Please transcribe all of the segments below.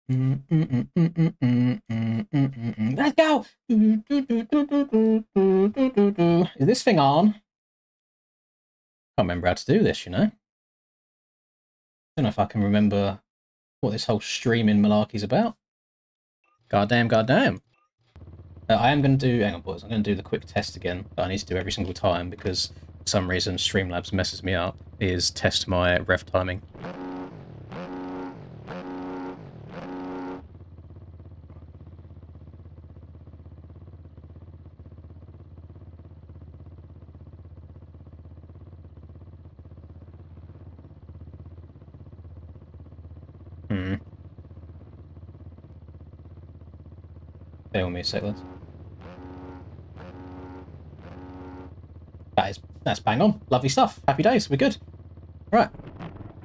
Let's go! Is this thing on? Can't remember how to do this, you know? Don't know if I can remember what this whole streaming malarkey's about. Goddamn, goddamn. I am going to do... Hang on, boys. I'm going to do the quick test again that I need to do every single time because for some reason Streamlabs messes me up, is test my rev timing. Bear with me a sec, lads. That's bang on. Lovely stuff. Happy days. We're good. Right.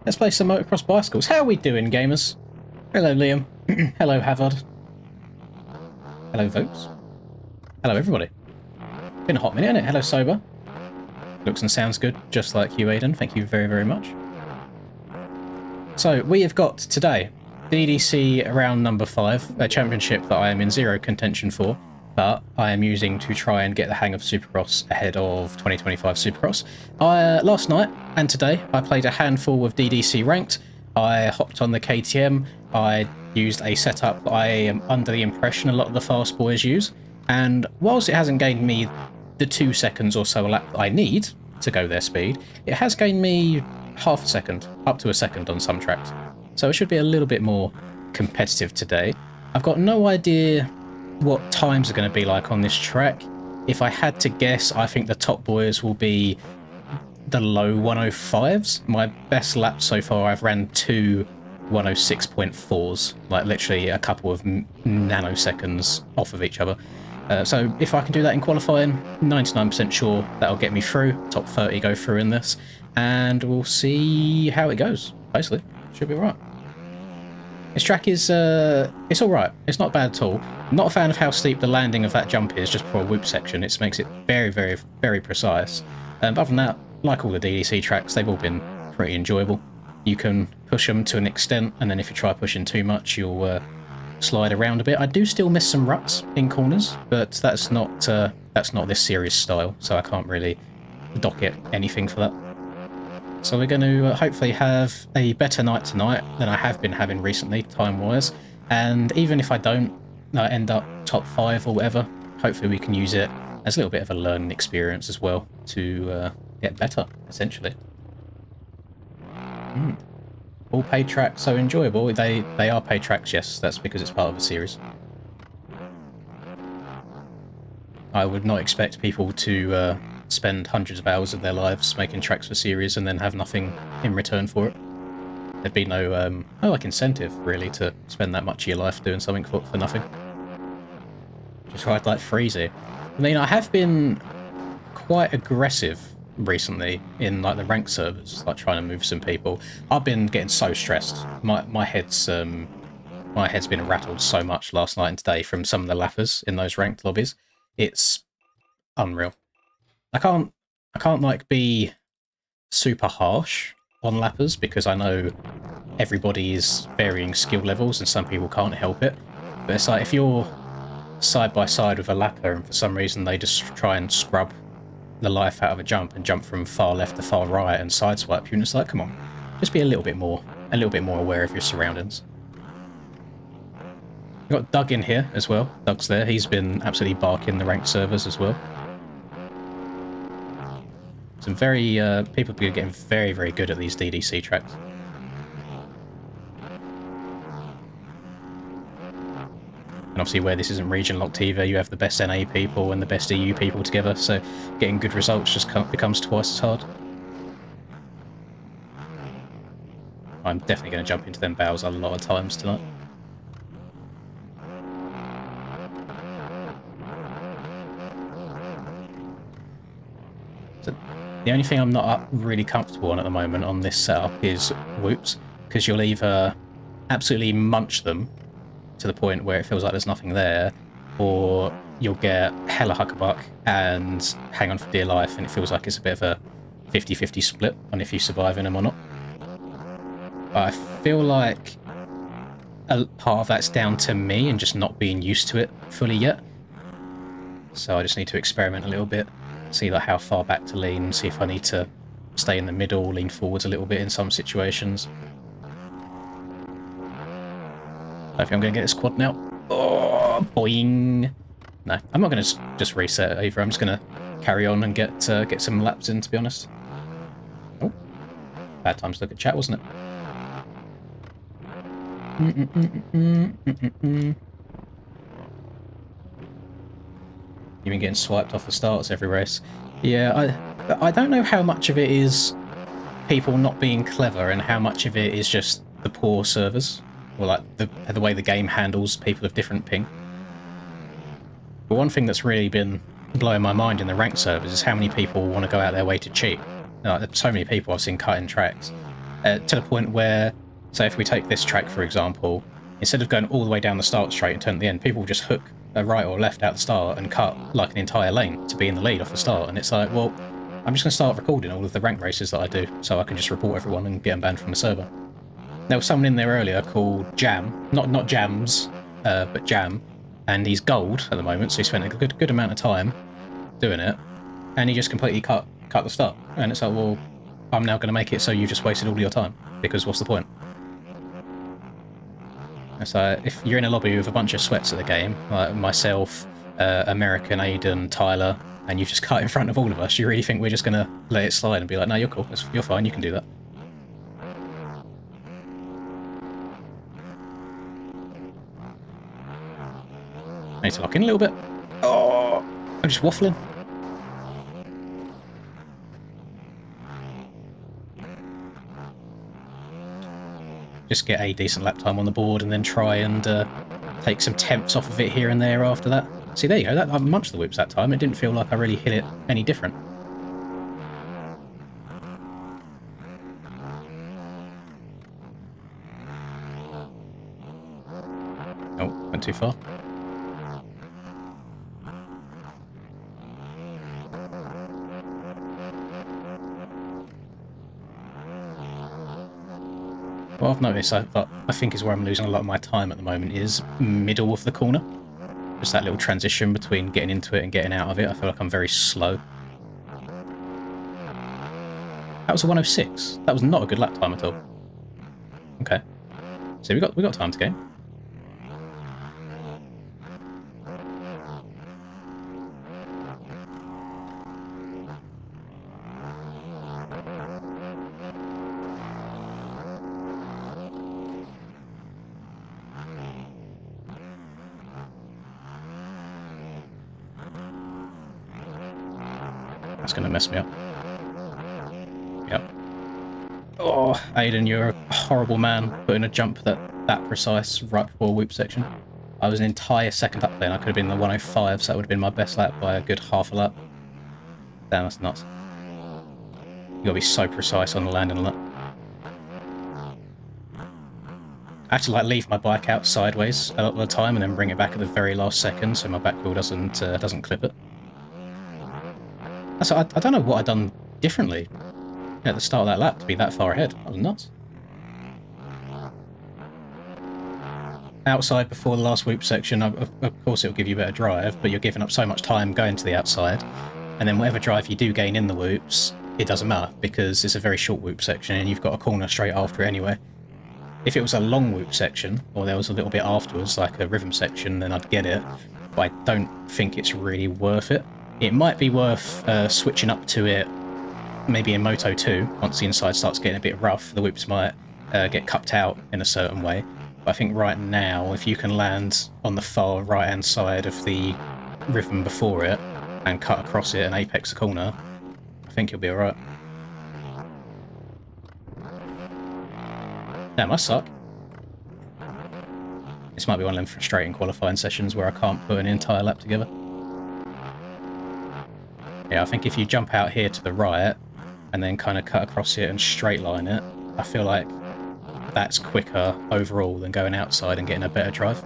Let's play some motocross bicycles. How are we doing, gamers? Hello, Liam. Hello, Havard. Hello, Vokes. Hello, everybody. Been a hot minute, hasn't it? Hello, Sober. Looks and sounds good, just like you, Aiden. Thank you very, very much. So, we have got today DDC round number 5, a championship that I am in zero contention for, but I am using to try and get the hang of Supercross ahead of 2025 Supercross. Last night and today, I played a handful of DDC ranked. I hopped on the KTM. I used a setup that I am under the impression a lot of the fast boys use, and whilst it hasn't gained me the 2 seconds or so a lap that I need to go their speed, it has gained me half a second, up to a second on some tracks. So it should be a little bit more competitive today. I've got no idea what times are going to be like on this track. If I had to guess, I think the top boys will be the low 105s. My best lap so far, I've ran 2 106.4s, like literally a couple of nanoseconds off of each other. So if I can do that in qualifying, 99% sure that'll get me through. Top 30 go through in this, and we'll see how it goes. Basically, should be alright. This track is, it's alright. It's not bad at all. I'm not a fan of how steep the landing of that jump is just before a whoop section. It makes it very, very, very precise. But other than that, like all the DDC tracks, they've all been pretty enjoyable. You can push them to an extent, and then if you try pushing too much, you'll slide around a bit. I do still miss some ruts in corners, but that's not this series style, so I can't really dock it anything for that. So we're going to hopefully have a better night tonight than I have been having recently, time-wise. And even if I don't end up top 5 or whatever, hopefully we can use it as a little bit of a learning experience as well to get better, essentially. All paid tracks so enjoyable. They are paid tracks, yes. That's because it's part of a series. I would not expect people to spend hundreds of hours of their lives making tracks for series and then have nothing in return for it. There'd be no like incentive really to spend that much of your life doing something for nothing. Just ride like Freezy. I mean, I have been quite aggressive recently in like the ranked servers, like trying to move some people. I've been getting so stressed. My head's been rattled so much last night and today from some of the lappers in those ranked lobbies. It's unreal. I can't like be super harsh on lappers because I know everybody is varying skill levels and some people can't help it. But it's like if you're side by side with a lapper and for some reason they just try and scrub the life out of a jump and jump from far left to far right and sideswipe you, and it's like, come on, just be a little bit more aware of your surroundings. We've got Doug in here as well. Doug's there. He's been absolutely barking the ranked servers as well. Some very people are getting very, very good at these DDC tracks. And obviously where this isn't region locked either, you have the best NA people and the best EU people together, so getting good results just becomes twice as hard. I'm definitely going to jump into them bows a lot of times tonight. So the only thing I'm not really comfortable on at the moment on this setup is whoops, because you'll either absolutely munch them to the point where it feels like there's nothing there, or you'll get hella huckabuck and hang on for dear life and it feels like it's a bit of a 50-50 split on if you survive in them or not. But I feel like a part of that's down to me and just not being used to it fully yet. So I just need to experiment a little bit, see like how far back to lean, see if I need to stay in the middle, lean forwards a little bit in some situations. I think I'm going to get this quad now. Oh, boing! No, I'm not going to just reset it either. I'm just going to carry on and get some laps in, to be honest. Oh, bad time to look at chat, wasn't it? You've been getting swiped off the starts every race. Yeah, I don't know how much of it is people not being clever and how much of it is just the poor servers, or like the way the game handles people of different ping. But one thing that's really been blowing my mind in the ranked servers is how many people want to go out their way to cheat. Like, so many people I've seen cutting tracks to the point where, say if we take this track for example, instead of going all the way down the start straight and turn at the end, people just hook a right or left out the start and cut like an entire lane to be in the lead off the start. And it's like, well, I'm just going to start recording all of the rank races that I do so I can just report everyone and get them banned from the server. There was someone in there earlier called Jam, not Jams, but Jam, and he's gold at the moment, so he spent a good amount of time doing it, and he just completely cut the start. And it's like, well, I'm now going to make it so you just wasted all your time, because what's the point? So if you're in a lobby with a bunch of sweats at the game, like myself, American, Aiden, Tyler, and you just cut in front of all of us, you really think we're just going to let it slide and be like, no, you're cool, you're fine, you can do that? I need to lock in a little bit. Oh, I'm just waffling. Just get a decent lap time on the board and then try and take some temps off of it here and there after that. See, there you go, I munched the whips that time. It didn't feel like I really hit it any different. Oh, went too far. What I've noticed, I think is where I'm losing a lot of my time at the moment, is middle of the corner. Just that little transition between getting into it and getting out of it. I feel like I'm very slow. That was a 106. That was not a good lap time at all. Okay. So we got time to gain. That's going to mess me up. Yep. Oh, Aiden, you're a horrible man putting a jump that precise right before whoop section. I was an entire second up there and I could have been the 105, so that would have been my best lap by a good half a lap. Damn, that's nuts. You gotta be so precise on the landing on that. I have to like leave my bike out sideways a lot of the time and then bring it back at the very last second so my back wheel doesn't clip it. So I don't know what I'd done differently at the start of that lap to be that far ahead. That was nuts. Outside before the last whoop section, of course it'll give you better drive, but you're giving up so much time going to the outside, and then whatever drive you do gain in the whoops, it doesn't matter, because it's a very short whoop section and you've got a corner straight after it anyway. If it was a long whoop section, or there was a little bit afterwards, like a rhythm section, then I'd get it, but I don't think it's really worth it. It might be worth switching up to it maybe in Moto 2, once the inside starts getting a bit rough, the whoops might get cupped out in a certain way. But I think right now, if you can land on the far right-hand side of the rhythm before it, and cut across it and apex the corner, I think you'll be alright. Damn, I suck. This might be one of them frustrating qualifying sessions where I can't put an entire lap together. Yeah, I think if you jump out here to the right, and then kind of cut across it and straight line it, I feel like that's quicker overall than going outside and getting a better drive.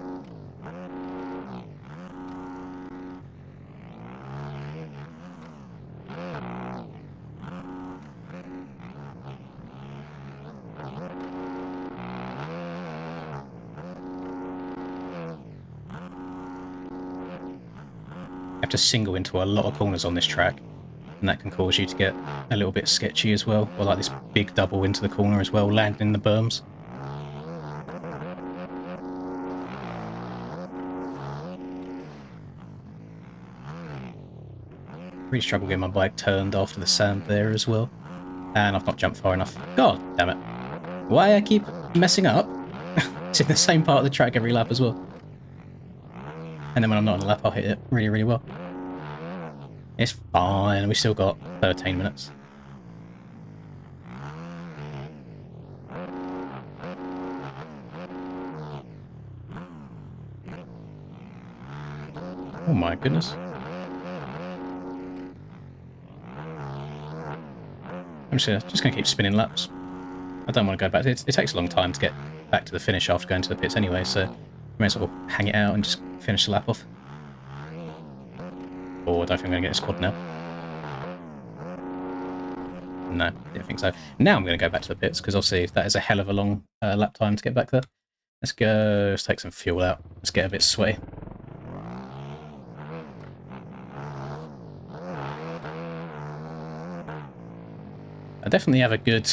to single into a lot of corners on this track, and that can cause you to get a little bit sketchy as well, or like this big double into the corner as well, landing in the berms. Really struggle getting my bike turned after the sand there as well, and I've not jumped far enough. God damn it. Why I keep messing up? It's in the same part of the track every lap as well. And then when I'm not on the lap, I'll hit it really, really well. It's fine, we still got 13 minutes. Oh my goodness. I'm just gonna keep spinning laps. I don't want to go back. It takes a long time to get back to the finish after going to the pits anyway, so I may as well hang it out and just finish the lap off. Oh, I don't think I'm going to get a squad now. No, didn't think so. Now I'm going to go back to the pits, because obviously that is a hell of a long lap time to get back there. Let's go, let's take some fuel out. Let's get a bit sweaty. I definitely have a good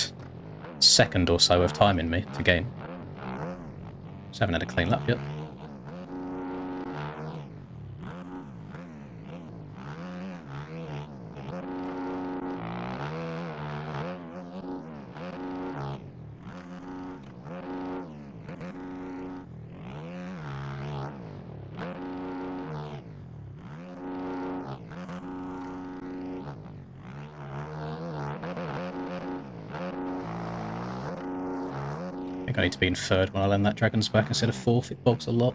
second or so of time in me to gain. Just haven't had a clean lap yet. I think I need to be in third when I land that dragon's back instead of fourth. It bogs a lot.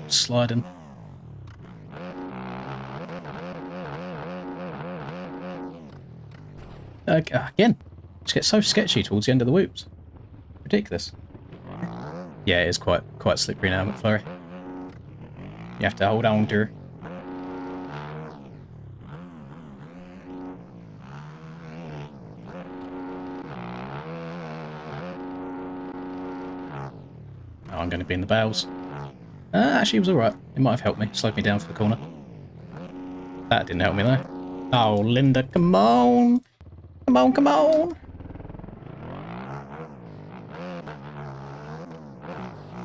Sliding. Again, just get so sketchy towards the end of the whoops. Ridiculous. Yeah, it is quite slippery now, McFlurry. You have to hold on to her. Oh, I'm going to be in the bows. Actually, it was alright. It might have helped me. Slowed me down for the corner. That didn't help me, though. Oh, Linda, come on! Come on, come on!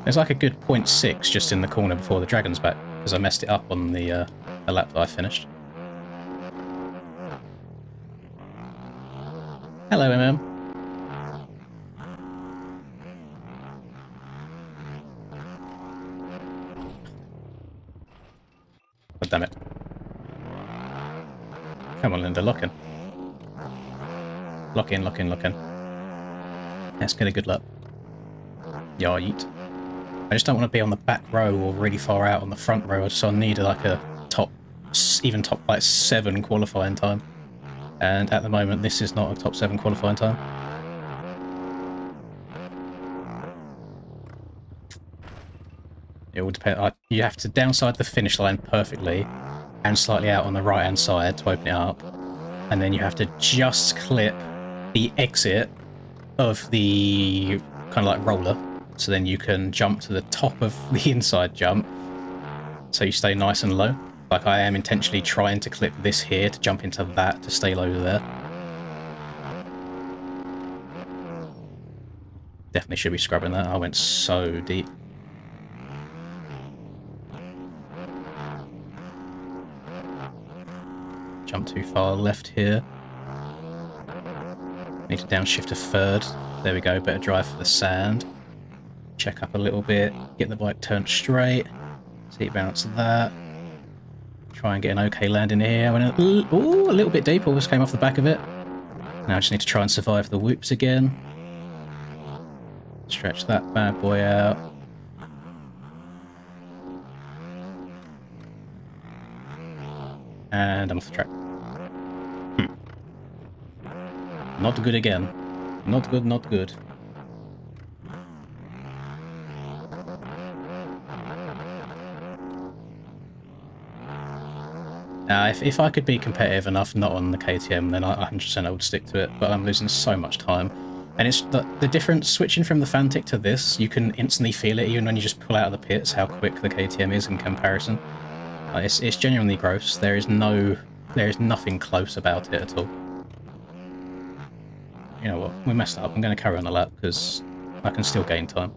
There's like a good 0.6 just in the corner before the dragon's back, because I messed it up on the lap that I finished. Hello, MM. Oh, damn it. Come on, Linda, lock in. Lock in, lock in, lock in. Let's get a good lap. Yeah, yeet. I just don't want to be on the back row or really far out on the front row, so I need like a top, even top like 7 qualifying time. And at the moment, this is not a top 7 qualifying time. It will depend. You have to downside the finish line perfectly and slightly out on the right hand side to open it up. And then you have to just clip the exit of the kind of like roller. So then you can jump to the top of the inside jump. So you stay nice and low. Like I am intentionally trying to clip this here to jump into that to stay low there. Definitely should be scrubbing that. I went so deep. Jump too far left here. Need to downshift to third. There we go, better drive for the sand. Check up a little bit, get the bike turned straight. Seat balance that. Try and get an okay landing here. Ooh, a little bit deep, almost came off the back of it. Now I just need to try and survive the whoops again. Stretch that bad boy out. And I'm off the track. Not good again. Not good, not good. If I could be competitive enough not on the KTM, then 100% I would stick to it, but I'm losing so much time. And it's the difference, switching from the Fantic to this, you can instantly feel it even when you just pull out of the pits, how quick the KTM is in comparison. It's genuinely gross. There is nothing close about it at all. You know what? We messed up. I'm going to carry on a lap because I can still gain time.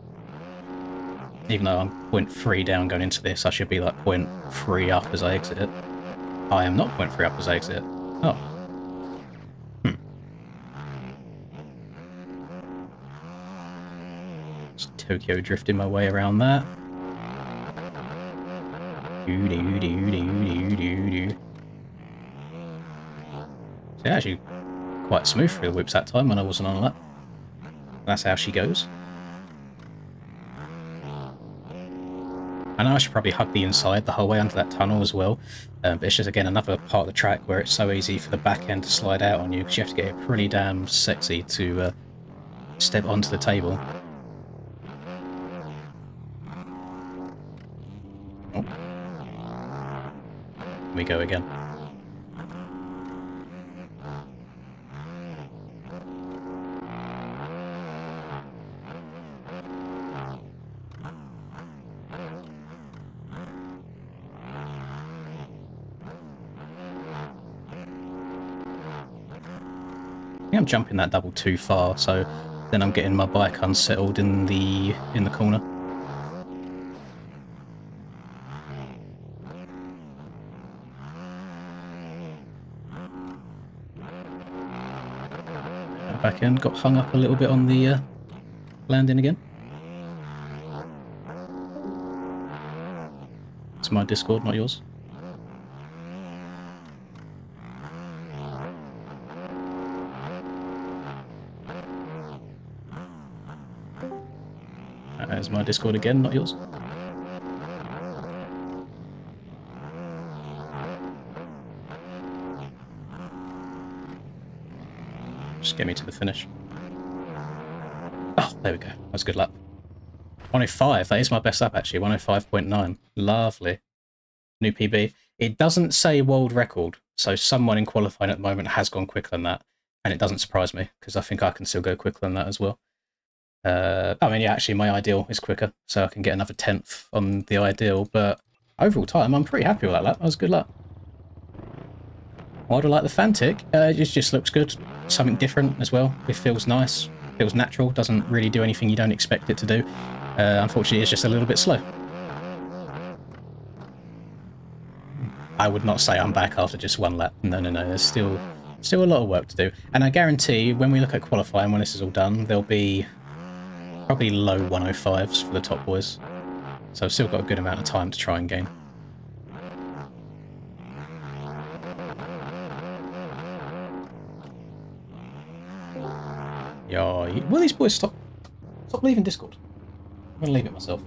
Even though I'm 0.3 down going into this, I should be like 0.3 up as I exit it. I am not 0.3 up as I exit it. Oh. Just Tokyo drifting my way around that. So actually quite smooth through the whips that time when I wasn't on a lap. That's how she goes. I know I should probably hug the inside the whole way under that tunnel as well, but it's just, again, another part of the track where it's so easy for the back end to slide out on you, because you have to get it pretty damn sexy to step onto the table. Oh. Here we go again. I think I'm jumping that double too far, so then I'm getting my bike unsettled in the corner. Back end, got hung up a little bit on the landing again. It's my Discord, not yours. There's my Discord again, not yours. Just get me to the finish. Oh, there we go. That was a good lap. 105, that is my best lap actually, 105.9. Lovely. New PB. It doesn't say world record, so someone in qualifying at the moment has gone quicker than that, and it doesn't surprise me, because I think I can still go quicker than that as well. I mean, yeah, actually my ideal is quicker, so I can get another 10th on the ideal, but overall time, I'm pretty happy with that lap. That was a good lap. Why do I like the Fantic? It just looks good. Something different as well. It feels nice, feels natural, doesn't really do anything you don't expect it to do. Unfortunately, it's just a little bit slow. I would not say I'm back after just one lap. No, there's still a lot of work to do. And I guarantee when we look at qualifying, when this is all done, there'll be probably low 105s for the top boys. So I've still got a good amount of time to try and gain. Yeah, will these boys stop leaving Discord? I'm going to leave it myself.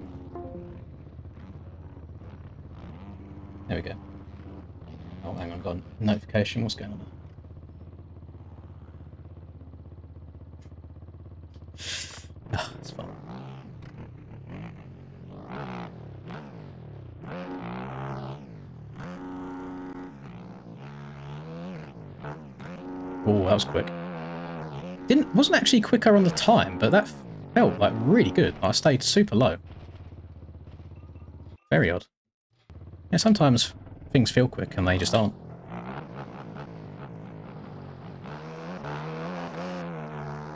There we go. Oh, hang on, got a notification. What's going on there? Ah, it's fun. Oh, that was quick. Wasn't actually quicker on the time, but that felt like really good. I stayed super low. Very odd. Yeah, sometimes things feel quick and they just aren't.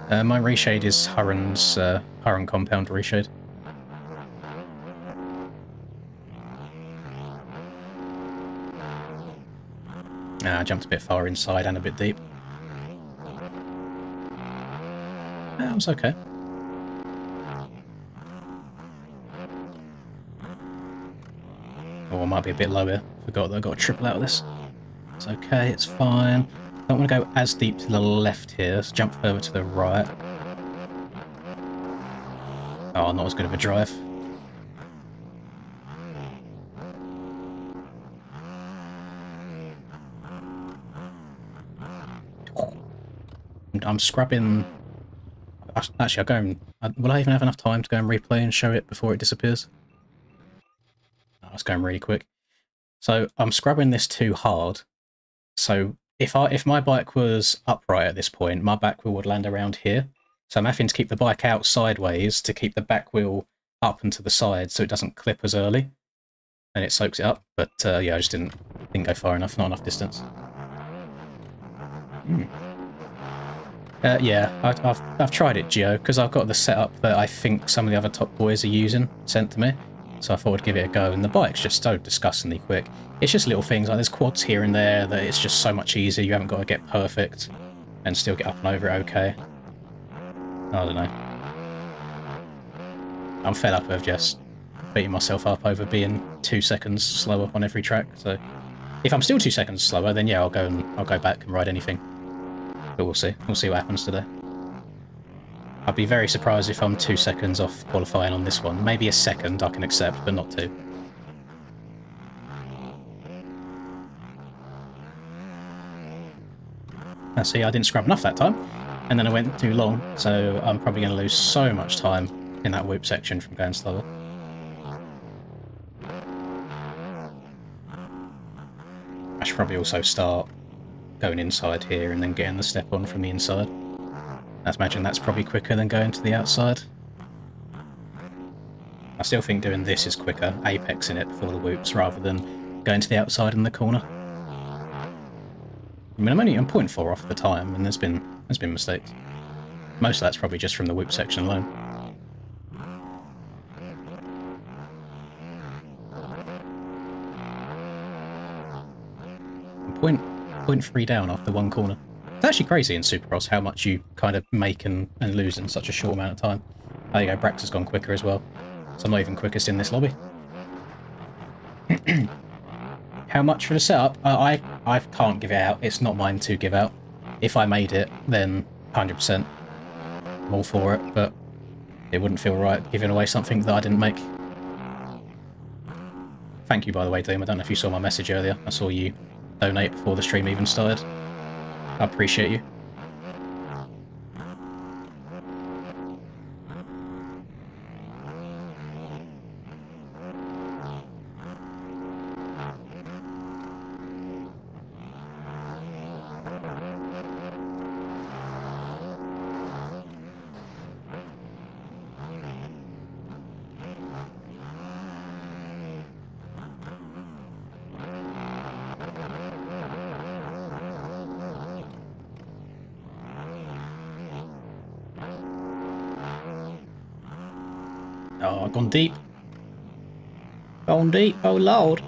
My reshade is Hurren's Hurren compound reshade. I jumped a bit far inside and a bit deep. That was okay. Oh, I might be a bit low here. Forgot that I got a triple out of this. It's okay, it's fine. Don't want to go as deep to the left here. Let's jump further to the right. Oh, not as good of a drive. I'm scrubbing... Actually, will I even have enough time to go and replay and show it before it disappears? Oh, it's going really quick. So I'm scrubbing this too hard. So if my bike was upright at this point, my back wheel would land around here. So I'm having to keep the bike out sideways to keep the back wheel up and to the side so it doesn't clip as early. and it soaks it up. But yeah, I just didn't go far enough, not enough distance. Yeah, I've tried it, Geo, because I've got the setup that I think some of the other top boys are using sent to me. So I thought I'd give it a go, and the bike's just so disgustingly quick. It's just little things, like there's quads here and there that it's just so much easier. You haven't got to get perfect and still get up and over it okay. I don't know. I'm fed up with just beating myself up over being 2 seconds slower on every track. So if I'm still 2 seconds slower, then yeah, I'll go back and ride anything. But we'll see. We'll see what happens today. I'd be very surprised if I'm 2 seconds off qualifying on this one. Maybe a second I can accept, but not 2. See, I didn't scrub enough that time, and then I went too long, so I'm probably going to lose so much time in that whoop section from going slower. I should probably also start going inside here and then getting the step on from the inside. I imagine that's probably quicker than going to the outside. I still think doing this is quicker, apexing it before the whoops, rather than going to the outside in the corner. I mean, I'm 0.4 off the time, and there's been mistakes. Most of that's probably just from the whoop section alone. 0.3 down after one corner. It's actually crazy in Supercross how much you kind of make and lose in such a short amount of time. There you go, Brax has gone quicker as well. So I'm not even quickest in this lobby. How much for the setup? I can't give it out. It's not mine to give out. If I made it, then 100%. I'm all for it, but it wouldn't feel right giving away something that I didn't make. Thank you, by the way, Doom. I don't know if you saw my message earlier. I saw you donate before the stream even started. I appreciate you. Oh, I've gone deep. Gone deep, oh lord.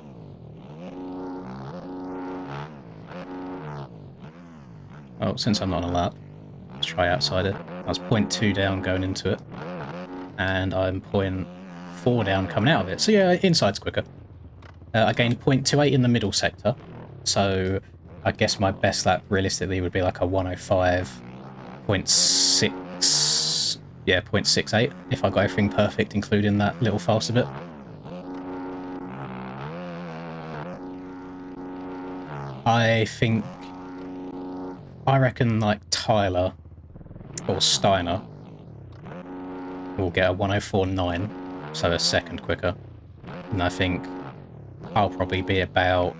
Oh, since I'm not on a lap, let's try outside it. I was 0.2 down going into it, and I'm 0.4 down coming out of it. So yeah, inside's quicker. I gained 0.28 in the middle sector, so I guess my best lap realistically would be like a 105.6. Yeah, 0.68 if I got everything perfect, including that little faster bit. I reckon like Tyler or Steiner will get a 104.9, so a second quicker. And I think I'll probably be about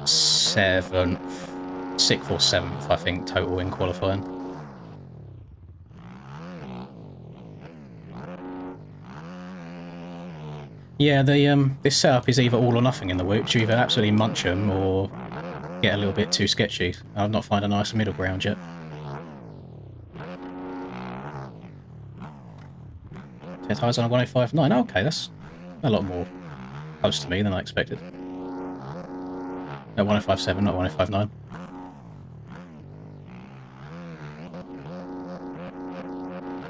6th or 7th, I think, total in qualifying. Yeah, this setup is either all or nothing in the whoops. You either absolutely munch them or get a little bit too sketchy. I've not found a nice middle ground yet. Tires on a 105.9. Okay, that's a lot more close to me than I expected. No, 105.7, not 105.9.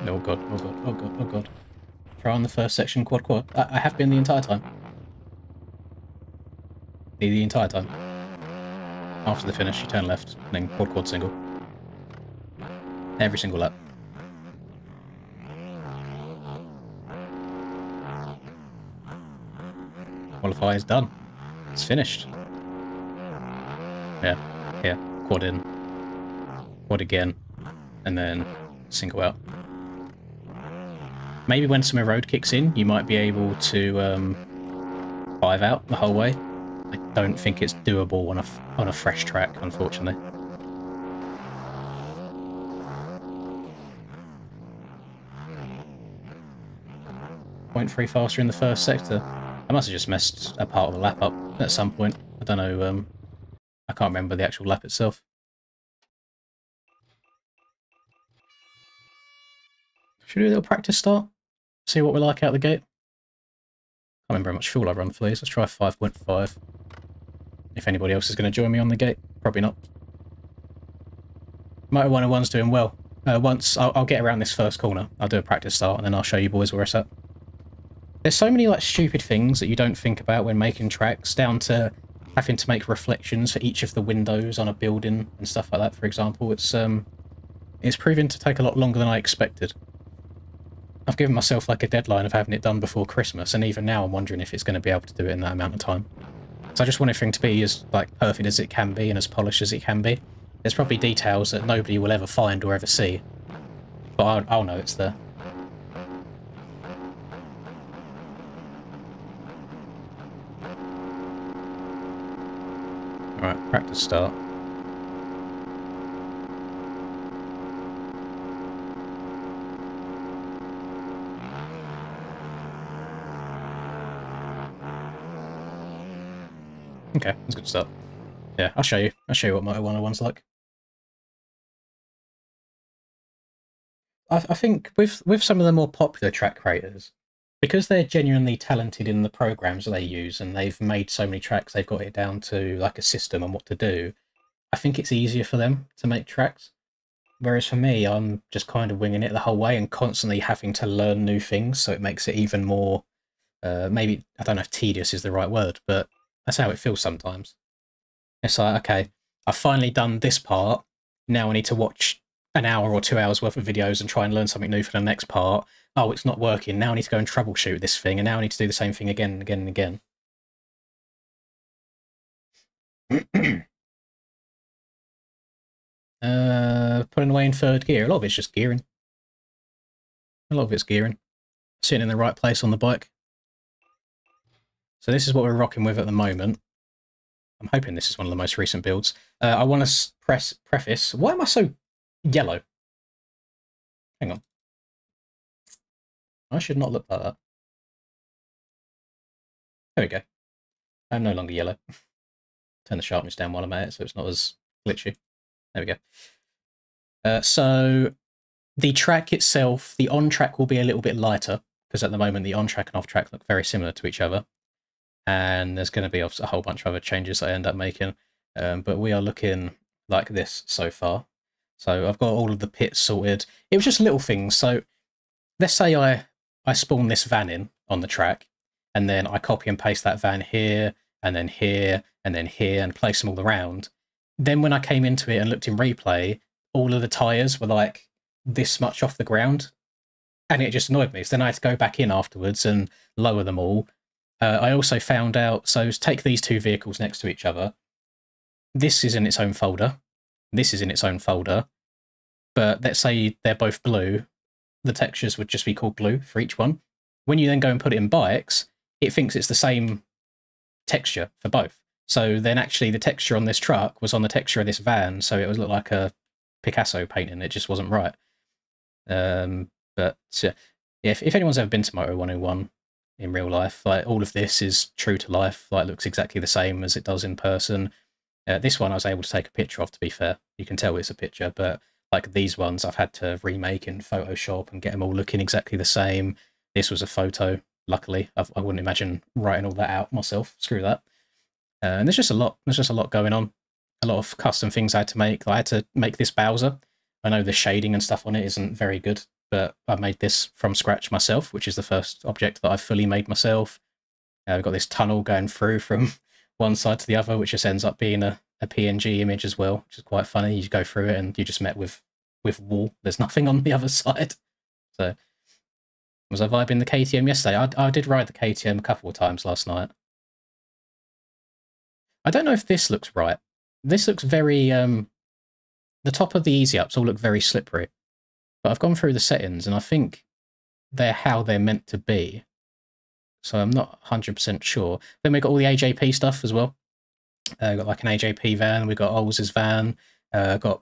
Oh god, oh god, oh god, oh god. Try on the first section quad. I have been the entire time. The entire time. After the finish, you turn left, and then quad single. Every single lap. Qualify is done. It's finished. Yeah, here, quad in, quad again, and then single out. Maybe when some road kicks in, you might be able to 5 out the whole way. I don't think it's doable on a fresh track, unfortunately. 0.3 faster in the first sector. I must have just messed a part of the lap up at some point. I don't know, I can't remember the actual lap itself. Should we do a little practice start? See what we're like out the gate? Can't remember how much fuel I run for these. Let's try 5.5. If anybody else is going to join me on the gate. Probably not. Motor 101's doing well. Once I'll get around this first corner, I'll do a practice start and then I'll show you boys where it's at. There's so many like stupid things that you don't think about when making tracks, down to having to make reflections for each of the windows on a building and stuff like that, for example. It's proving to take a lot longer than I expected. I've given myself like a deadline of having it done before Christmas, and even now I'm wondering if it's going to be able to do it in that amount of time. So I just want everything to be as like perfect as it can be and as polished as it can be. There's probably details that nobody will ever find or ever see, but I'll know it's there. Alright, practice start. Okay, that's a good start. Yeah, I'll show you. I'll show you what Motor 101's like. I think with some of the more popular track creators, because they're genuinely talented in the programs they use and they've made so many tracks, they've got it down to like a system and what to do, I think it's easier for them to make tracks. Whereas for me, I'm just kind of winging it the whole way and constantly having to learn new things, so it makes it even more, maybe, I don't know if tedious is the right word, but that's how it feels sometimes. It's like, okay, I've finally done this part, now I need to watch an hour or 2 hours worth of videos and try and learn something new for the next part. Oh, it's not working. Now I need to go and troubleshoot this thing, and now I need to do the same thing again and again and again. Putting away in third gear. A lot of it's just gearing. A lot of it's gearing. Sitting in the right place on the bike. So this is what we're rocking with at the moment. I'm hoping this is one of the most recent builds. I want to preface... Why am I so yellow? Hang on. I should not look like that. There we go. I'm no longer yellow. Turn the sharpness down while I'm at it so it's not as glitchy. There we go. So the track itself, the on-track will be a little bit lighter, because at the moment the on-track and off-track look very similar to each other. And there's going to be a whole bunch of other changes I end up making. But we are looking like this so far. So I've got all of the pits sorted. It was just little things. So let's say I spawn this van in on the track, and then I copy and paste that van here, and then here, and then here, and place them all around. Then when I came into it and looked in replay, all of the tyres were like this much off the ground, and it just annoyed me. So then I had to go back in afterwards and lower them all. I also found out, so take these two vehicles next to each other. This is in its own folder. This is in its own folder. But let's say they're both blue. The textures would just be called blue for each one. When you then go and put it in bikes, it thinks it's the same texture for both. So then actually the texture on this truck was on the texture of this van, so it would look like a Picasso painting. It just wasn't right. But yeah, if anyone's ever been to Moto 101 in real life, like all of this is true to life. Like looks exactly the same as it does in person. This one I was able to take a picture of, to be fair. You can tell it's a picture, but like these ones I've had to remake in Photoshop and get them all looking exactly the same. This was a photo, luckily. I wouldn't imagine writing all that out myself. Screw that. And there's just a lot. There's just a lot going on. A lot of custom things I had to make. I had to make this Bowser. I know the shading and stuff on it isn't very good, but I made this from scratch myself, which is the first object that I've fully made myself. We've got this tunnel going through from one side to the other, which just ends up being a PNG image as well, which is quite funny. You go through it and you just met with wall. There's nothing on the other side. So, was I vibing the KTM yesterday? I did ride the KTM a couple of times last night. I don't know if this looks right. This looks very... the top of the easy ups all look very slippery. But I've gone through the settings and I think they're how they're meant to be. So I'm not 100% sure. Then we've got all the AJP stuff as well. We've got like an AJP van, we've got Ols's van, got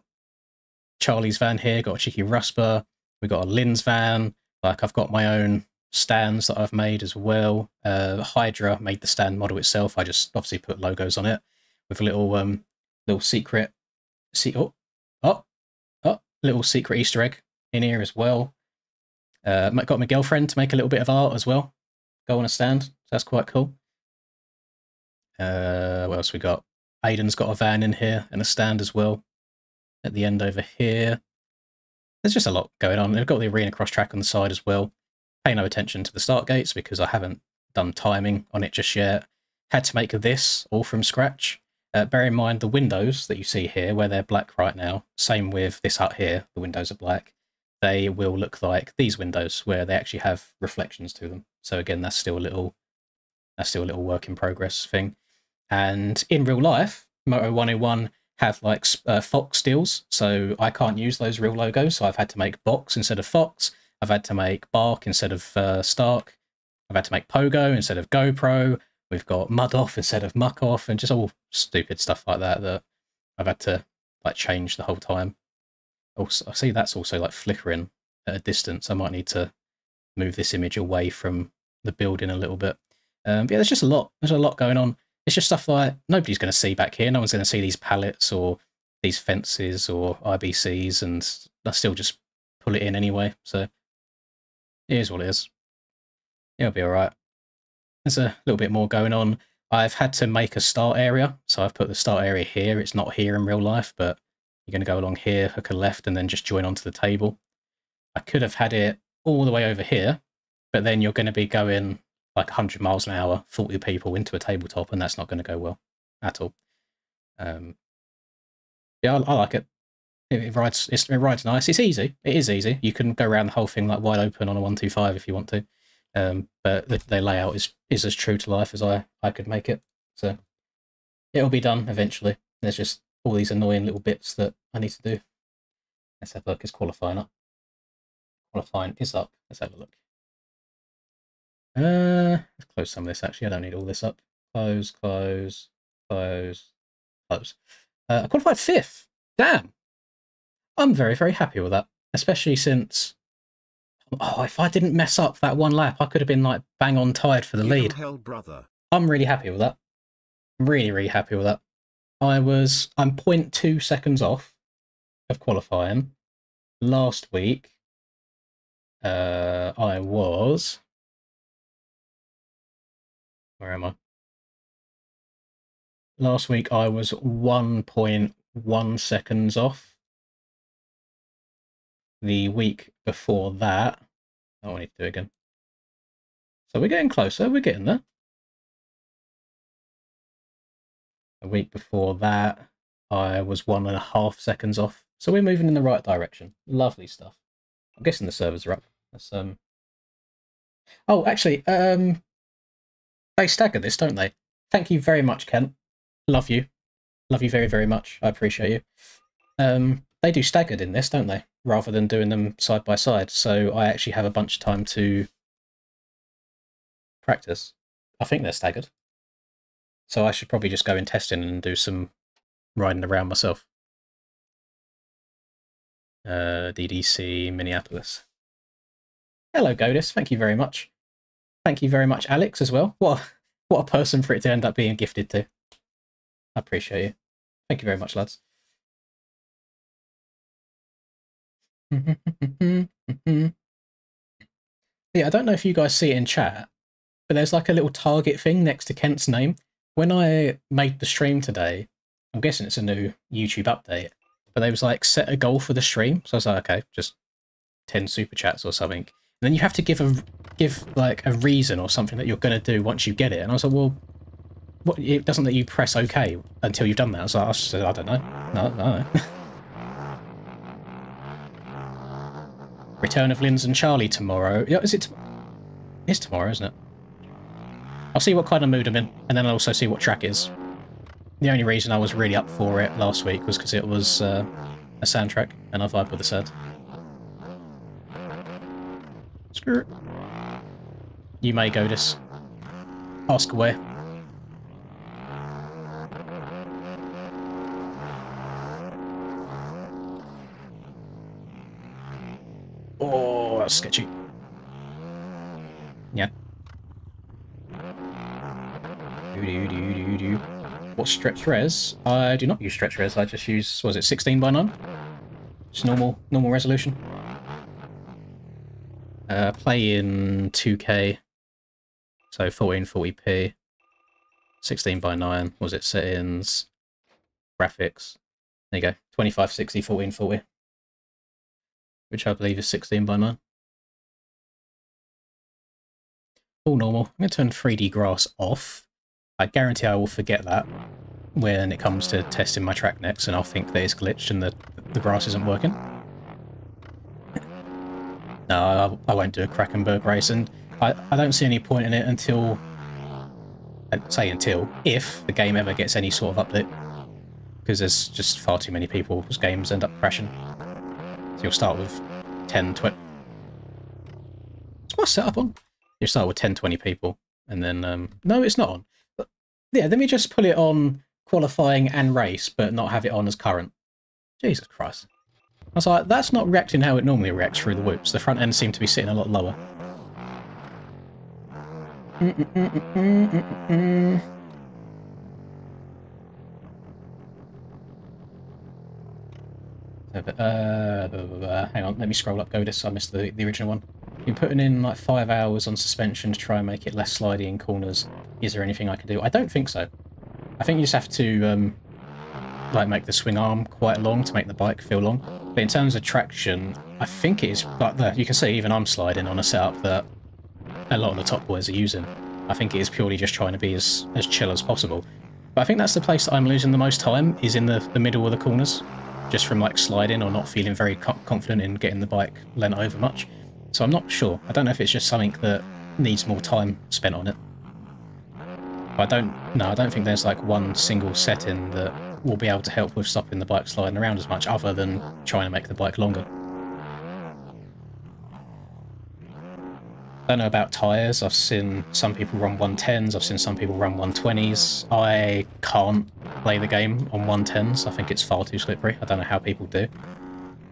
Charlie's van here, got a Cheeky Rusper, we've got a Lynds van, like I've got my own stands that I've made as well. Hydra made the stand model itself. I just obviously put logos on it with a little secret, little secret Easter egg in here as well. Got my girlfriend to make a little bit of art as well. Go on a stand. So that's quite cool. What else we got? Aiden's got a van in here and a stand as well. At the end over here. There's just a lot going on. They've got the arena cross track on the side as well. Pay no attention to the start gates because I haven't done timing on it just yet. Had to make this all from scratch. Bear in mind the windows that you see here, where they're black right now, same with this hut here, the windows are black. They will look like these windows where they actually have reflections to them. So again, that's still a little work in progress thing. And in real life, Moto 101 have like Fox steels, so I can't use those real logos. So I've had to make Box instead of Fox. I've had to make Bark instead of Stark. I've had to make Pogo instead of GoPro. We've got Mud Off instead of Muck Off, and just all stupid stuff like that that I've had to like change the whole time. Also, I see that's also like flickering at a distance. I might need to move this image away from the building a little bit. But yeah, there's just a lot. There's a lot going on. It's just stuff like nobody's going to see back here. No one's going to see these pallets or these fences or IBCs, and I still just pull it in anyway. So it is what it is. It'll be all right. There's a little bit more going on. I've had to make a start area, so I've put the start area here. It's not here in real life, but you're going to go along here, hook a left, and then just join onto the table. I could have had it all the way over here, but then you're going to be going like 100 miles an hour, 40 people into a tabletop, and that's not going to go well at all. Yeah, I like it. It rides nice. It's easy. It is easy. You can go around the whole thing like wide open on a 125 if you want to. But the layout is as true to life as I could make it. So it'll be done eventually. There's just all these annoying little bits that I need to do. Let's have a look. Is qualifying up? Qualifying is up. Let's have a look. Let's close some of this actually. I don't need all this up. Close, close, close, close. I qualified 5th. Damn. I'm very, very happy with that. Especially since, oh, if I didn't mess up that one lap, I could have been like bang on tied for the lead. Hell, brother. I'm really happy with that. Really, really happy with that. I'm 0.2 seconds off of qualifying. Last week, I was... Where am I? Last week, I was 1.1 seconds off. The week before that... Oh, I need to do it again. So we're getting closer. We're getting there. A week before that, I was 1.5 seconds off. So we're moving in the right direction. Lovely stuff. I'm guessing the servers are up. That's, Oh, actually, they stagger this, don't they? Thank you very much, Kent. Love you. Love you very, very much. I appreciate you. They do staggered in this, don't they? Rather than doing them side by side. So I actually have a bunch of time to practice. I think they're staggered. So I should probably just go in testing and do some riding around myself. DDC, Minneapolis. Hello, Godis. Thank you very much. Thank you very much, Alex, as well. What a person for it to end up being gifted to. I appreciate you. Thank you very much, lads. Yeah, I don't know if you guys see it in chat, but there's like a little target thing next to Kent's name. When I made the stream today, I'm guessing it's a new YouTube update, but they was like, set a goal for the stream. So I was like, okay, just 10 super chats or something. And then you have to give like a reason or something that you're going to do once you get it. And I was like, well, what, it doesn't let you press OK until you've done that. So I said, I don't know. No. Return of Lynds and Charlie tomorrow. Yeah, it's tomorrow, isn't it? I'll see what kind of mood I'm in, and then I'll also see what track it is. The only reason I was really up for it last week was because it was a soundtrack, and I vibe with the sound. Screw it. You may go this. Ask away. Oh, that's sketchy. What stretch res? I do not use stretch res. I just use, what was it, 16 by 9? Just normal resolution. Play in 2K, so 1440p, 16 by 9. Was it settings, graphics? There you go, 2560, 1440, which I believe is 16 by 9. All normal. I'm going to turn 3D grass off. I guarantee I will forget that when it comes to testing my track next, and I'll think that it's glitched and the grass isn't working. No, I won't do a Krakenberg race, and I don't see any point in it until... I'd say until, if the game ever gets any sort of update. Because there's just far too many people whose games end up crashing. So you'll start with 10, 20... What's my setup on? You start with 10, 20 people, and then... no, it's not on. But, yeah, let me just put it on qualifying and race, but not have it on as current. Jesus Christ. I was like, that's not reacting how it normally reacts through the whoops. The front end seemed to be sitting a lot lower. Hang on, let me scroll up, go this. I missed the original one. You're putting in like 5 hours on suspension to try and make it less slidey in corners. Is there anything I can do? I don't think so. I think you just have to like make the swing arm quite long to make the bike feel long. But in terms of traction, I think it is like that. You can see even I'm sliding on a setup that a lot of the top boys are using. I think it is purely just trying to be as chill as possible. But I think that's the place that I'm losing the most time, is in the middle of the corners. Just from like sliding or not feeling very confident in getting the bike lent over much. So I'm not sure. I don't know if it's just something that needs more time spent on it. I don't think there's like one single setting that will be able to help with stopping the bike sliding around as much, other than trying to make the bike longer. I don't know about tyres. I've seen some people run 110s, I've seen some people run 120s. I can't play the game on 110s. I think it's far too slippery. I don't know how people do.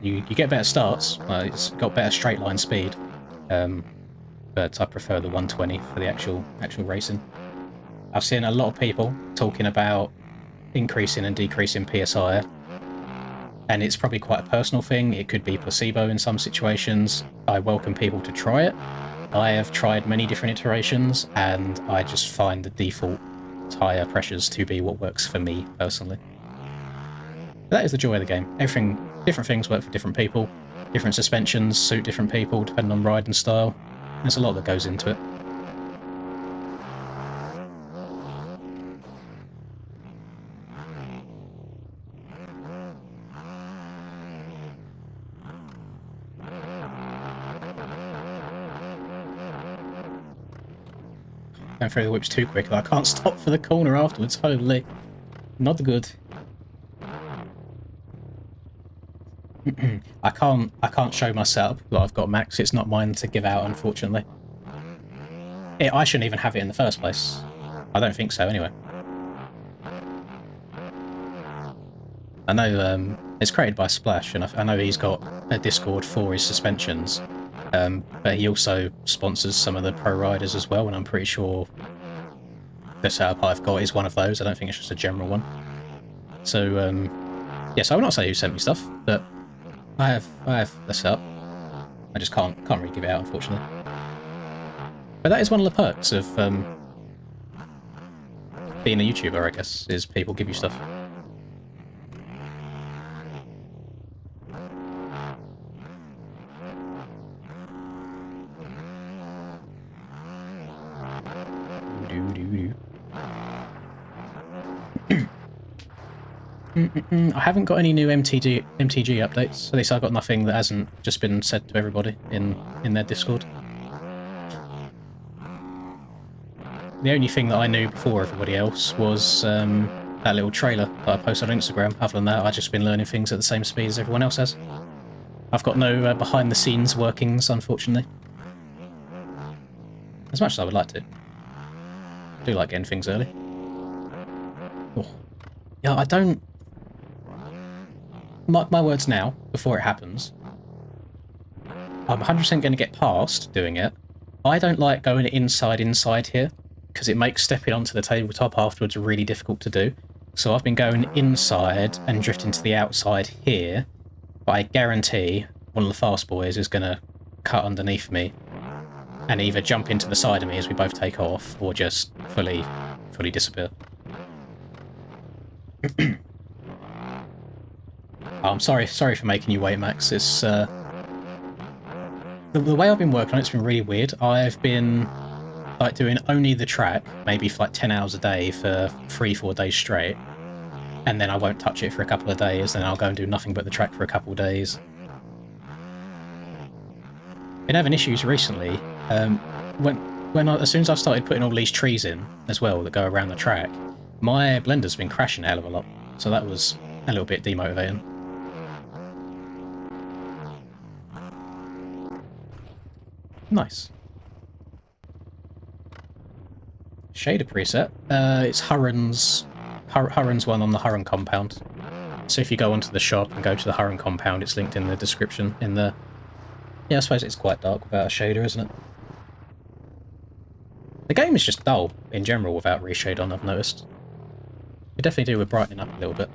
You get better starts, it's got better straight line speed, but I prefer the 120 for the actual racing. I've seen a lot of people talking about increasing and decreasing PSI, and it's probably quite a personal thing. It could be placebo in some situations. I welcome people to try it. I have tried many different iterations, and I just find the default tyre pressures to be what works for me personally. But that is the joy of the game. Different things work for different people. Different suspensions suit different people depending on riding style. There's a lot that goes into it. Going through the whips too quick, I can't stop for the corner afterwards. Holy, not good. I can't show my setup that I've got, Max. It's not mine to give out, unfortunately. I shouldn't even have it in the first place. I don't think so, anyway. I know it's created by Splash, and I know he's got a Discord for his suspensions. But he also sponsors some of the pro riders as well, and I'm pretty sure the setup I've got is one of those. I don't think it's just a general one. So, yes, I will not say who sent me stuff, but I have the setup. I just can't really give it out, unfortunately. But that is one of the perks of being a YouTuber, I guess, is people give you stuff. I haven't got any new MTG updates. At least I've got nothing that hasn't just been said to everybody in their Discord. The only thing that I knew before everybody else was that little trailer that I posted on Instagram. Other than that, I've just been learning things at the same speed as everyone else has. I've got no behind-the-scenes workings, unfortunately. As much as I would like to. I do like getting things early. Oh. Yeah, I don't... Mark my words now, before it happens. I'm 100% going to get past doing it. I don't like going inside here. because it makes stepping onto the tabletop afterwards really difficult to do. So I've been going inside and drifting to the outside here, but I guarantee one of the fast boys is going to cut underneath me and either jump into the side of me as we both take off, or just fully disappear. Oh, I'm sorry for making you wait, Max. It's the way I've been working on it's been really weird. I've been like doing only the track, maybe for like 10 hours a day for 3-4 days straight, and then I won't touch it for a couple of days, then I'll go and do nothing but the track for a couple of days. Been having issues recently. As soon as I started putting all these trees in as well that go around the track, my blender's been crashing a hell of a lot, so that was a little bit demotivating. Nice. Shader preset. It's Hurren's one on the Hurren compound. So if you go onto the shop and go to the Hurren compound, it's linked in the description in the... Yeah, I suppose it's quite dark without a shader, isn't it? The game is just dull in general without reshade on, I've noticed. We definitely do with brightening up a little bit.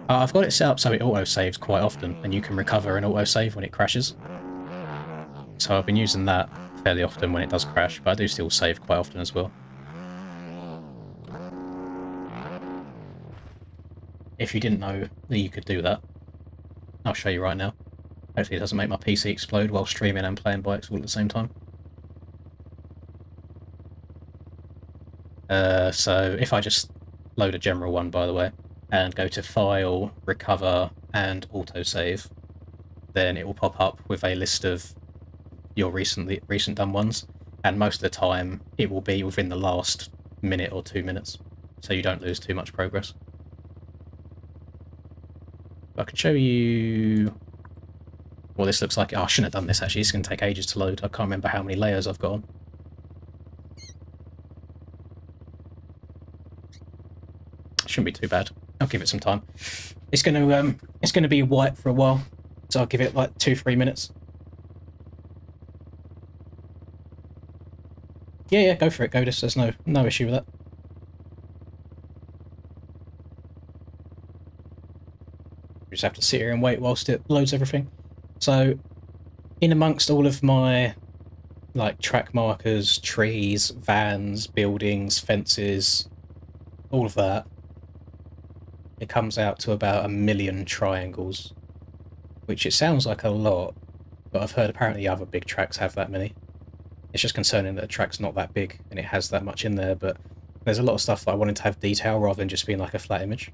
I've got it set up so it auto-saves quite often, and you can recover and auto-save when it crashes. So I've been using that fairly often when it does crash, but I do still save quite often as well. If you didn't know that you could do that, I'll show you right now. Hopefully it doesn't make my PC explode while streaming and playing bikes all at the same time. So if I just load a general one, by the way, and go to File, Recover, and Autosave, then it will pop up with a list of your recent done ones, and most of the time it will be within the last minute or 2 minutes, so you don't lose too much progress. I can show you what this looks like. Oh, I shouldn't have done this actually, it's going to take ages to load. I can't remember how many layers I've got on. Shouldn't be too bad. I'll give it some time. It's going to be white for a while, so I'll give it like 2-3 minutes. Yeah, go for it, Godis. There's no issue with that. You just have to sit here and wait whilst it loads everything. So, in amongst all of my like track markers, trees, vans, buildings, fences, all of that, it comes out to about 1 million triangles, which it sounds like a lot, but I've heard apparently other big tracks have that many. It's just concerning that a track's not that big and it has that much in there, but there's a lot of stuff that I wanted to have detail rather than just being like a flat image.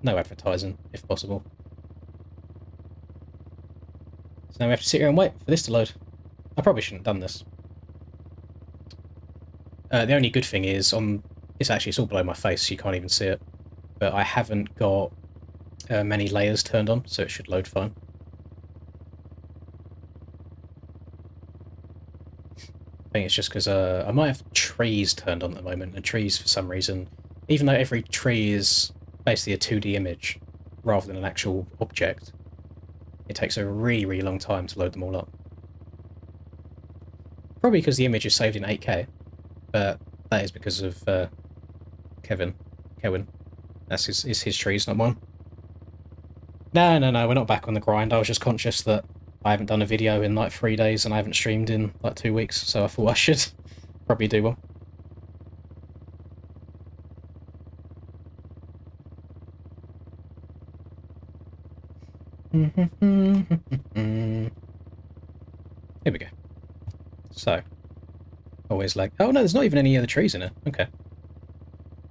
No advertising, if possible. So now we have to sit here and wait for this to load. I probably shouldn't have done this. The only good thing is, it's all below my face, so you can't even see it. But I haven't got many layers turned on, so it should load fine. I think it's just because I might have trees turned on at the moment, and trees for some reason, even though every tree is basically a 2D image rather than an actual object, it takes a really, really long time to load them all up. Probably because the image is saved in 8K, but that is because of Kevin. That's his trees, not mine. No, we're not back on the grind. I was just conscious that I haven't done a video in like 3 days and I haven't streamed in like 2 weeks, so I thought I should probably do one. Here we go. So, always like, oh no, there's not even any other trees in it. Okay.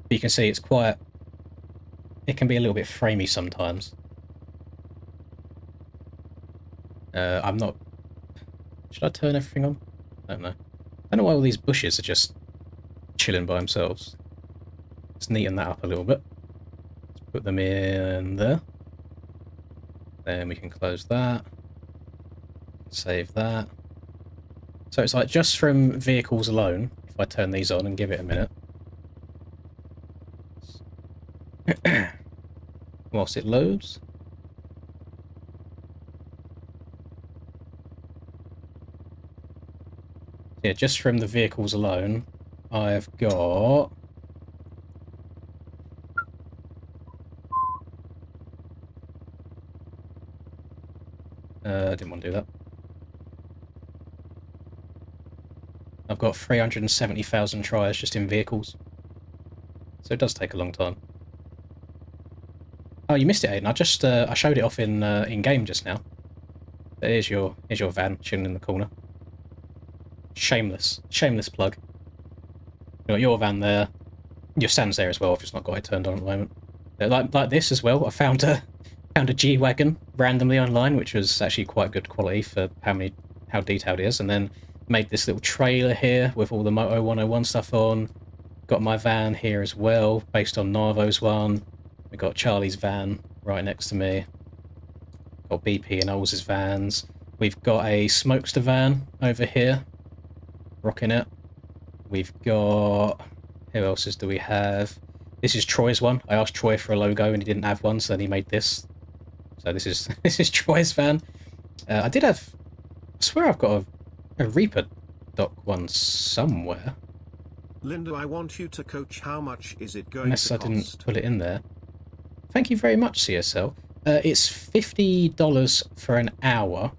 But you can see it's quite, it can be a little bit framey sometimes. I'm not, should I turn everything on? I don't know. I don't know why all these bushes are just chilling by themselves. Let's neaten that up a little bit. Let's put them in there. Then we can close that. Save that. So it's like just from vehicles alone, if I turn these on and give it a minute, whilst it loads. Yeah, just from the vehicles alone, I've got... I didn't want to do that. I've got 370,000 tries just in vehicles. So it does take a long time. Oh, you missed it, Aiden. I showed it off in game just now. Here's your van chilling in the corner. Shameless plug. You got your van there. Your stand's there as well. I've just not got it turned on at the moment. Like this as well. I found a G-Wagon randomly online, which was actually quite good quality for how detailed it is, and then made this little trailer here with all the Moto 101 stuff on. Got my van here as well, based on Narvo's one. We got Charlie's van right next to me. Got BP and Oles's vans. We've got a Smokester van over here, rocking it. We've got... Who else's do we have? This is Troy's one. I asked Troy for a logo and he didn't have one, so then he made this. So this is this is Troy's van. I did have... I swear I've got a Reaper dock one somewhere. Linda, I want you to coach. How much is it going Unless to I cost? didn't put it in there. Thank you very much, CSL. It's $50 for an hour.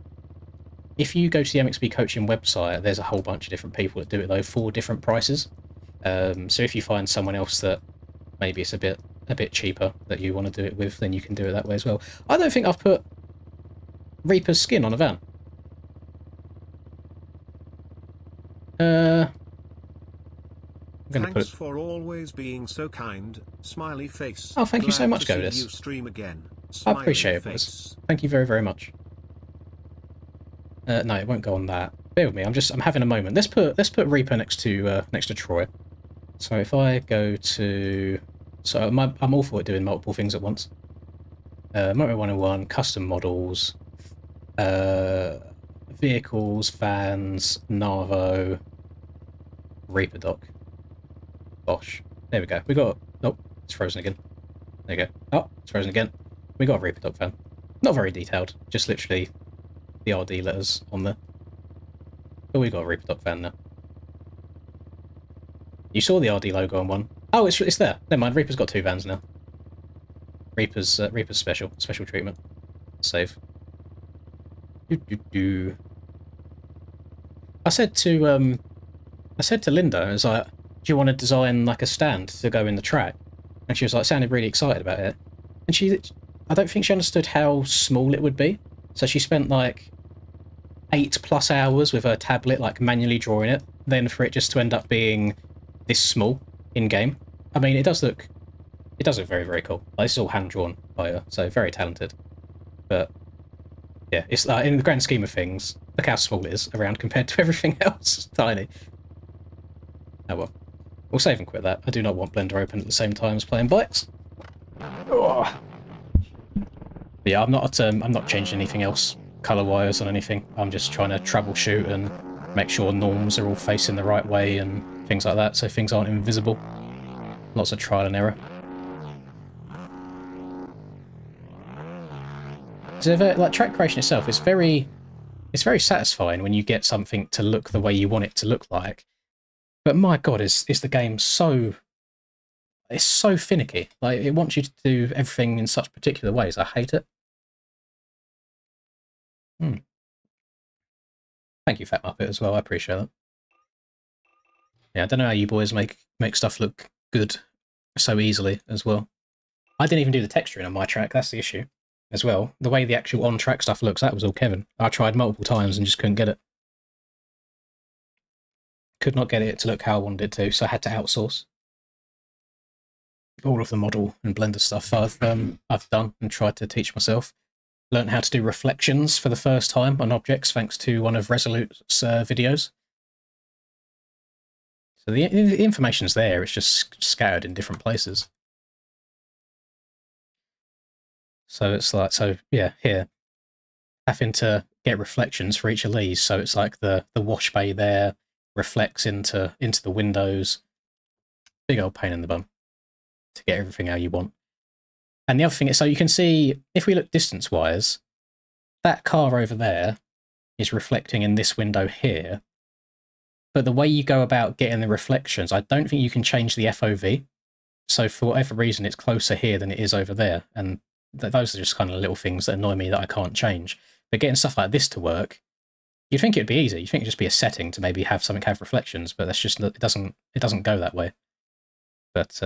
If you go to the MXB coaching website, there's a whole bunch of different people that do it though for different prices. So if you find someone else that maybe it's a bit cheaper that you want to do it with, then you can do it that way as well. I don't think I've put Reaper's skin on a van. Thanks for always being so kind. Smiley face. Oh, thank you so much, Glad to Godis. see you stream again. I appreciate it, Smiley boys. face. Thank you very, very much. No, it won't go on that. Bear with me. I'm having a moment. Let's put Reaper next to Troy. So if I go to... So I'm awful at doing multiple things at once. Moto 101, custom models, vehicles, vans, Narvo, Reaper dock. Bosh. There we go. We got... Oh, it's frozen again. There you go. Oh, it's frozen again. We got a Reaper dock van. Not very detailed. Just literally the RD letters on there. But we got a Reaper dock van now. You saw the RD logo on one. Oh, it's there. Never mind. Reaper's got two vans now. Reaper's special treatment. Save. I said to Linda, I was like, "Do you want to design like a stand to go in the track?" And she was like, sounded really excited about it. And I don't think she understood how small it would be. So she spent like 8+ hours with her tablet, like manually drawing it. Then for it just to end up being this small in game. I mean, it does look very, very cool. Like, this is all hand drawn by her, so very talented. But yeah, it's in the grand scheme of things, look how small it is around compared to everything else. It's tiny. Oh well, we'll save and quit that. I do not want Blender open at the same time as playing bikes. Oh. But yeah, I'm not changing anything else color-wise on anything. I'm just trying to troubleshoot and make sure norms are all facing the right way and things like that, so things aren't invisible. Lots of trial and error. So like track creation itself is very satisfying when you get something to look the way you want it to look like. But my God, is the game so finicky. Like, it wants you to do everything in such particular ways. I hate it. Thank you, Fat Muppet, as well. I appreciate that. Yeah, I don't know how you boys make stuff look good so easily as well. I didn't even do the texturing on my track. That's the issue as well. The way the actual on-track stuff looks, that was all Kevin. I tried multiple times and just couldn't get it. Could not get it to look how I wanted it to, so I had to outsource. All of the model and Blender stuff I've done and tried to teach myself. Learned how to do reflections for the first time on objects thanks to one of Resolute's videos. So the information's there, it's just scattered in different places. So it's like, yeah, here, having to get reflections for each of these. So it's like the wash bay there reflects into the windows. Big old pain in the bum to get everything how you want. And the other thing is, so you can see, if we look distance-wise, that car over there is reflecting in this window here. But the way you go about getting the reflections, I don't think you can change the FOV. So for whatever reason, it's closer here than it is over there. And those are just kind of little things that annoy me that I can't change. But getting stuff like this to work, you'd think it'd be easy. You'd think it'd just be a setting to maybe have something have reflections, but that's just, it doesn't go that way. But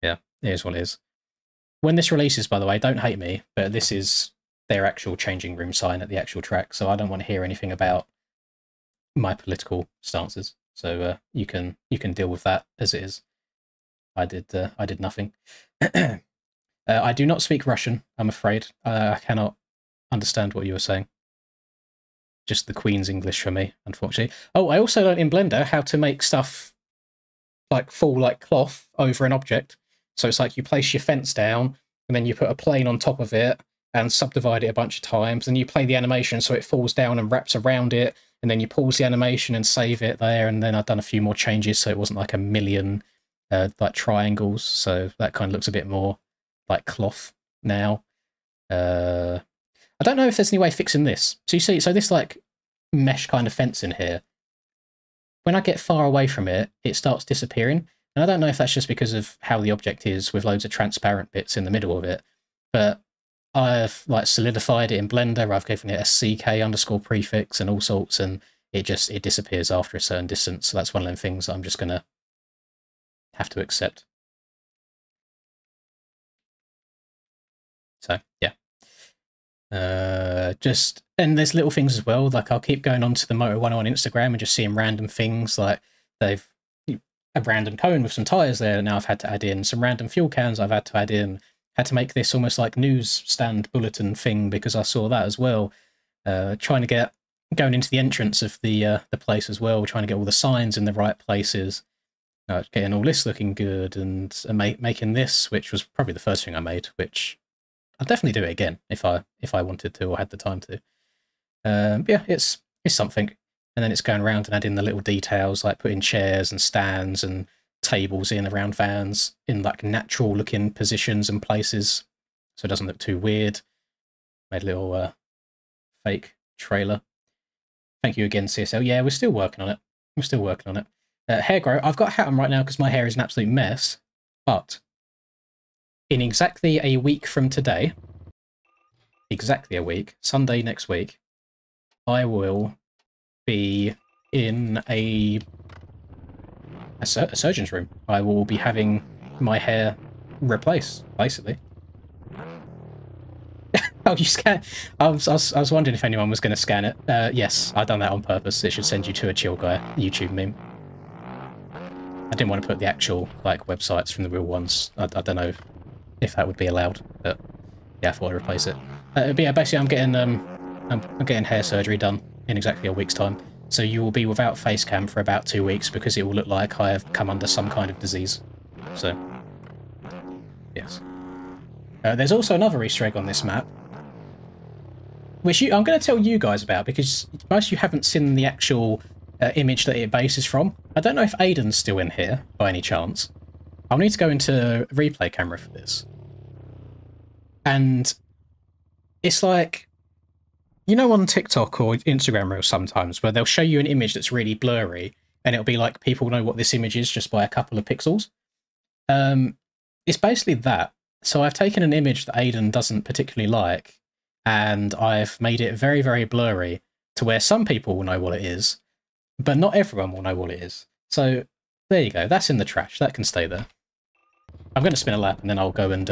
yeah, it is what it is. When this releases, by the way, don't hate me, but this is their actual changing room sign at the actual track, so I don't want to hear anything about my political stances. So you can deal with that as it is. I did nothing. I do not speak Russian, I'm afraid. I cannot understand what you were saying. Just the Queen's English for me, unfortunately. Oh, I also learned in Blender how to make stuff like fall like cloth over an object. So it's like you place your fence down, and then you put a plane on top of it, and subdivide it a bunch of times. Then you play the animation so it falls down and wraps around it, and then you pause the animation and save it there. And then I've done a few more changes so it wasn't like a million like triangles. So that kind of looks a bit more like cloth now. I don't know if there's any way of fixing this. So you see, so this like mesh kind of fence in here, when I get far away from it, it starts disappearing. And I don't know if that's just because of how the object is with loads of transparent bits in the middle of it, but I've like solidified it in Blender. I've given it a CK underscore prefix and all sorts, and it disappears after a certain distance. So that's one of them things that I'm just gonna have to accept. So yeah. And there's little things as well, like I'll keep going onto the Moto 101 Instagram and just seeing random things, like they've a random cone with some tyres there, now I've had to add in some random fuel cans I've had to add in, had to make this almost like newsstand bulletin thing because I saw that as well. Trying to get going into the entrance of the place as well, trying to get all the signs in the right places, getting all this looking good, and making this, which was probably the first thing I made, which I'd definitely do it again if I wanted to or had the time to. Yeah, it's something. And then it's going around and adding the little details, like putting chairs and stands and tables in around vans in like natural looking positions and places, so it doesn't look too weird. Made a little fake trailer. Thank you again, CSL. Yeah, we're still working on it. We're still working on it. Hair grow. I've got a hat on right now because my hair is an absolute mess, but in exactly a week from today, exactly a week, Sunday next week, I will be in a surgeon's room. I will be having my hair replaced, basically. Oh, you scan? I was wondering if anyone was going to scan it. Yes, I've done that on purpose. It should send you to a Chill Guy YouTube meme. I didn't want to put the actual like websites from the real ones. I don't know if that would be allowed, but yeah, I thought I'd replace it. But yeah, basically, I'm getting hair surgery done in exactly a week's time. So you will be without face cam for about 2 weeks because it will look like I have come under some kind of disease. So, yes. There's also another Easter egg on this map, which I'm going to tell you guys about because most of you haven't seen the actual image that it bases from. I don't know if Aiden's still in here by any chance. I'll need to go into replay camera for this. And it's like, you know, on TikTok or Instagram Reels sometimes where they'll show you an image that's really blurry and it'll be like people know what this image is just by a couple of pixels. It's basically that. So I've taken an image that Aiden doesn't particularly like and I've made it very, very blurry to where some people will know what it is, but not everyone will know what it is. So there you go. That's in the trash. That can stay there. I'm going to spin a lap and then I'll go and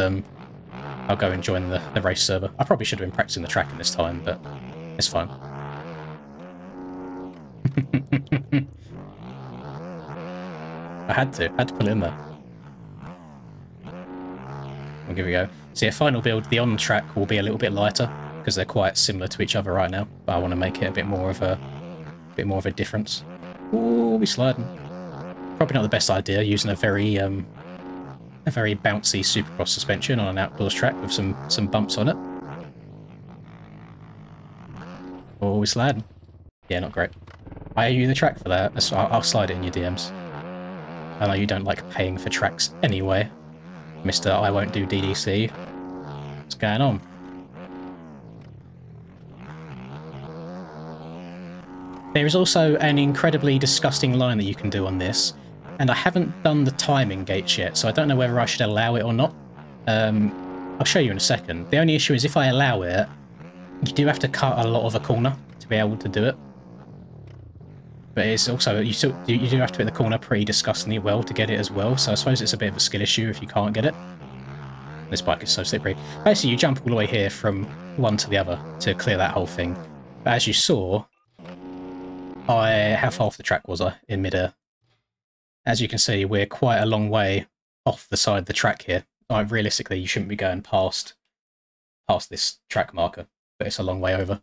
join the race server. I probably should have been practicing the tracking this time, but it's fine. I had to put it in there. Well, here we go. So yeah, final build, the on track will be a little bit lighter because they're quite similar to each other right now, but I want to make it a bit more of a difference. Ooh, we're sliding. Probably not the best idea using a very bouncy supercross suspension on an outdoors track with some bumps on it. Oh, we're sliding. Yeah, not great. I owe you the track for that. I'll slide it in your DMs. I know you don't like paying for tracks anyway, Mr. I won't do DDC. What's going on? There is also an incredibly disgusting line that you can do on this, and I haven't done the timing gates yet, so I don't know whether I should allow it or not. I'll show you in a second. The only issue is if I allow it, you do have to cut a lot of a corner to be able to do it. But it's also, you do have to hit the corner pretty disgustingly well to get it as well, so I suppose it's a bit of a skill issue if you can't get it. This bike is so slippery. Basically, you jump all the way here from one to the other to clear that whole thing. But as you saw, how far off the track was I in midair? As you can see, we're quite a long way off the side of the track here. Realistically, you shouldn't be going past this track marker, but it's a long way over.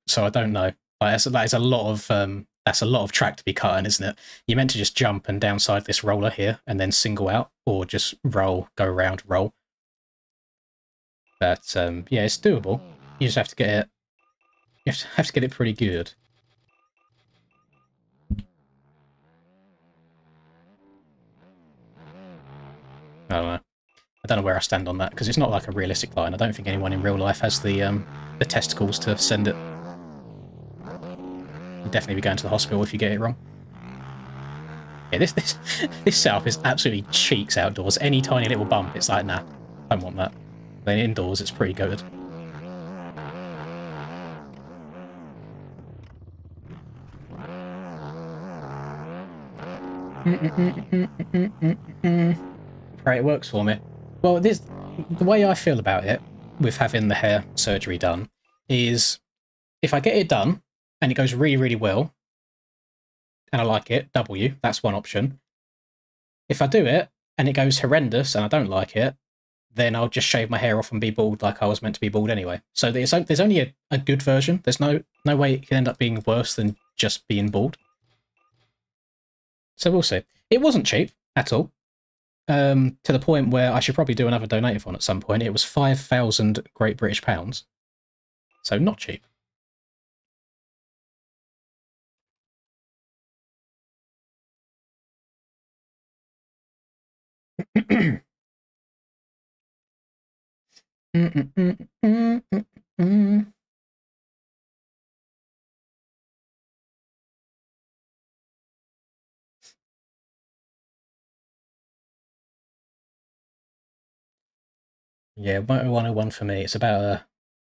So I don't know. That is a lot of that's a lot of track to be cutting, isn't it? You're meant to just jump and downside this roller here and then single out, or just roll, go around, roll. But yeah, it's doable. You just have to get it. You have to get it pretty good. I don't know. I don't know where I stand on that because it's not like a realistic line. I don't think anyone in real life has the testicles to send it. You'll definitely be going to the hospital if you get it wrong. Yeah, this setup is absolutely cheeks outdoors. Any tiny little bump, it's like, nah, I don't want that. Then indoors, it's pretty good. Pray it works for me. Well, the way I feel about it, with having the hair surgery done, is if I get it done and it goes really, really well, and I like it, W, that's one option. If I do it and it goes horrendous and I don't like it, then I'll just shave my hair off and be bald like I was meant to be bald anyway. So there's only a good version. There's no way it can end up being worse than just being bald. So we'll see. It wasn't cheap at all. To the point where I should probably do another donative one at some point. It was 5,000 Great British pounds. So not cheap. Yeah, Moto 101 for me, it's about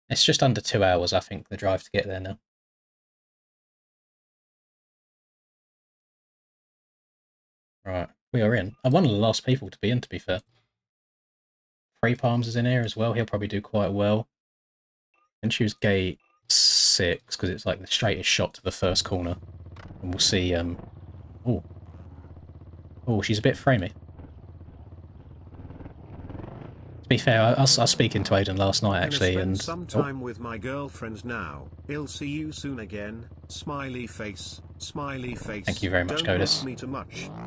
it's just under 2 hours, I think, the drive to get there now. Right, we are in. I'm one of the last people to be in, to be fair. Free Palms is in here as well, he'll probably do quite well. And choose gate 6, because it's like the straightest shot to the first corner. And we'll see, oh, she's a bit framey. To be fair, I was speaking to Aidan last night actually, and some time with my girlfriend now. He'll see you soon again. Smiley face. Smiley face. Thank you very much, Godis.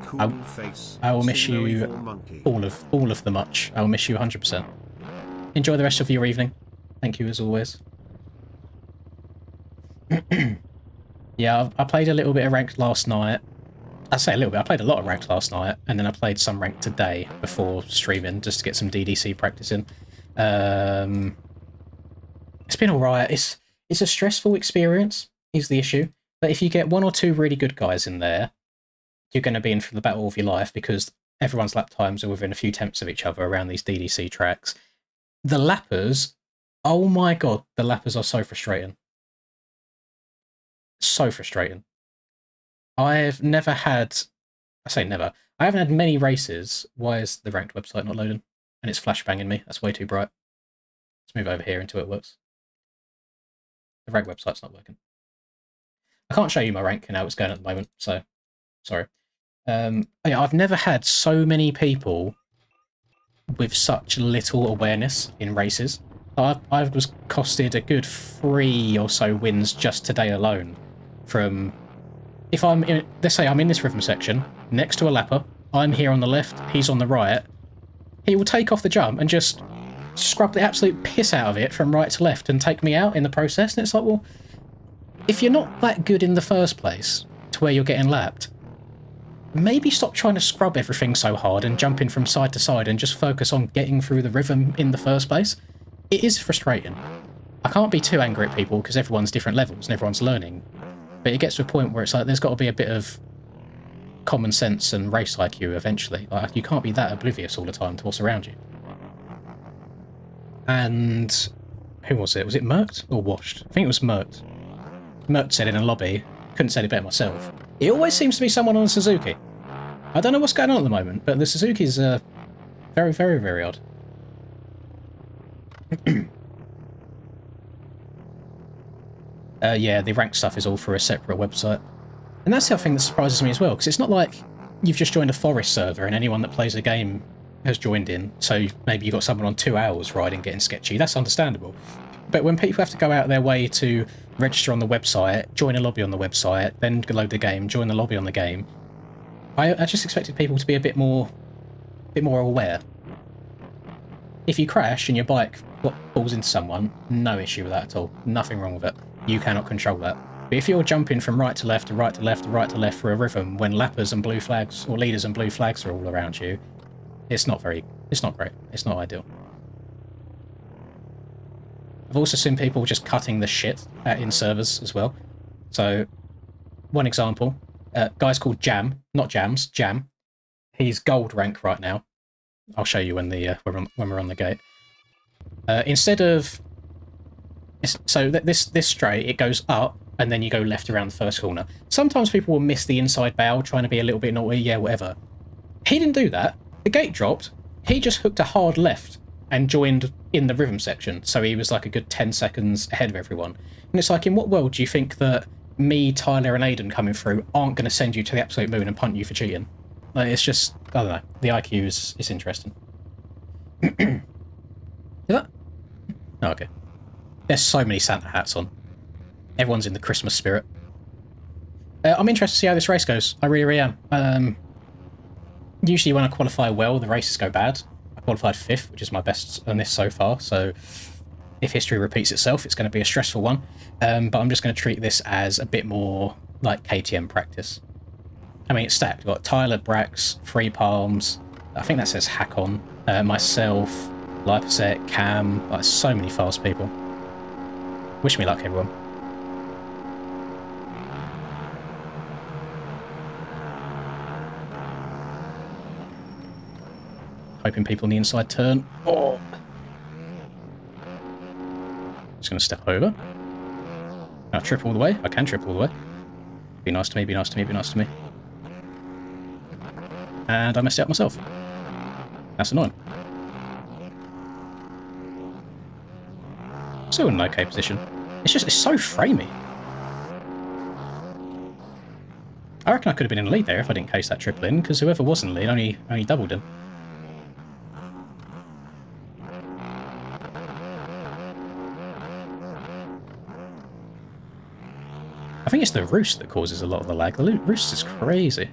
Cool face. I will miss you all of the much. I will miss you 100%. Enjoy the rest of your evening. Thank you as always. Yeah, I played a little bit of ranked last night. I say a little bit. I played a lot of ranked last night, and then I played some ranked today before streaming just to get some DDC practice in. It's been alright. It's a stressful experience, is the issue. But if you get one or two really good guys in there, you're going to be in for the battle of your life because everyone's lap times are within a few tenths of each other around these DDC tracks. The lappers, oh my god, the lappers are so frustrating. So frustrating. I've never had, I say never, I haven't had many races. Why is the ranked website not loading? And it's flashbanging me. That's way too bright. Let's move over here until it works. The ranked website's not working. I can't show you my rank and how it's going at the moment, so sorry. Yeah, I've never had so many people with such little awareness in races. I was costed a good 3 or so wins just today alone from... If I'm in, let's say I'm in this rhythm section, next to a lapper, I'm here on the left, he's on the right, he will take off the jump and just scrub the absolute piss out of it from right to left and take me out in the process. And it's like, well, if you're not that good in the first place to where you're getting lapped, maybe stop trying to scrub everything so hard and jumping from side to side and just focus on getting through the rhythm in the first place. It is frustrating. I can't be too angry at people because everyone's different levels and everyone's learning. But it gets to a point where it's like there's got to be a bit of common sense and race IQ eventually. Like, you can't be that oblivious all the time to what's around you. And who was it? Was it Merked or Washed? I think it was Merked. Merked said in a lobby, couldn't say it better myself, it always seems to be someone on a Suzuki. I don't know what's going on at the moment, but the Suzuki's very, very, very odd. Yeah, the rank stuff is all through a separate website. And that's the other thing that surprises me as well, because it's not like you've just joined a forest server and anyone that plays the game has joined in, so maybe you've got someone on 2 hours riding getting sketchy. That's understandable. But when people have to go out their way to register on the website, join a lobby on the website, then load the game, join the lobby on the game, I just expected people to be a bit more aware. If you crash and your bike falls into someone, no issue with that at all. Nothing wrong with it. You cannot control that. But if you're jumping from right to left to right to left to right to left for a rhythm when lappers and blue flags, or leaders and blue flags are all around you, it's not great. It's not ideal. I've also seen people just cutting the shit in servers as well. So, one example, guy's called Jam, not Jams, Jam. He's gold rank right now. I'll show you when when we're on the gate. Instead of this straight, it goes up and then you go left around the first corner. Sometimes people will miss the inside bow, trying to be a little bit naughty, yeah, whatever. He didn't do that. The gate dropped. He just hooked a hard left and joined in the rhythm section, so he was like a good 10 seconds ahead of everyone. And it's like, in what world do you think that me, Tyler and Aiden coming through aren't going to send you to the absolute moon and punt you for cheating? Like, it's just, I don't know, the IQ is interesting. Is that? Oh, okay. There's so many Santa hats on. Everyone's in the Christmas spirit. I'm interested to see how this race goes. I really, really am. Usually when I qualify well, the races go bad. I qualified 5th, which is my best on this so far, so if history repeats itself, it's going to be a stressful one. But I'm just going to treat this as a bit more like KTM practice. I mean, it's stacked. We've got Tyler, Brax, Free Palms, I think that says Hackon, myself, Liposet, Cam, like so many fast people. Wish me luck, everyone. Hoping people in the inside turn. Oh! Just going to step over. I'll trip all the way. I can trip all the way. Be nice to me, be nice to me, be nice to me. And I messed it up myself. That's annoying. Still in an okay position. It's so framey. I reckon I could have been in the lead there if I didn't case that triple in, because whoever was in the lead only doubled him. I think it's the roost that causes a lot of the lag. The roost is crazy.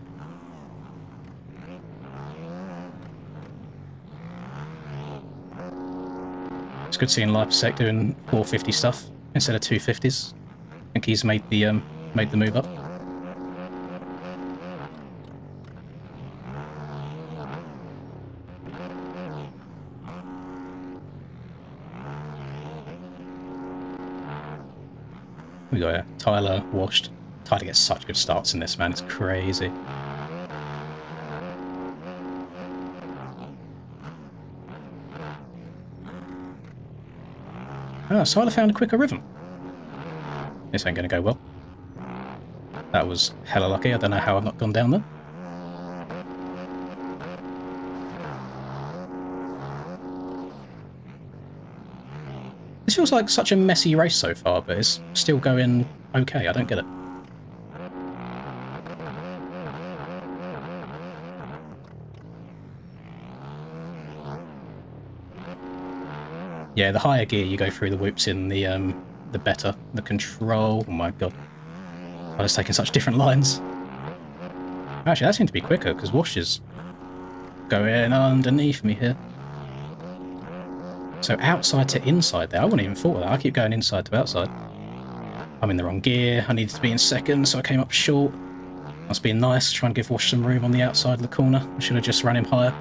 It's good seeing Lipsec doing 450 stuff instead of 250s. I think he's made the move up. We got Tyler, Washed. Tyler gets such good starts in this, man. It's crazy. Ah, Tyler found a quicker rhythm. This ain't going to go well. That was hella lucky. I don't know how I've not gone down there. This feels like such a messy race so far, but it's still going okay. I don't get it. Yeah, the higher gear you go through the whoops in, the better. The control, oh my god. I was taking such different lines. Actually, that seemed to be quicker, because Wash is going underneath me here. So outside to inside there, I wouldn't even thought of that. I keep going inside to outside. I'm in the wrong gear, I needed to be in second, so I came up short. I was being nice, trying to give Wash some room on the outside of the corner. I should have just run him higher.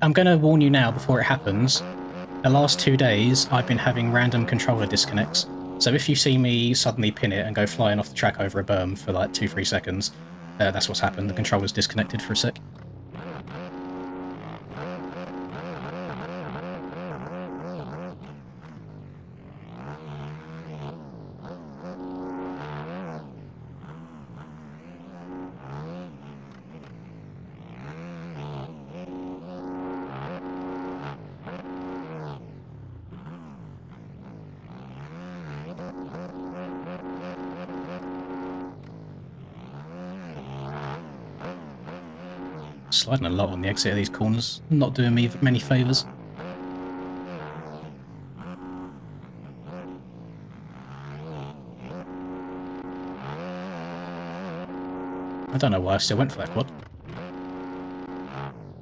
I'm going to warn you now before it happens. The last 2 days, I've been having random controller disconnects. So if you see me suddenly pin it and go flying off the track over a berm for like 2-3 seconds, that's what's happened. The controller's disconnected for a sec. Sliding a lot on the exit of these corners, not doing me many favours. I don't know why I still went for that quad.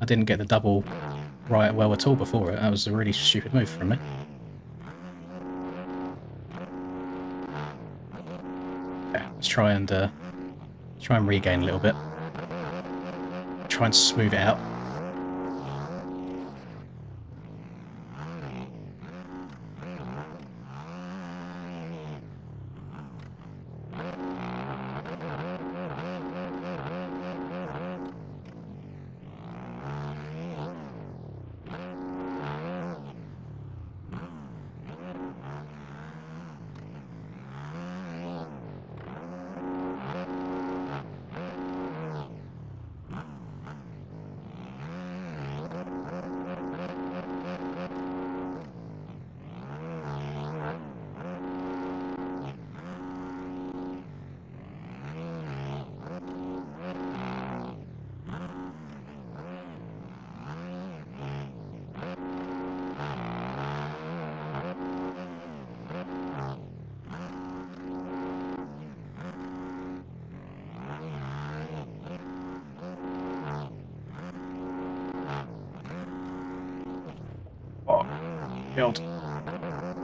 I didn't get the double right well at all before it. That was a really stupid move from me. Okay, let's try and regain a little bit. Try and smooth it out.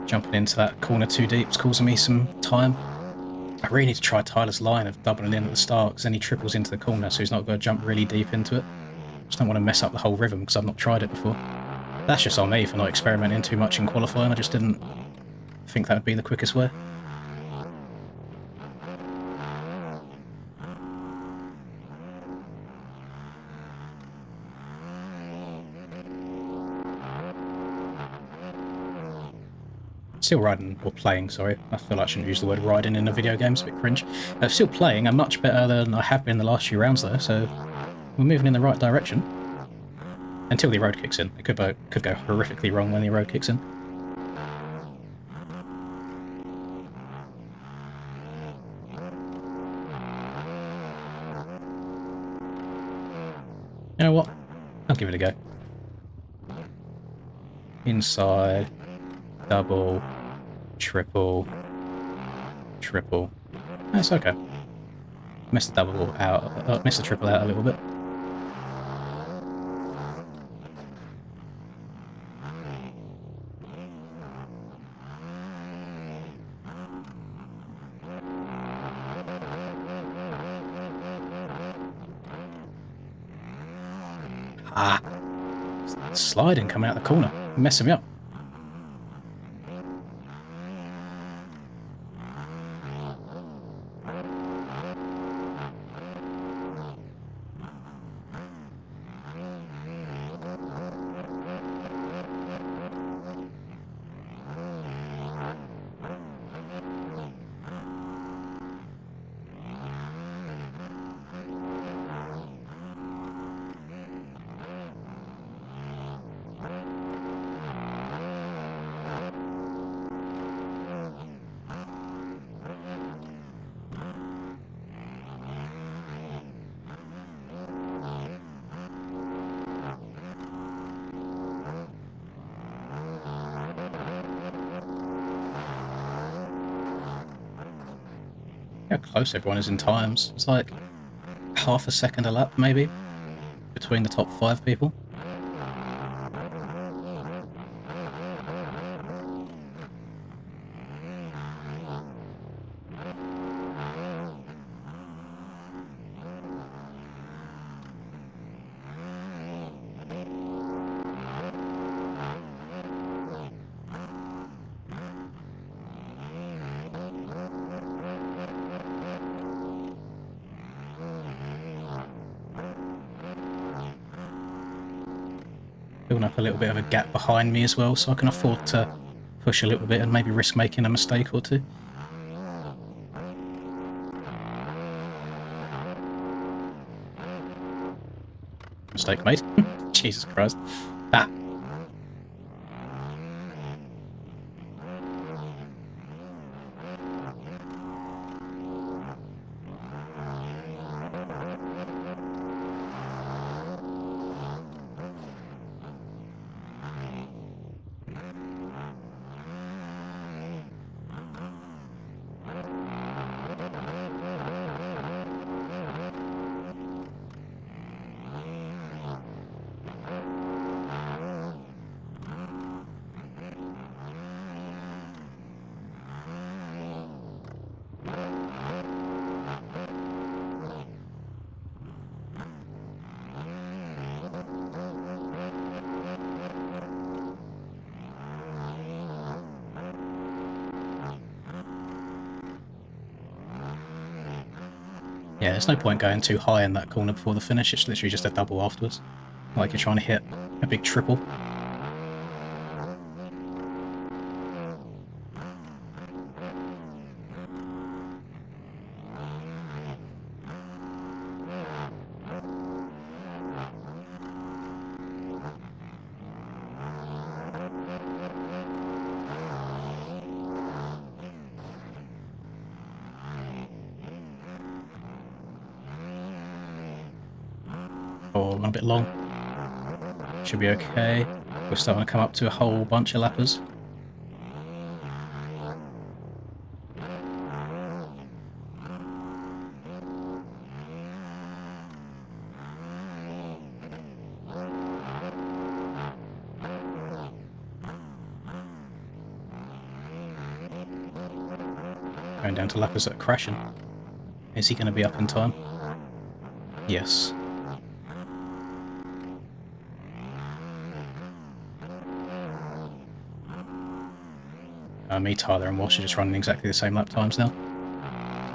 Jumping into that corner too deep is causing me some time. I really need to try Tyler's line of doubling in at the start, because then he triples into the corner, so he's not going to jump really deep into it. Just don't want to mess up the whole rhythm, because I've not tried it before. That's just on me for not experimenting too much in qualifying. I just didn't think that would be the quickest way. Still riding, or playing, sorry. I feel like I shouldn't use the word riding in a video game, it's a bit cringe. Still playing, I'm much better than I have been the last few rounds though, so we're moving in the right direction. Until the road kicks in. It could go horrifically wrong when the road kicks in. You know what? I'll give it a go. Inside, double, triple, triple. That's okay. Missed the double out, missed the triple out a little bit. Ah, sliding coming out the corner, messing me up. close everyone is in times. It's like half a second a lap, maybe, between the top 5 people. Building up a little bit of a gap behind me as well, so I can afford to push a little bit and maybe risk making a mistake or two. Mistake made. Jesus Christ. Ah. Yeah, there's no point going too high in that corner before the finish. It's literally just a double afterwards. Like you're trying to hit a big triple. Oh, a bit long. Should be okay. We're starting to come up to a whole bunch of lappers. Going down to lappers that are crashing. Is he going to be up in time? Yes. Me, Tyler and Walsh are just running exactly the same lap times now.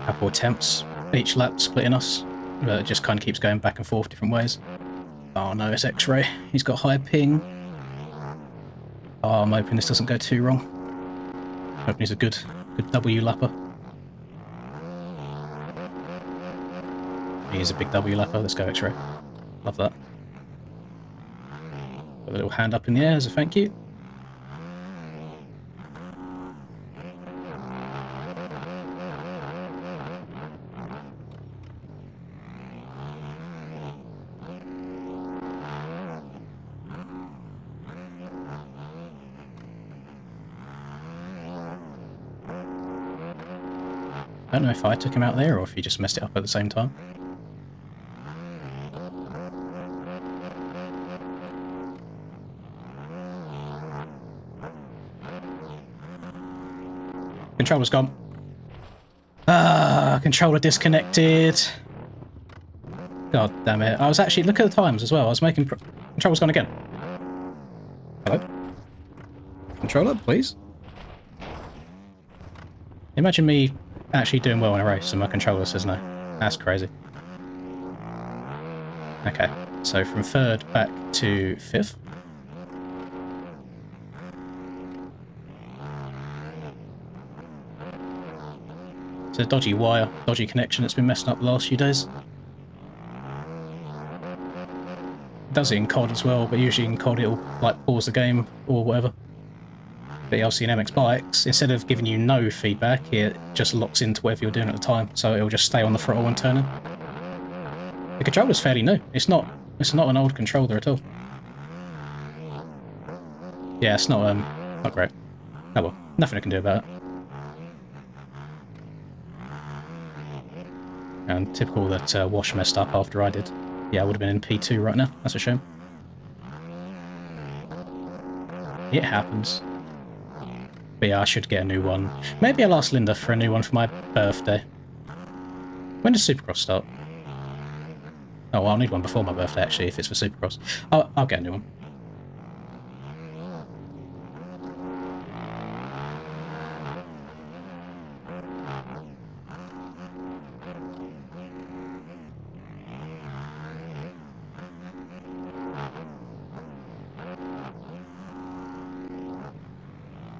Couple attempts, each lap splitting us, but it just kind of keeps going back and forth different ways. Oh no, it's X-Ray. He's got high ping. Oh, I'm hoping this doesn't go too wrong. Hoping he's a good W lapper. He's a big W lapper. Let's go X-Ray. Love that. Got a little hand up in the air as a thank you. I don't know if I took him out there or if he just messed it up at the same time. Controller's gone. Ah, controller disconnected. God damn it. I was actually, look at the times as well. I was making... Controller's gone again. Hello? Controller, please? Imagine me actually doing well in a race and my controller says no. That's crazy. Okay, so from 3rd back to 5th. It's a dodgy wire, dodgy connection that's been messing up the last few days. It does it in COD as well, but usually in COD it'll like pause the game or whatever. But LC and MX bikes, instead of giving you no feedback, it just locks into whatever you're doing at the time, so it'll just stay on the throttle and turning. The controller's fairly new. It's not an old controller at all. Yeah, it's not great. Oh well, nothing I can do about it. And typical that Wash messed up after I did. Yeah, I would have been in P2 right now. That's a shame. It happens. But yeah, I should get a new one. Maybe I'll ask Linda for a new one for my birthday. When does Supercross start? Oh, well, I'll need one before my birthday, actually, if it's for Supercross. I'll get a new one.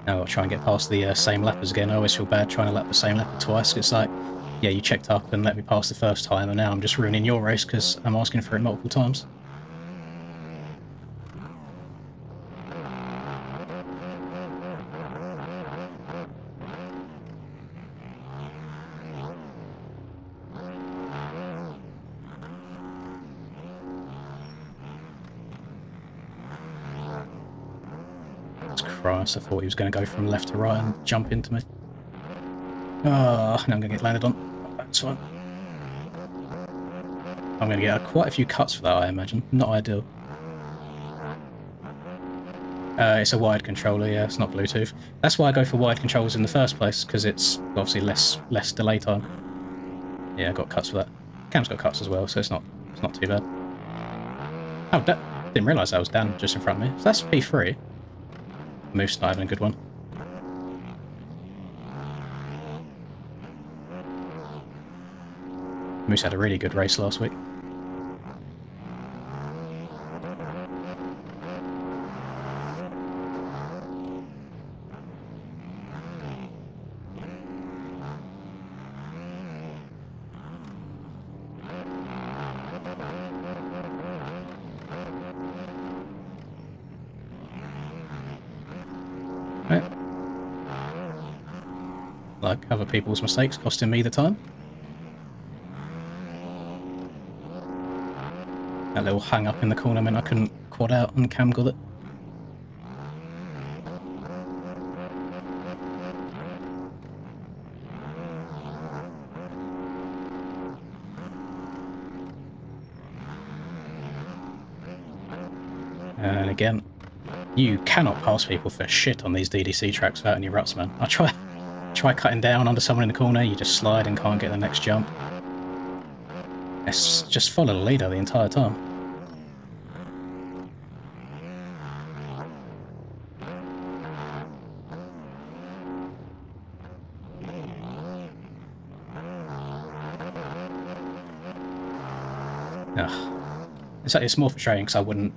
Now I'll try and get past the same lappers again. I always feel bad trying to lap the same lapper twice. It's like, yeah, you checked up and let me pass the first time, and now I'm just ruining your race because I'm asking for it multiple times. Christ, I thought he was going to go from left to right and jump into me. Ah, now I'm going to get landed on. That's fine. I'm going to get quite a few cuts for that, I imagine. Not ideal. It's a wired controller, yeah, it's not Bluetooth. That's why I go for wired controllers in the first place, because it's obviously less delay time. Yeah, I got cuts for that. Cam's got cuts as well, so it's not too bad. Oh, didn't realise that was Dan just in front of me. So that's P3. Moose not having a good one. Moose had a really good race last week. Like other people's mistakes costing me the time. That little hang up in the corner meant I couldn't quad out and Cam got it. And again, you cannot pass people for shit on these DDC tracks without any ruts, man. I try cutting down under someone in the corner, you just slide and can't get the next jump. It's just follow the leader the entire time. Ugh. It's more frustrating because I wouldn't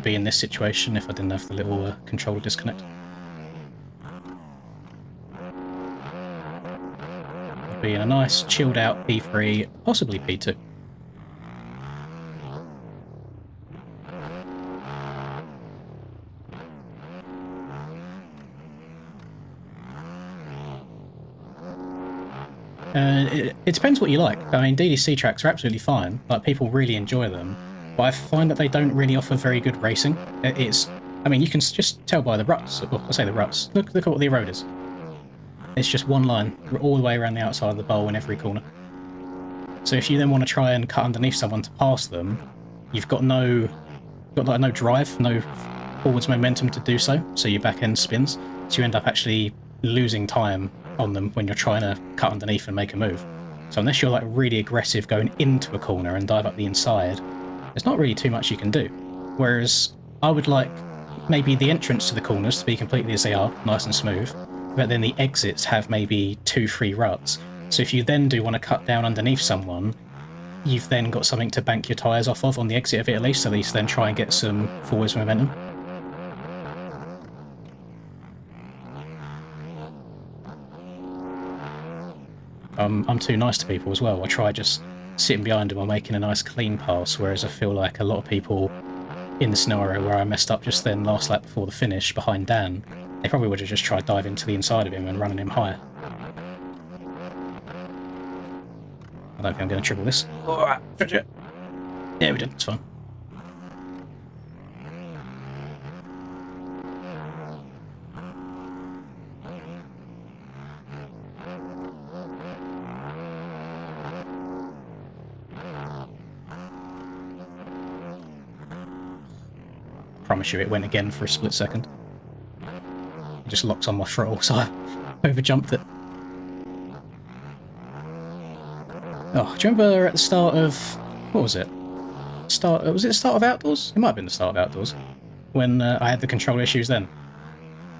be in this situation if I didn't have the little controller disconnect. Be in a nice chilled out P3, possibly P2. It depends what you like. I mean, DDC tracks are absolutely fine, like people really enjoy them, but I find that they don't really offer very good racing. I mean, you can just tell by the ruts. Well, I say the ruts. Look at what the road is. It's just one line all the way around the outside of the bowl in every corner. So if you then want to try and cut underneath someone to pass them, you've got no drive, no forwards momentum to do so. So your back end spins. So you end up actually losing time on them when you're trying to cut underneath and make a move. So unless you're like really aggressive going into a corner and dive up the inside, there's not really too much you can do. Whereas I would like maybe the entrance to the corners to be completely as they are, nice and smooth, but then the exits have maybe 2-3 ruts. So if you then do want to cut down underneath someone, you've then got something to bank your tyres off of on the exit of it at least then try and get some forwards momentum. I'm too nice to people as well. I try just sitting behind them or making a nice clean pass, whereas I feel like a lot of people in the scenario where I messed up just then last lap before the finish behind Dan, they probably would have just tried diving to the inside of him and running him higher. I don't think I'm going to triple this. Oh, yeah, we did. It's fine. promise you it went again for a split second. It just locked on my throttle, so I overjumped it. Oh, do you remember at the start of... what was it? Was it the start of Outdoors? It might have been the start of Outdoors. When I had the control issues then.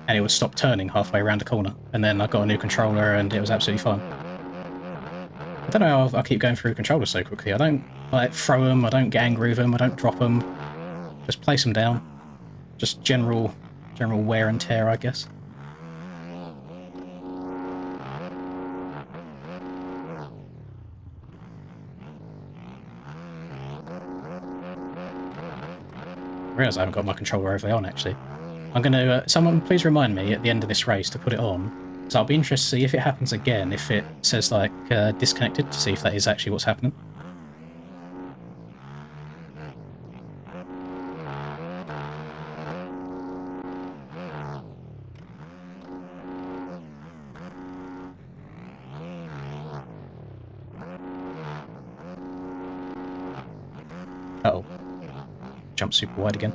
And it would stop turning halfway around a corner. And then I got a new controller and it was absolutely fine. I don't know how I keep going through controllers so quickly. I don't like throw them, I don't get angry with them, I don't drop them. Just place them down. Just general wear and tear, I guess. I realise I haven't got my controller overlay on, actually. I'm going to... someone please remind me at the end of this race to put it on. So I'll be interested to see if it happens again, if it says, like, disconnected, to see if that is actually what's happening. Uh-oh. Jump super wide again.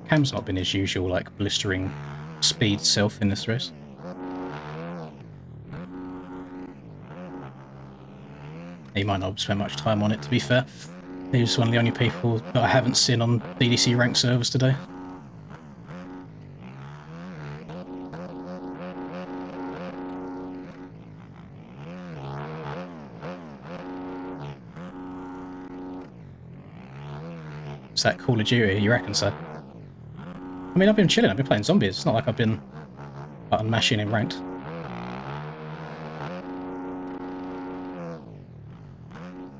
Cam's not been his usual, like, blistering speed self in this race. He might not have spent much time on it, to be fair. He's one of the only people that I haven't seen on DDC ranked servers today. Is that Call of Duty, you reckon so? I mean, I've been chilling, I've been playing zombies. It's not like I've been button mashing in ranked.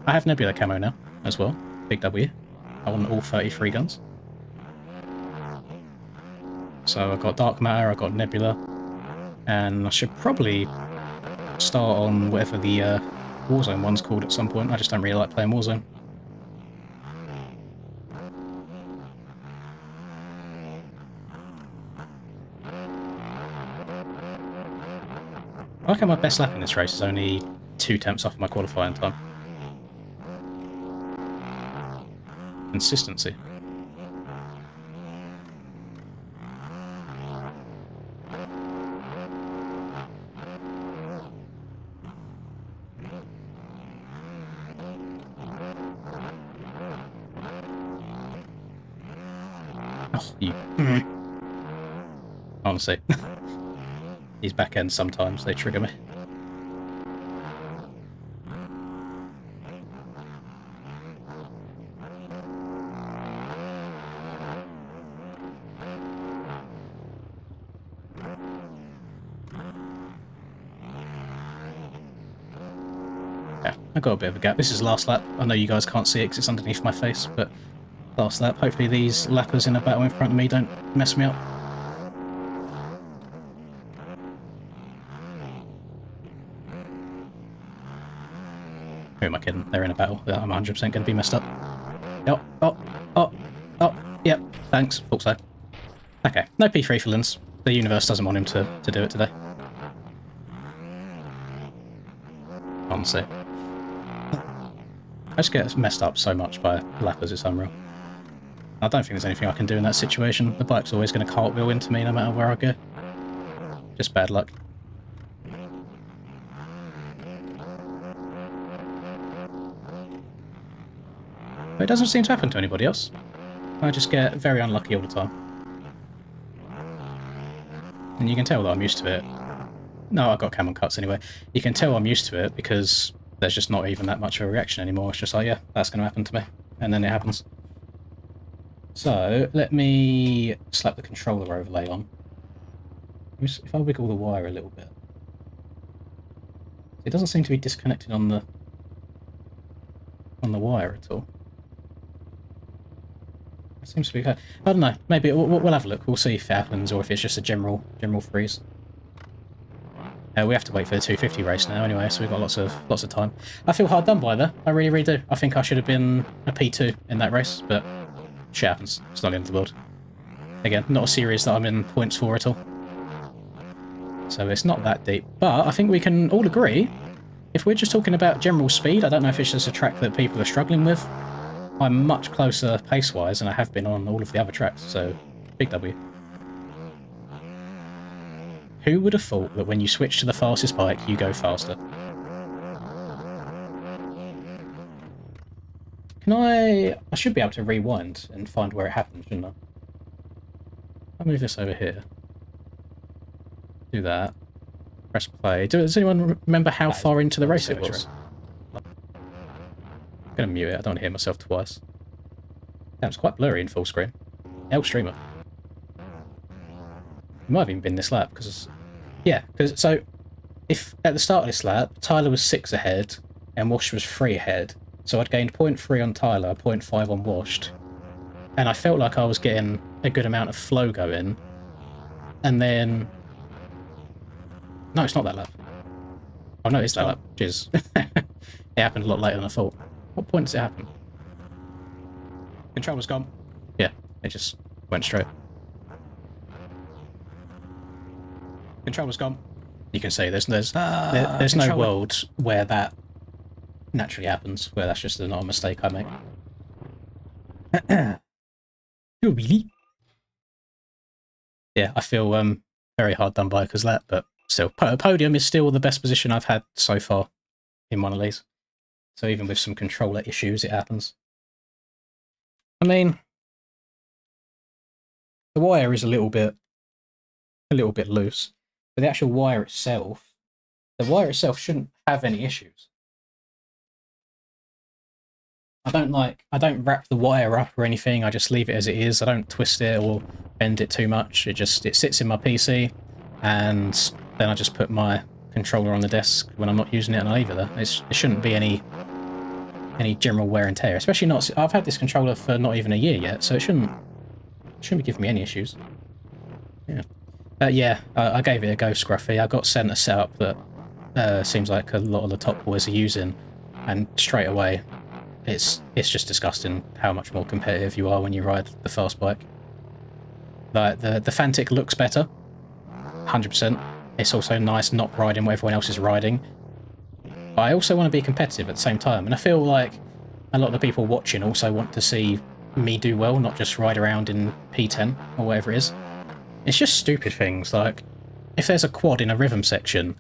I have Nebula camo now, as well. Big W. I want all 33 guns. So I've got Dark Matter, I've got Nebula, and I should probably start on whatever the Warzone one's called at some point. I just don't really like playing Warzone. I reckon my best lap in this race is only 2 tenths off my qualifying time. Consistency. Oh, you... Honestly. These back ends sometimes, they trigger me. Yeah, I got a bit of a gap. This is last lap. I know you guys can't see it because it's underneath my face, but last lap. Hopefully these lappers in the battle in front of me don't mess me up. Who am I kidding? They're in a battle. I'm 100% going to be messed up. Oh, yep, thanks. Thought so. Okay, no P3 for Lynds. The universe doesn't want him to do it today. Honestly. I just get messed up so much by lappers, it's unreal. I don't think there's anything I can do in that situation. The bike's always going to cartwheel into me no matter where I go. Just bad luck. But it doesn't seem to happen to anybody else. I just get very unlucky all the time. And you can tell that I'm used to it. No, I've got cam and cuts anyway. You can tell I'm used to it because there's just not even that much of a reaction anymore. It's just like, yeah, that's going to happen to me. And then it happens. So, let me slap the controller overlay on. If I wiggle the wire a little bit. It doesn't seem to be disconnected on the wire at all. It seems to be... I don't know. Maybe we'll have a look. We'll see if it happens or if it's just a general freeze. We have to wait for the 250 race now anyway, so we've got lots of time. I feel hard done by there. I really, really do. I think I should have been a P2 in that race, but shit happens. It's not the end of the world. Again, not a series that I'm in points for at all. So it's not that deep. But I think we can all agree, if we're just talking about general speed, I don't know if it's just a track that people are struggling with. I'm much closer pace-wise than I have been on all of the other tracks, so big W. Who would have thought that when you switch to the fastest bike, you go faster? Can I should be able to rewind and find where it happened, shouldn't I? I'll move this over here. Do that. Press play. Does anyone remember how far into the race it was? I'm gonna mute it, I don't want to hear myself twice. Damn, it's quite blurry in full screen. L streamer. It might have even been this lap, because... Yeah, because so... If at the start of this lap, Tyler was 6 ahead, and Wash was 3 ahead, so I'd gained 0.3 on Tyler, 0.5 on Washed, and I felt like I was getting a good amount of flow going, and then... No, it's not that lap. Oh no, it's that lap. Jeez. It happened a lot later than I thought. What point does it happen? Control was gone. Yeah, it just went straight. Control was gone. You can see there's no world where that naturally happens, where that's just not a mistake I make. Oh, really? Yeah, I feel very hard done by because that, but still, podium is still the best position I've had so far in one of these. So even with some controller issues, it happens. I mean, the wire is a little bit loose, but the actual wire itself, the wire itself shouldn't have any issues. I don't wrap the wire up or anything. I just leave it as it is. I don't twist it or bend it too much. It sits in my PC, and then I just put my controller on the desk when I'm not using it, and I leave it there. It shouldn't be any general wear and tear, especially not. I've had this controller for not even a year yet, so it shouldn't be giving me any issues. Yeah, yeah. I gave it a go, Scruffy. I got sent a setup that seems like a lot of the top boys are using, and straight away, it's just disgusting how much more competitive you are when you ride the fast bike. Like the Fantic looks better, 100%. It's also nice not riding what everyone else is riding. But I also want to be competitive at the same time, and I feel like a lot of the people watching also want to see me do well, not just ride around in P10 or whatever it is. It's just stupid things, like if there's a quad in a rhythm section,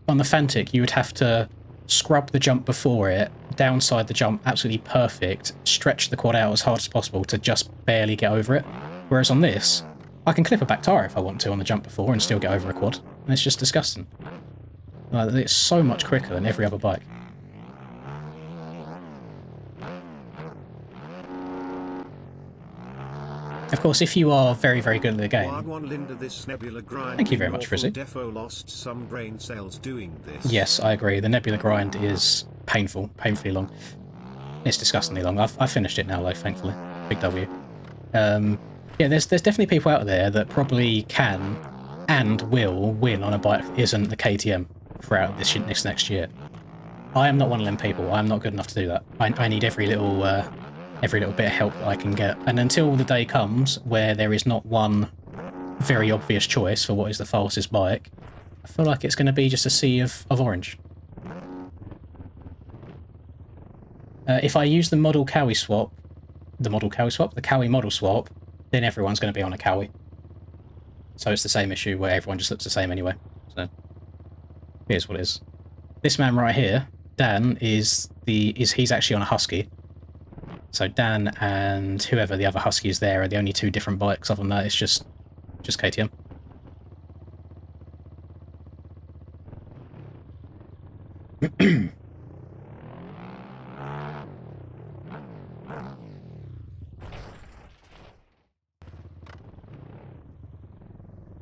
on the Fantic you would have to scrub the jump before it, downside the jump absolutely perfect, stretch the quad out as hard as possible to just barely get over it. Whereas on this, I can clip a back tyre if I want to on the jump before and still get over a quad, and it's just disgusting. It's so much quicker than every other bike. Of course, if you are very, very good at the game... Thank you very much, Frizzy. Yes, I agree. The Nebula grind is painful, painfully long. It's disgustingly long. I've finished it now, though, thankfully. Big W. Yeah, there's definitely people out there that probably can and will win on a bike that isn't the KTM throughout this next year. I am not one of them people. I'm not good enough to do that. I need every little bit of help that I can get. And until the day comes where there is not one very obvious choice for what is the fastest bike, I feel like it's going to be just a sea of orange. If I use the model Cowie swap, the Cowie model swap, then everyone's going to be on a Cowie. So it's the same issue where everyone just looks the same anyway. So here's what it is. This man right here, Dan, he's actually on a Husky. So Dan and whoever the other Husky is there are the only two different bikes. Other than that, it's just KTM.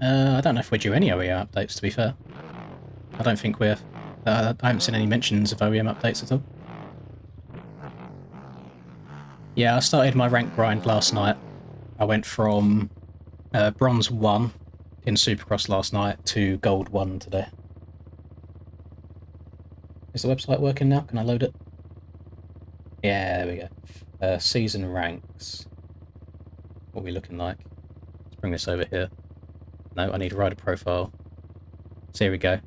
I don't know if we're due any OEM updates, to be fair. I don't think we're... I haven't seen any mentions of OEM updates at all. Yeah, I started my rank grind last night. I went from Bronze 1 in Supercross last night to Gold 1 today. Is the website working now? Can I load it? Yeah, there we go. Season ranks. What are we looking like? bring this over here. No, I need a rider profile. So here we go.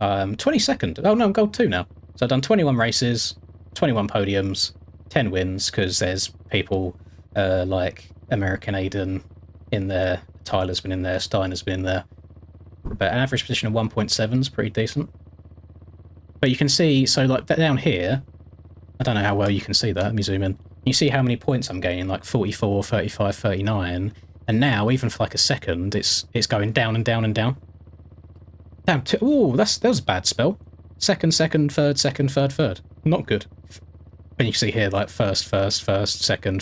22nd. Oh no, I'm gold 2 now. So I've done 21 races, 21 podiums, 10 wins, because there's people like American Aiden in there, Tyler's been in there, Steiner's been in there. But an average position of 1.7 is pretty decent. But you can see, so like down here, I don't know how well you can see that, let me zoom in. You see how many points I'm gaining, like 44, 35, 39, and now, even for like a second, it's going down and down and down. Damn, ooh, that was a bad spell. Second, third. Not good. And you can see here, like, first, second, second,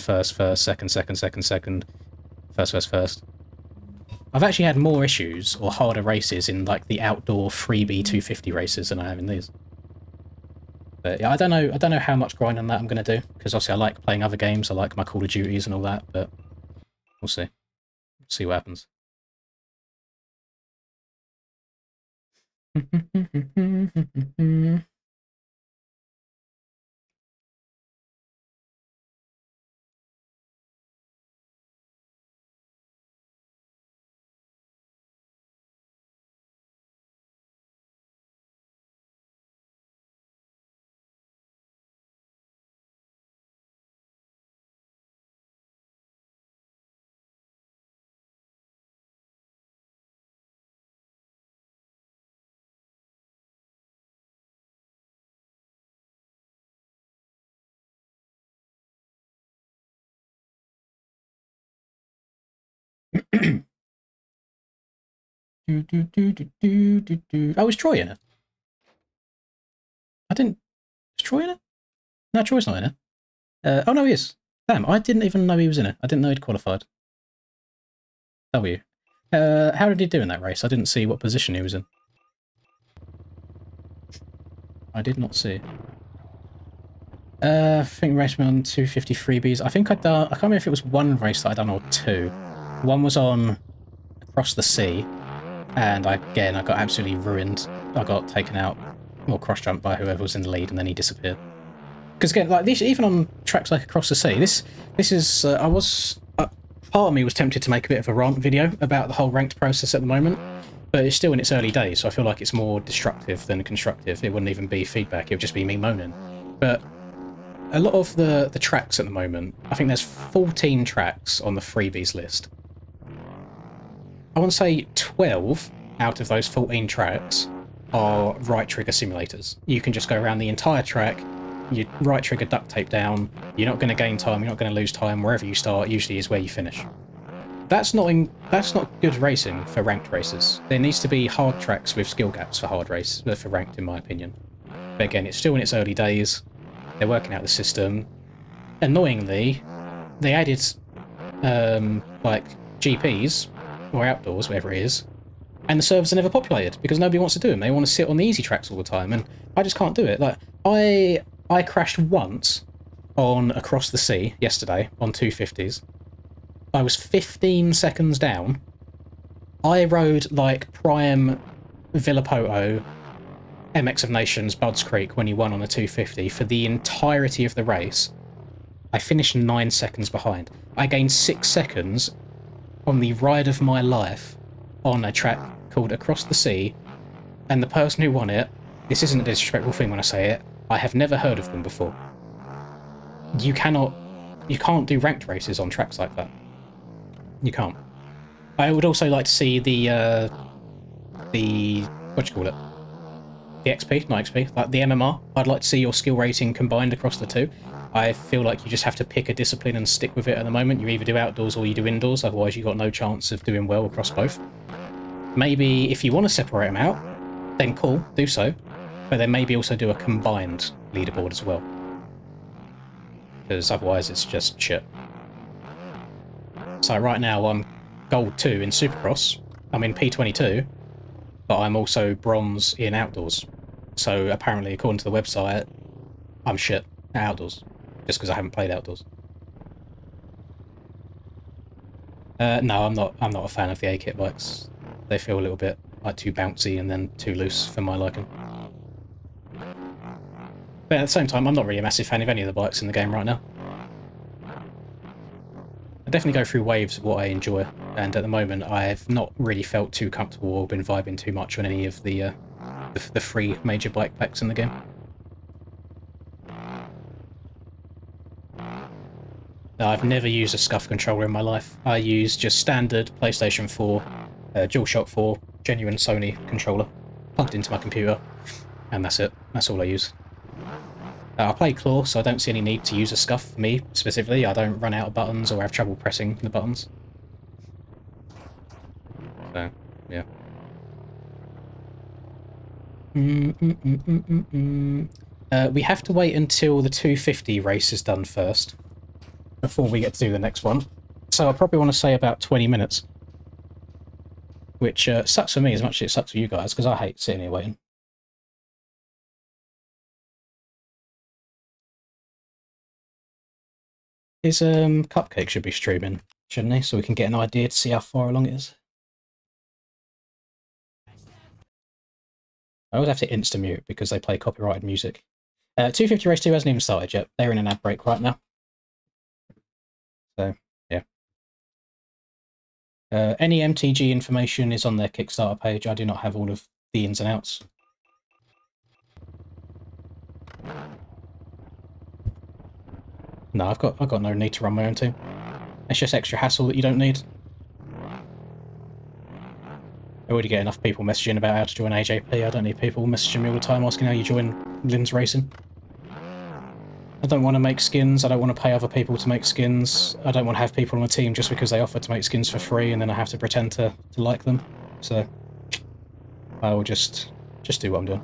first. I've actually had more issues, or harder races, in, like, the outdoor freebie 250 races than I have in these. But yeah, I don't know how much grind on that I'm going to do, because obviously I like playing other games, I like my Call of Duties and all that, but we'll see. See what happens. Oh, is Troy in it? I didn't... Is Troy in it? No, Troy's not in it. Oh, no, he is. Damn, I didn't even know he was in it. I didn't know he'd qualified. W. How did he do in that race? I didn't see what position he was in. I did not see. I think race me on 250 freebies. I think I'd done... I can't remember if it was one race that I'd done or two. One was on Across the Sea, and I got absolutely ruined. I got taken out, or cross-jumped by whoever was in the lead, and then he disappeared. Because again, like this, even on tracks like Across the Sea, this is... I was... part of me was tempted to make a bit of a rant video about the whole ranked process at the moment, but it's still in its early days, so I feel like it's more destructive than constructive. It wouldn't even be feedback, it would just be me moaning. But a lot of the tracks at the moment, I think there's 14 tracks on the freebies list. I want to say 12 out of those 14 tracks are right trigger simulators. You can just go around the entire track, you right trigger duct tape down, you're not going to gain time, you're not going to lose time, wherever you start usually is where you finish. That's not good racing for ranked races. There needs to be hard tracks with skill gaps for for ranked, in my opinion. But again, it's still in its early days. They're working out the system. Annoyingly, they added like GPs or outdoors, whatever it is, and the servers are never populated because nobody wants to do them. They want to sit on the easy tracks all the time, and I just can't do it. Like I crashed once on Across the Sea yesterday on 250s. I was 15 seconds down. I rode like prime Villapoto, MX of Nations, Budds Creek when he won on a 250 for the entirety of the race. I finished 9 seconds behind. I gained 6 seconds on the ride of my life on a track called Across the Sea, and the person who won it, this isn't a disrespectful thing when I say it, I have never heard of them before. You can't do ranked races on tracks like that. You can't. I would also like to see the what do you call it? The XP, not XP, like the MMR. I'd like to see your skill rating combined across the two. I feel like you just have to pick a discipline and stick with it at the moment. You either do outdoors or you do indoors, otherwise you've got no chance of doing well across both. Maybe if you want to separate them out, then cool, do so. But then maybe also do a combined leaderboard as well. Because otherwise it's just shit. So right now I'm gold 2 in Supercross, I'm in P22, but I'm also bronze in outdoors. So apparently, according to the website, I'm shit at outdoors, just because I haven't played outdoors. No, I'm not a fan of the A-kit bikes. They feel a little bit like too bouncy and then too loose for my liking. But at the same time, I'm not really a massive fan of any of the bikes in the game right now. definitely go through waves of what I enjoy, and at the moment I've not really felt too comfortable or been vibing too much on any of the free major bike packs in the game. I've never used a SCUF controller in my life. I use just standard PlayStation 4, DualShock 4, genuine Sony controller, plugged into my computer, and that's it. That's all I use. I play Claw, so I don't see any need to use a SCUF for me, specifically. I don't run out of buttons or have trouble pressing the buttons. So, yeah. We have to wait until the 250 race is done first, before we get to do the next one. So I probably want to say about 20 minutes. Which sucks for me as much as it sucks for you guys, because I hate sitting here waiting. His Cupcake should be streaming, shouldn't he? So we can get an idea to see how far along it is. I always have to insta-mute because they play copyrighted music. 250 Race 2 hasn't even started yet. They're in an ad break right now. So, yeah. Any MTG information is on their Kickstarter page. I do not have all of the ins and outs. No, I've got no need to run my own team. It's just extra hassle that you don't need. I already get enough people messaging about how to join AJP. I don't need people messaging me all the time asking how you join Lynds Racing. I don't want to make skins. I don't want to pay other people to make skins. I don't want to have people on a team just because they offer to make skins for free and then I have to pretend to like them. So I will just do what I'm doing.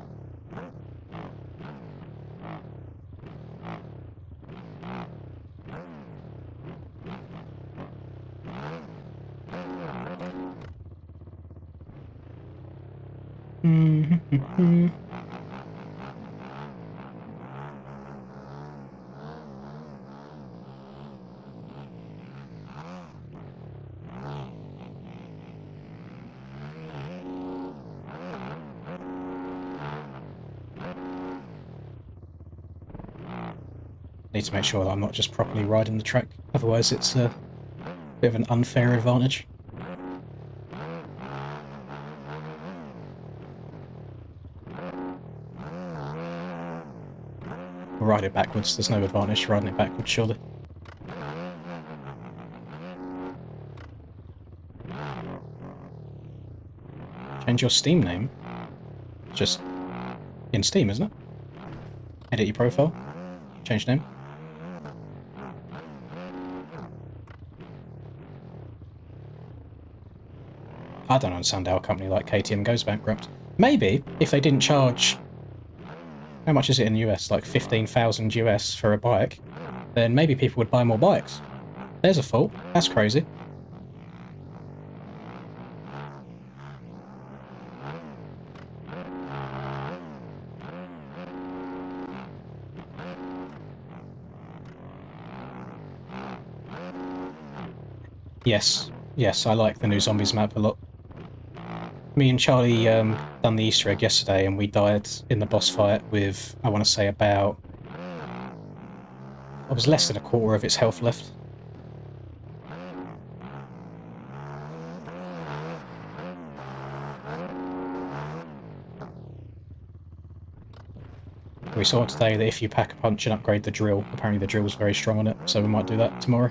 Need to make sure that I'm not just properly riding the track, otherwise it's a bit of an unfair advantage. We'll ride it backwards, there's no advantage to riding it backwards, surely. Change your Steam name? Just in Steam, isn't it? Edit your profile, change name. I don't understand how a company like KTM goes bankrupt. Maybe if they didn't charge, how much is it in the US? Like 15,000 US for a bike, then maybe people would buy more bikes. There's a fault. That's crazy. Yes, yes, I like the new Zombies map a lot. Me and Charlie done the Easter egg yesterday and we died in the boss fight with, I want to say about... I was less than a quarter of its health left. We saw today that if you pack a punch and upgrade the drill, apparently the drill's very strong on it, so we might do that tomorrow.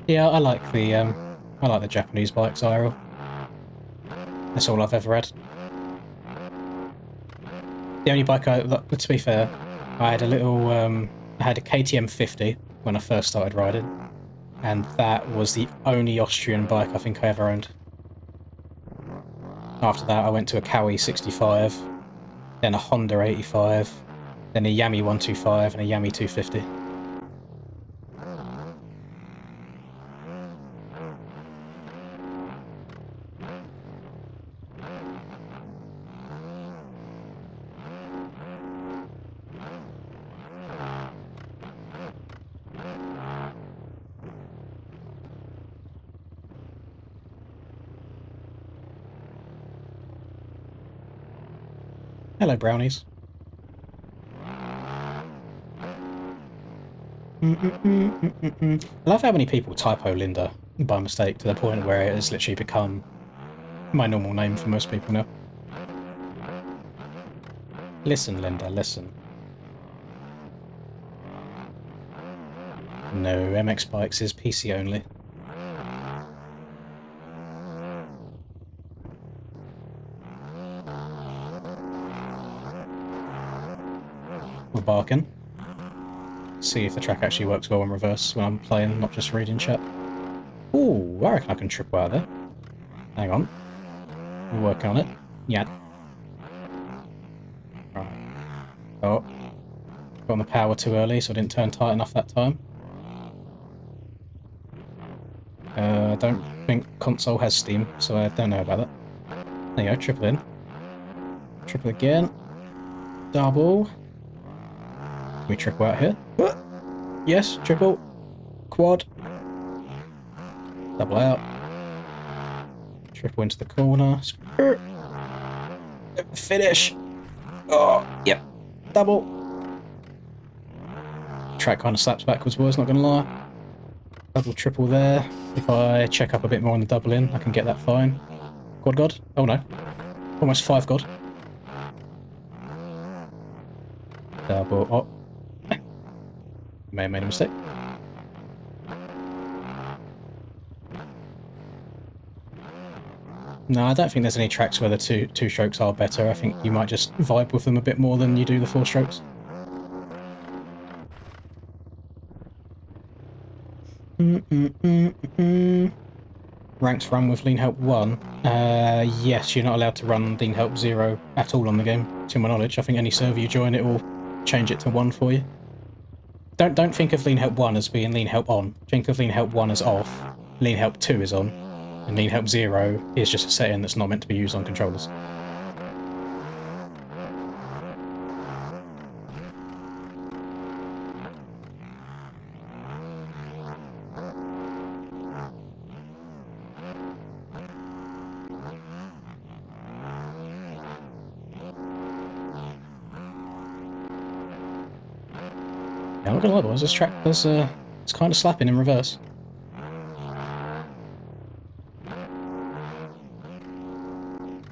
Yeah, I like the Japanese bikes, IRL. That's all I've ever had. The only bike to be fair, I had a little, I had a KTM 50 when I first started riding, and that was the only Austrian bike I think I ever owned. After that I went to a Kawi 65, then a Honda 85, then a Yami 125 and a Yami 250. Hello, brownies. I love how many people typo Linda by mistake to the point where it has literally become my normal name for most people now. Listen, Linda, listen. No, MX Bikes is PC only. We're barking. See if the track actually works well in reverse when I'm playing, not just reading chat. Ooh, I reckon I can triple out there. Hang on. We're working on it. Yeah. Right. Oh. Got on the power too early, so I didn't turn tight enough that time. I don't think console has Steam, so I don't know about that. There you go, triple in. Triple again. Double. Can we triple out here? Yes, triple. Quad. Double out. Triple into the corner. Finish. Oh, yep. Double. Track kind of slaps backwards, boys, not gonna lie. Double, triple there. If I check up a bit more on the double in, I can get that fine. Quad God? Oh no. Almost 5 God. Double. Oh. May have made a mistake. No, I don't think there's any tracks where the two strokes are better. I think you might just vibe with them a bit more than you do the 4 strokes. Ranks run with Lean Help 1. Yes, you're not allowed to run Lean Help 0 at all on the game, to my knowledge. I think any server you join, it will change it to 1 for you. Don't think of Lean Help 1 as being Lean Help on. Think of Lean Help 1 as off. Lean Help 2 is on. And Lean Help 0 is just a setting that's not meant to be used on controllers. I'm not gonna lie, boys, this track does, it's kind of slapping in reverse.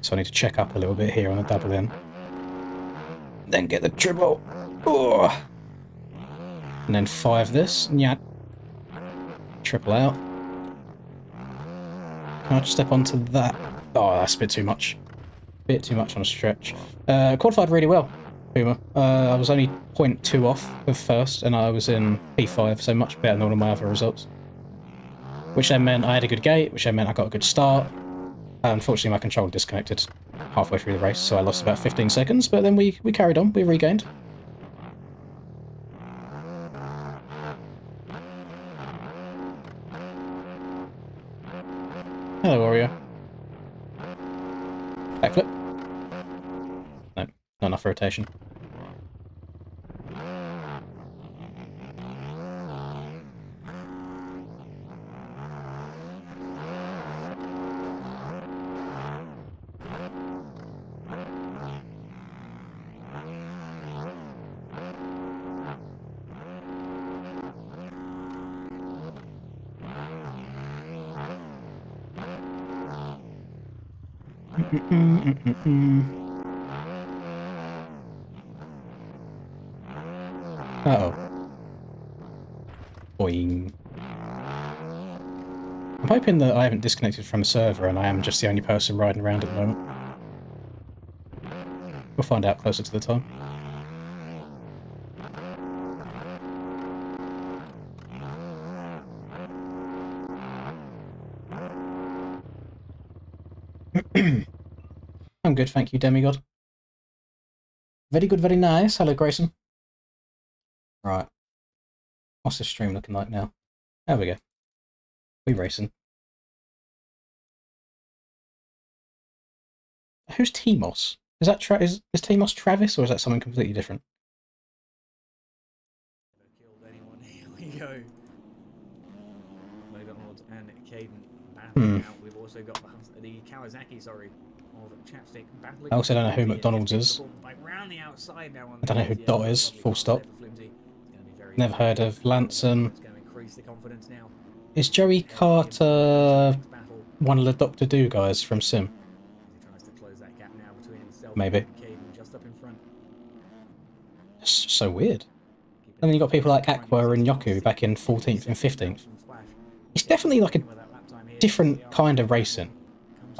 So I need to check up a little bit here on the double in. Then get the triple. Oh. And then 5 this. Yeah. Triple out. Can I just step onto that? Oh, that's a bit too much. Bit too much on a stretch. Qualified really well, Puma. I was only 0.2 off of first, and I was in P5, so much better than all of my other results. Which then meant I had a good gate, which then meant I got a good start. Unfortunately, my controller disconnected halfway through the race, so I lost about 15 seconds, but then we carried on, we regained. Hello, Warrior. Backflip. No, not enough rotation. Uh-oh. Boing. I'm hoping that I haven't disconnected from the server and I am just the only person riding around at the moment. We'll find out closer to the time. I'm good, thank you, Demigod. Very good, very nice. Hello, Grayson. Right. What's this stream looking like now? There we go. We racing. Who's Timos? Is that is Timos Travis, or is that something completely different? Killed anyone. Here we go. Motorhod and Caden battling out. We've also got the Kawasaki, sorry, of Chapstick battling. I also don't know who McDonald's is. Like round the outside now. I don't know who Dot is. Full stop. Never heard of Lanson. It's going to increase the confidence now. Is Joey Carter one of the Doctor Do guys from Sim? He tries to close that gap now between himself Maybe. and Caden just up in front. It's just so weird. And then you got people like Aqua and Yoku back in 14th and 15th. It's definitely like a different kind of racing.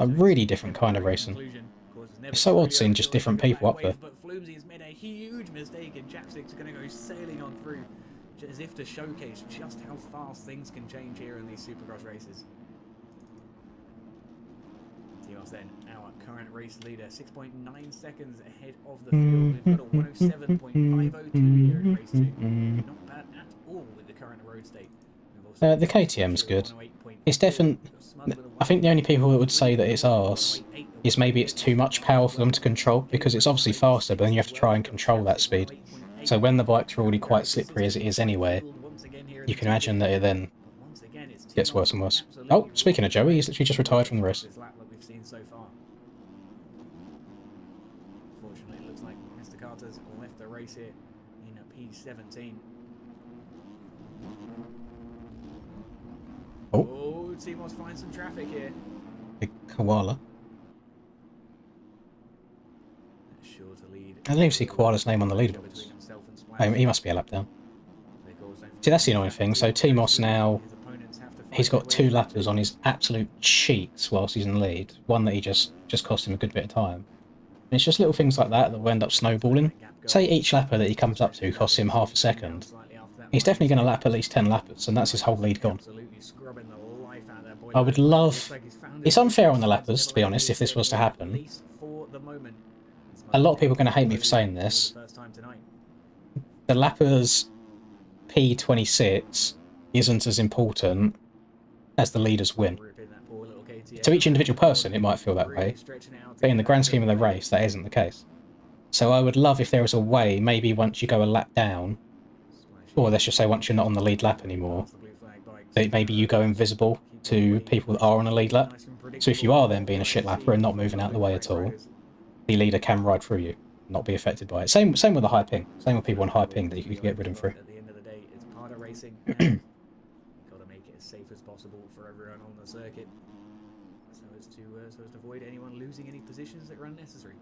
A really different kind of racing. It's so odd seeing just different people up there. But Flumsy has made a huge mistake, and Chapstick's going to go sailing on through, as if to showcase just how fast things can change here in these Supercross races. Tios then, our current race leader, 6.9 seconds ahead of the field. We've got a 107.502 here in race 2. Not bad at all with the current road state. The KTM's good. It's definitely... I think the only people that would say that it's arse is maybe it's too much power for them to control, because it's obviously faster, but then you have to try and control that speed. So when the bikes are already quite slippery as it is anyway, you can imagine that it then gets worse and worse. Oh, speaking of Joey, he's literally just retired from the race. Fortunately, it looks like Mr. Carter's left the race here in P17. Oh, Timos finds some traffic here. Big koala. Sure to lead. I don't even see Koala's name on the leaderboards. He must be a lap down. See, that's the annoying thing. So Timos now, he's got 2 lappers on his absolute cheeks whilst he's in the lead. One that he just cost him a good bit of time. And it's just little things like that that will end up snowballing. Say each lapper that he comes up to costs him half a second. He's definitely going to lap at least 10 lappers, and that's his whole lead gone. I would love... It's unfair on the lappers, to be honest, if this was to happen. A lot of people are going to hate me for saying this. The lappers P26 isn't as important as the leaders win. To each individual person, it might feel that way, but in the grand scheme of the race, that isn't the case. So I would love if there was a way, maybe once you go a lap down, or let's just say once you're not on the lead lap anymore, that maybe you go invisible to people that are on a lead lap. So if you are then being a shit lapper and not moving out of the way at all, the leader can ride through you, not be affected by it. Same with the high ping. Same with people on high ping that you can get rid of them through. At the end of the day, it's part of racing. You've got to make it as safe as possible for everyone on the circuit, so as to avoid anyone losing any positions that are unnecessary.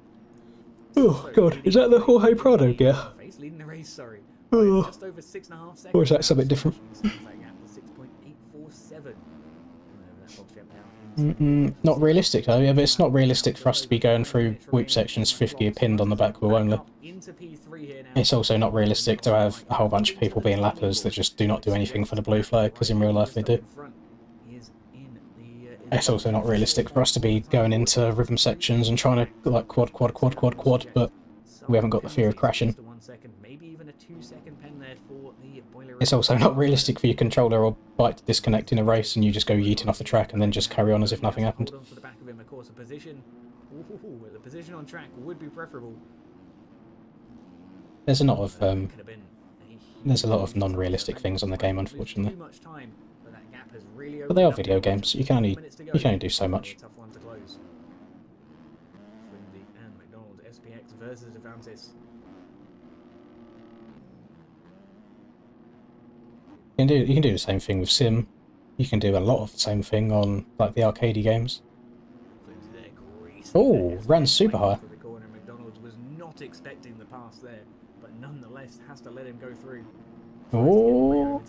Oh god, is that the Jorge Prado gear? Leading the race, sorry. Oh. Just over 6.5 seconds. Or is that something different? 6.847. Not realistic though, yeah, but it's not realistic for us to be going through whoop sections 50 pinned on the back wheel only. It's also not realistic to have a whole bunch of people being lappers that just do not do anything for the blue flag, because in real life they do. It's also not realistic for us to be going into rhythm sections and trying to like quad, but we haven't got the fear of crashing. It's also not realistic for your controller or bike to disconnect in a race and you just go yeeting off the track and then just carry on as if nothing happened. The position on track would be preferable. There's a lot of non-realistic things on the game, unfortunately. But they are video games. You can only do so much. You can do the same thing with Sim. You can do a lot of the same thing on like the arcadey games. Oh, ran super high. McDonald's was not expecting the pass there, but nonetheless has to let him go through. Oh,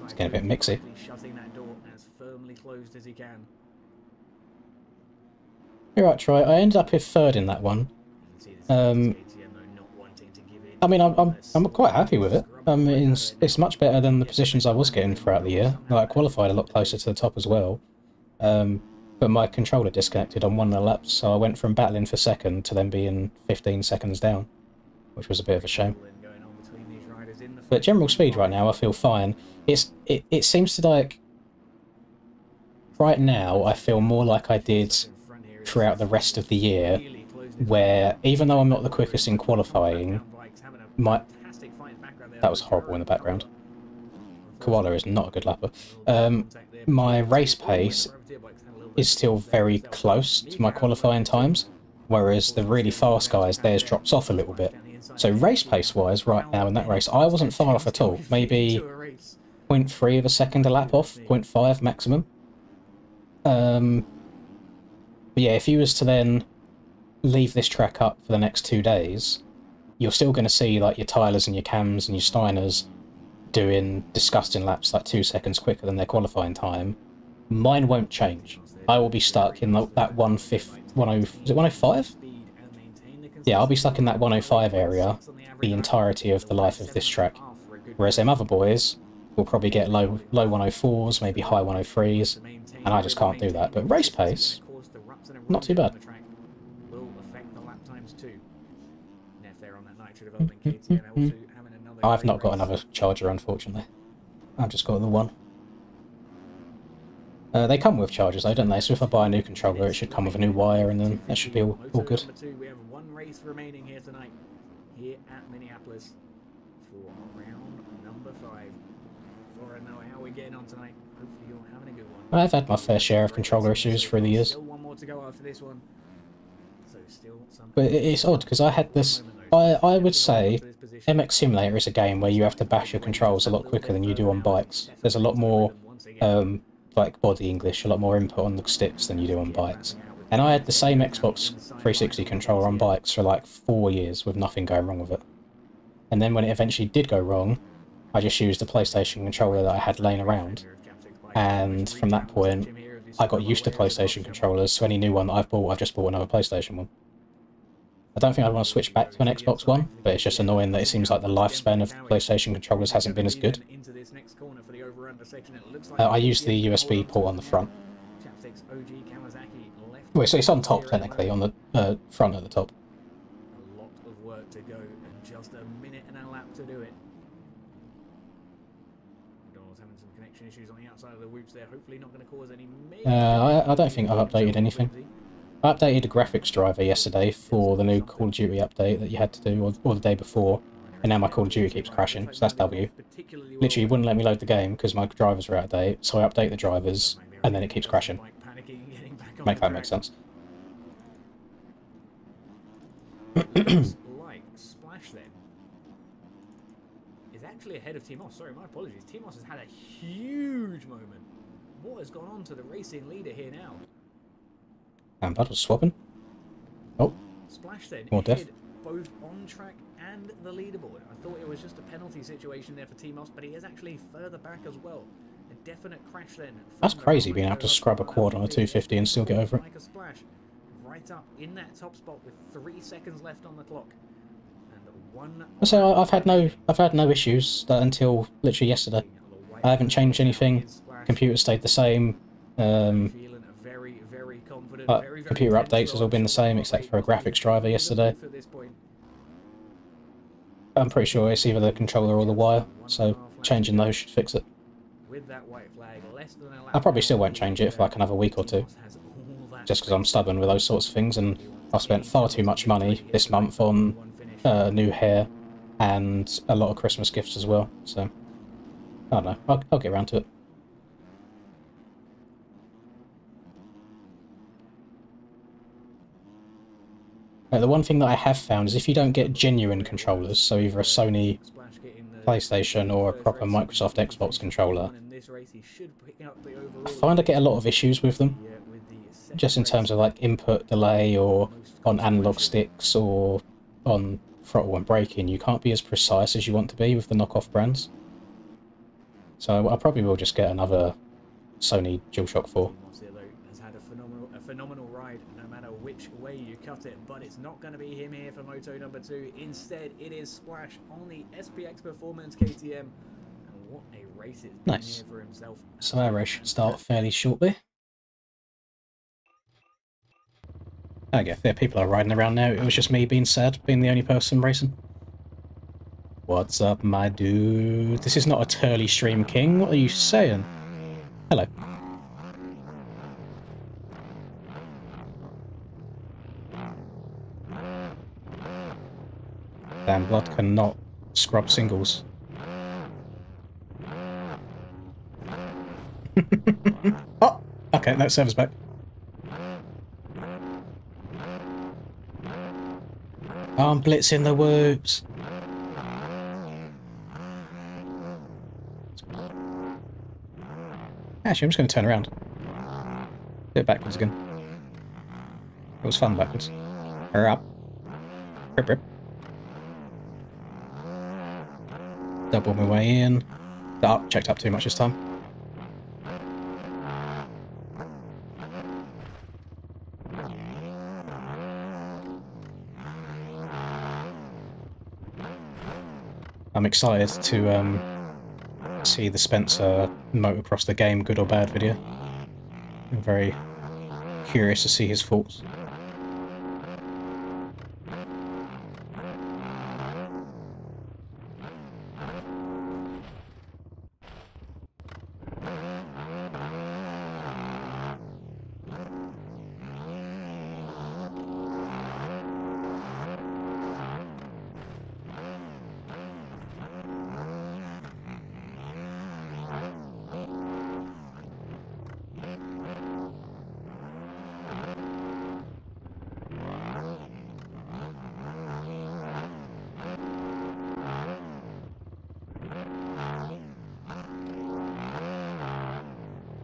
it's getting a bit mixy. Shutting that door as firmly closed as he can. You're right, Troy. I ended up here 3rd in that one. I mean, I'm quite happy with it. It's much better than the positions I was getting throughout the year. Like, I qualified a lot closer to the top as well. But my controller disconnected on one of the laps, so I went from battling for 2nd to then being 15 seconds down, which was a bit of a shame. But general speed right now, I feel fine. It seems to like... Right now, I feel more like I did throughout the rest of the year, where even though I'm not the quickest in qualifying, that was horrible in the background. Koala is not a good lapper. My race pace is still very close to my qualifying times, whereas the really fast guys, theirs drops off a little bit. So race pace-wise, right now in that race, I wasn't far off at all. Maybe 0.3 of a second a lap off, 0.5 maximum. But yeah, if you was to then leave this track up for the next 2 days, you're still going to see like your Tylers and your Cams and your Steiners doing disgusting laps like 2 seconds quicker than their qualifying time. Mine won't change. I will be stuck in that 105? Is it 105? Yeah, I'll be stuck in that 105 area the entirety of the life of this track. Whereas them other boys will probably get low 104s, maybe high 103s, and I just can't do that. But race pace, not too bad. I've not got another charger, unfortunately. I've just got the one. They come with chargers though, don't they? So if I buy a new controller, it should come with a new wire, and then that should be all good. We have one race remaining here tonight, here at Minneapolis, for round number 5. Flora, know how we're getting on tonight. Hopefully you're having a good one. I've had my fair share of controller issues through the years. Still one more to go after this one. So still some. But it's odd because I had this. I would say MX Simulator is a game where you have to bash your controls a lot quicker than you do on bikes. There's a lot more like body English, a lot more input on the sticks than you do on bikes. And I had the same Xbox 360 controller on bikes for like 4 years with nothing going wrong with it. And then when it eventually did go wrong, I just used the PlayStation controller that I had laying around. And from that point, I got used to PlayStation controllers, so any new one that I've bought, I've just bought another PlayStation one. I don't think I'd want to switch back to an Xbox One, but it's just annoying that it seems like the lifespan of PlayStation controllers hasn't been as good. I use the USB port on the front. Well, so it's on top, technically, on the front at the top. A lot of work to go, and just a minute and a lap to do it. McDonald's having some connection issues on the outside of the whoops there, hopefully not going to cause any major... I don't think I've updated anything. I updated the graphics driver yesterday for the new Call of Duty update that you had to do, or the day before, and now my Call of Duty keeps crashing, so that's W. Literally wouldn't let me load the game because my drivers were out of date, so I update the drivers, and then it keeps crashing. Make that make sense. Like Splash then is actually ahead of Timos. Sorry, my apologies. Timos has had a huge moment. What has gone on to the racing leader here now? And Bud was swapping. Oh, Splash then more death. Both on track and the leaderboard. I thought it was just a penalty situation there for Timos, but he is actually further back as well. A definite crash then. That's crazy being able to scrub a quad on a 250 and still get over it. Like a Splash, right up in that top spot with 3 seconds left on the clock. And one. So I've had no issues until literally yesterday. I haven't changed anything. Computer stayed the same. Computer updates has all been the same except for a graphics driver yesterday. I'm pretty sure it's either the controller or the wire, so changing those should fix it. I probably still won't change it for like another week or two, just because I'm stubborn with those sorts of things, and I've spent far too much money this month on new hair and a lot of Christmas gifts as well, so I don't know, I'll get around to it. The one thing that I have found is if you don't get genuine controllers, so either a Sony PlayStation or a proper Microsoft Xbox controller, I find I get a lot of issues with them, just in terms of like input delay or on analog sticks or on throttle and braking. You can't be as precise as you want to be with the knockoff brands. So I probably will just get another Sony DualShock 4. Has had a phenomenal ride, no matter which way you cut it, but it's not going to be him here for Moto number 2. Instead, it is Splash on the SPX Performance KTM. And what a race it's been here for himself. So our race should start fairly shortly. Okay, there people are riding around now. It was just me being sad, being the only person racing. What's up, my dude? This is not a Turley Stream King. What are you saying? Hello. Damn, Blood cannot scrub singles. Oh! Okay, that serves back. I'm blitzing the whoops. Actually, I'm just going to turn around. Do it backwards again. It was fun backwards. Hurry up. Rip, rip. Double my way in. Oh, checked up too much this time. I'm excited to see the Spencer motocross the game, good or bad video. I'm very curious to see his thoughts.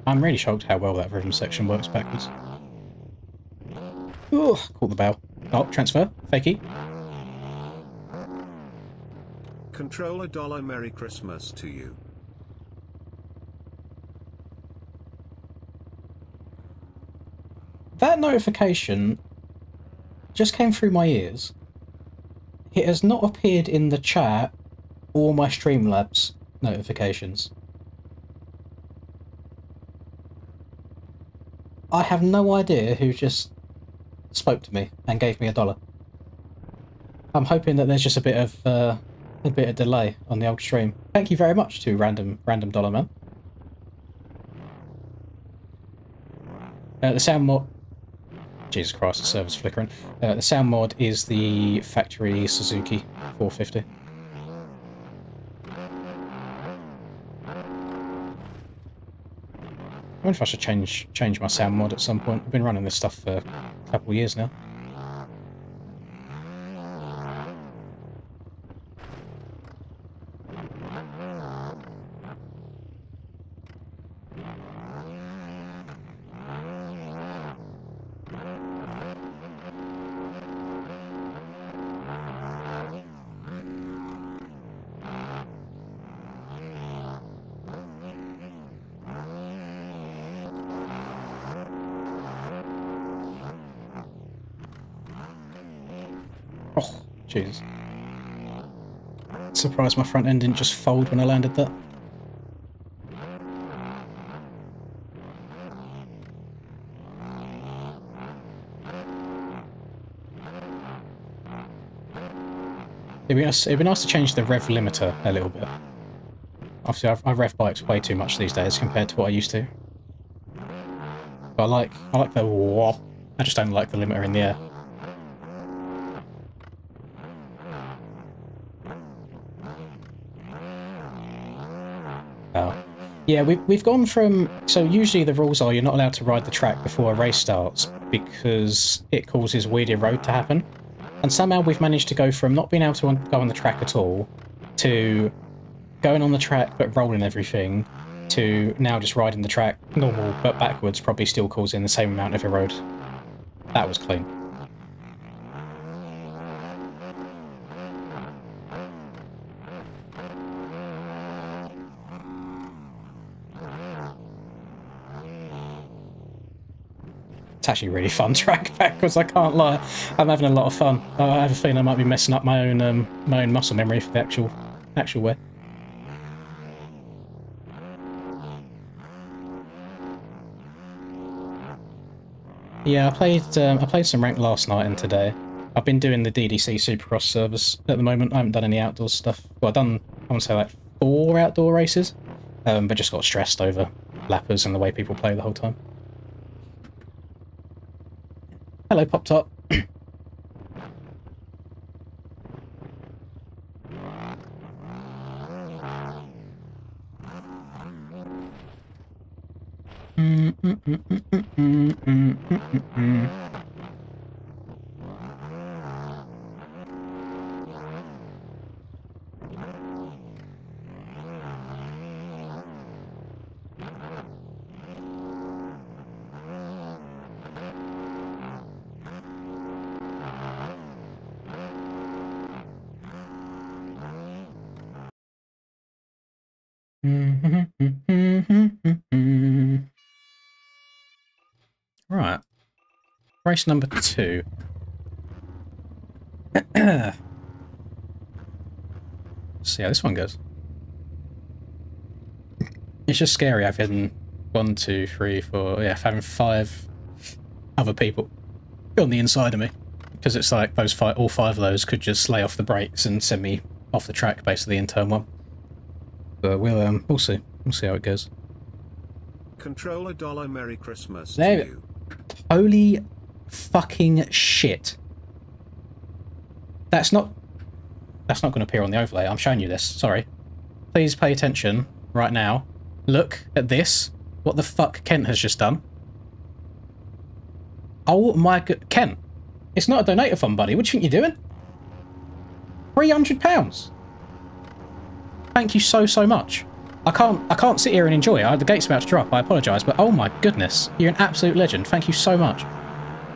I'm really shocked how well that rhythm section works backwards. Oh, caught the bow. Oh, transfer. Fakey. Controller dollar Merry Christmas to you. That notification just came through my ears. It has not appeared in the chat or my Streamlabs notifications. I have no idea who just spoke to me and gave me $1. I'm hoping that there's just a bit of delay on the old stream. Thank you very much to random dollar man. The sound mod. Jesus Christ, the server's flickering. The sound mod is the factory Suzuki 450. I wonder if I should change my sound mod at some point. I've been running this stuff for a couple of years now. Oh, Jesus. Surprised my front end didn't just fold when I landed that. It'd be nice to change the rev limiter a little bit. Obviously, I rev bikes way too much these days compared to what I used to. But I like the whoop. I just don't like the limiter in the air. Oh. Yeah, we've gone from... So usually the rules are you're not allowed to ride the track before a race starts because it causes weird road to happen. And somehow we've managed to go from not being able to go on the track at all to going on the track but rolling everything to now just riding the track normal but backwards, probably still causing the same amount of erode. That was clean. It's actually really fun track backwards, I can't lie. I'm having a lot of fun. I have a feeling I might be messing up my own muscle memory for the actual way. Yeah, I played some ranked last night and today. I've been doing the DDC Supercross service at the moment. I haven't done any outdoor stuff. Well, I've done, I want to say, like 4 outdoor races, but just got stressed over lappers and the way people play the whole time. Hello, Pop Top. Right. Race number 2. See how this one goes. It's just scary having 1, 2, 3, 4, yeah, having 5 other people on the inside of me. Because it's like those all 5 of those could just lay off the brakes and send me off the track, basically, in turn 1. But we'll see. We'll see how it goes. Controller dollar Merry Christmas There, to you. holy fucking shit. That's not going to appear on the overlay. I'm showing you this. Sorry. Please pay attention right now. Look at this. What the fuck Kent has just done. Oh my god. Kent, it's not a donate-a-thon, buddy. What do you think you're doing? £300. Thank you so much. I can't sit here and enjoy it. The gate's about to drop. I apologise, but oh my goodness, you're an absolute legend. Thank you so much.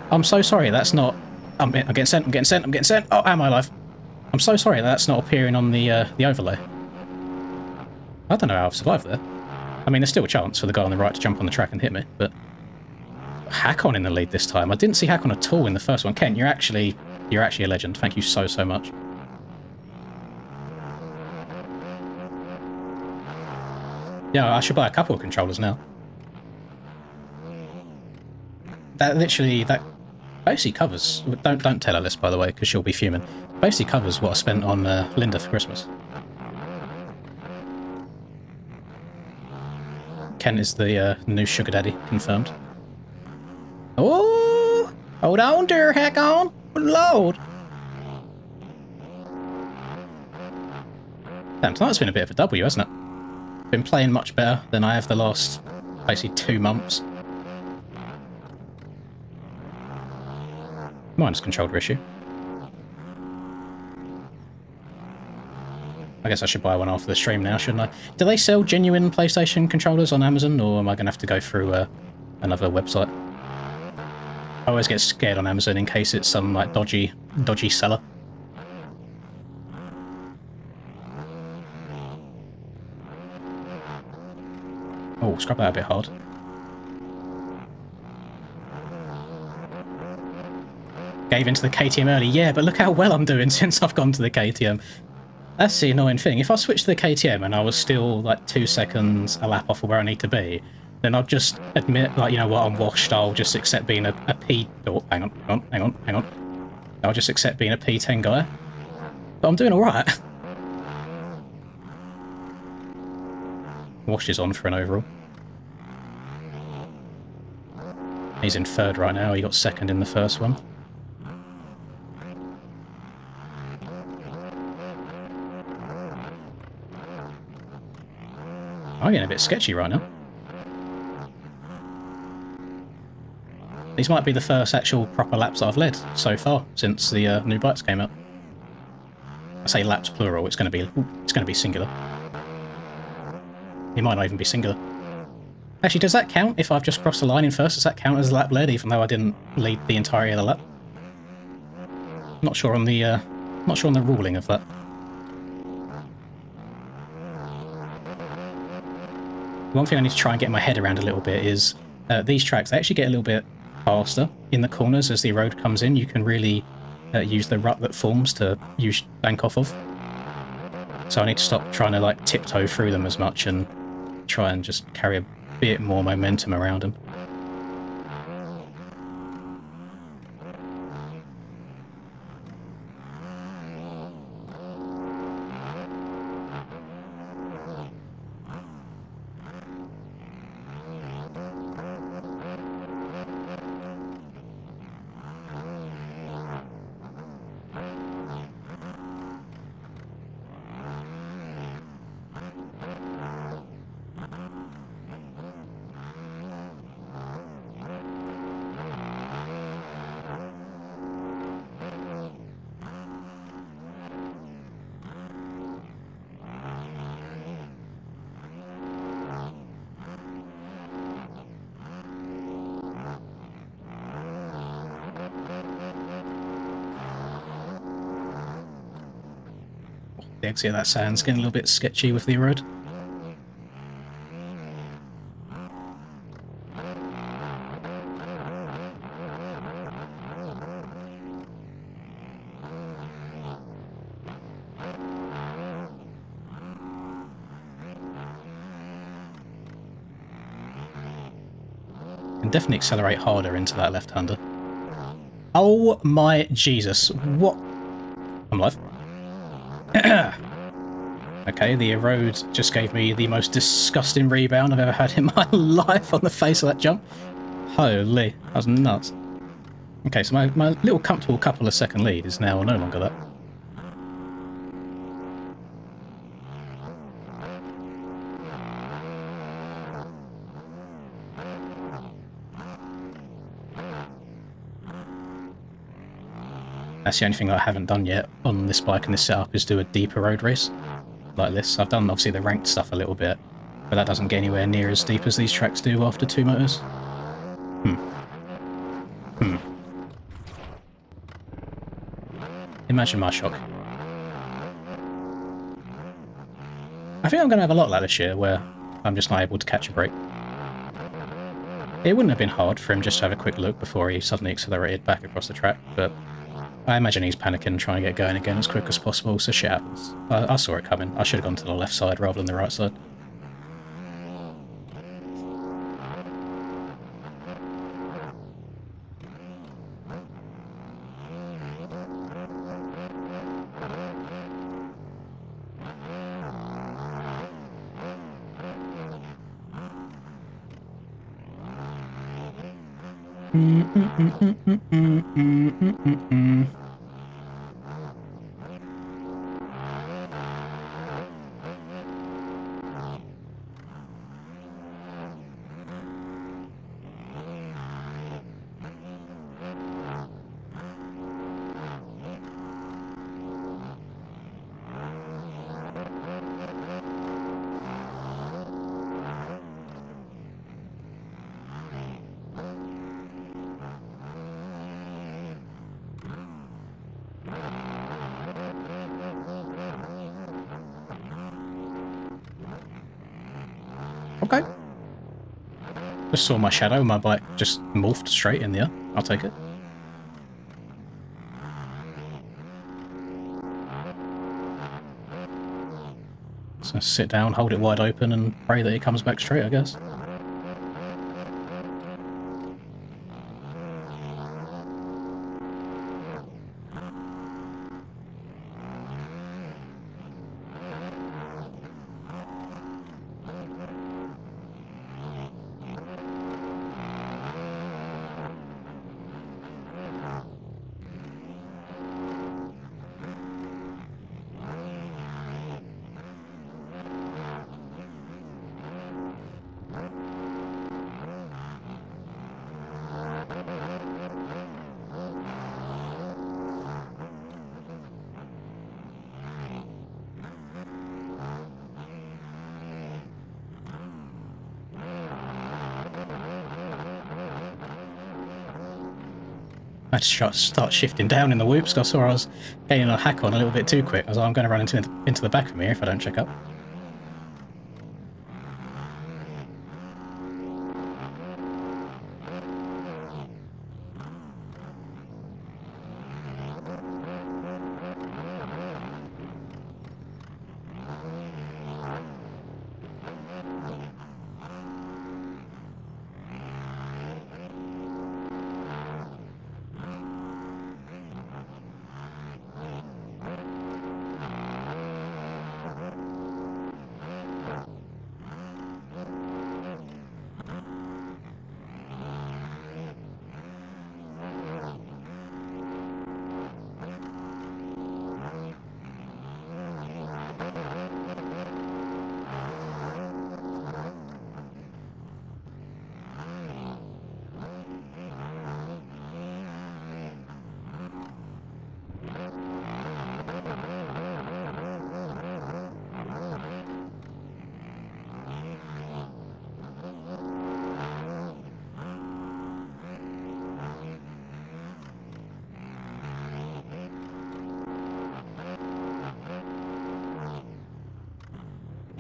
I'm so sorry that's not. I'm getting sent. I'm getting sent. I'm getting sent. Oh, am I alive? I'm so sorry that's not appearing on the overlay. I don't know how I've survived there. I mean, there's still a chance for the guy on the right to jump on the track and hit me, but Hakon in the lead this time. I didn't see Hakon at all in the first one. Ken, you're actually a legend. Thank you so much. Yeah, I should buy a couple of controllers now. That basically covers. Don't tell her this, by the way, because she'll be fuming. Basically covers what I spent on Linda for Christmas. Ken is the new sugar daddy, confirmed. Oh, hold on, dear Hakon, Lord. Damn, tonight's been a bit of a W, hasn't it? Been playing much better than I have the last, basically, 2 months. Minus controller issue. I guess I should buy one after the stream now, shouldn't I? Do they sell genuine PlayStation controllers on Amazon, or am I going to have to go through another website? I always get scared on Amazon in case it's some like dodgy seller. Oh, scrub that a bit hard. Gave into the KTM early, yeah, but look how well I'm doing since I've gone to the KTM. That's the annoying thing. If I switched to the KTM and I was still like 2 seconds a lap off of where I need to be, then I'd just admit, like, you know what, I'm washed, I'll just accept being a P... Oh, hang on. I'll just accept being a P10 guy. But I'm doing alright. Wash is on for an overall. He's in 3rd right now, he got 2nd in the first one. I'm getting a bit sketchy right now. These might be the first actual proper laps that I've led so far since the new bikes came out. I say laps plural, it's going to be singular. It might not even be singular. Actually, does that count if I've just crossed the line in first? Does that count as a lap led, even though I didn't lead the entirety of the lap? Not sure on the ruling of that. One thing I need to try and get my head around a little bit is these tracks, they actually get a little bit faster in the corners as the road comes in. You can really use the rut that forms to bank off of. So I need to stop trying to like tiptoe through them as much and try and just carry a bit more momentum around them. The exit of that sand's getting a little bit sketchy with the road. can definitely accelerate harder into that left-hander. Oh my Jesus, what? I'm live. Okay, the erode just gave me the most disgusting rebound I've ever had in my life on the face of that jump. Holy, that was nuts. Okay, so my little comfortable couple of second lead is now no longer that. That's the only thing I haven't done yet on this bike and this setup is do a deeper road race like this. I've done obviously the ranked stuff a little bit, but that doesn't get anywhere near as deep as these tracks do after 2 motors. Imagine my shock. I think I'm going to have a lot like this year where I'm just not able to catch a break. It wouldn't have been hard for him just to have a quick look before he suddenly accelerated back across the track, but I imagine he's panicking, trying to get going again as quick as possible, so shit happens. I saw it coming. I should have gone to the left side rather than the right side. Okay. Just saw my shadow, my bike just morphed straight in the air. I'll take it. So sit down, hold it wide open and pray that it comes back straight, I guess. I had to start shifting down in the whoops because I saw I was getting a hack on a little bit too quick. I was like, I'm going to run into the back of me if I don't check up.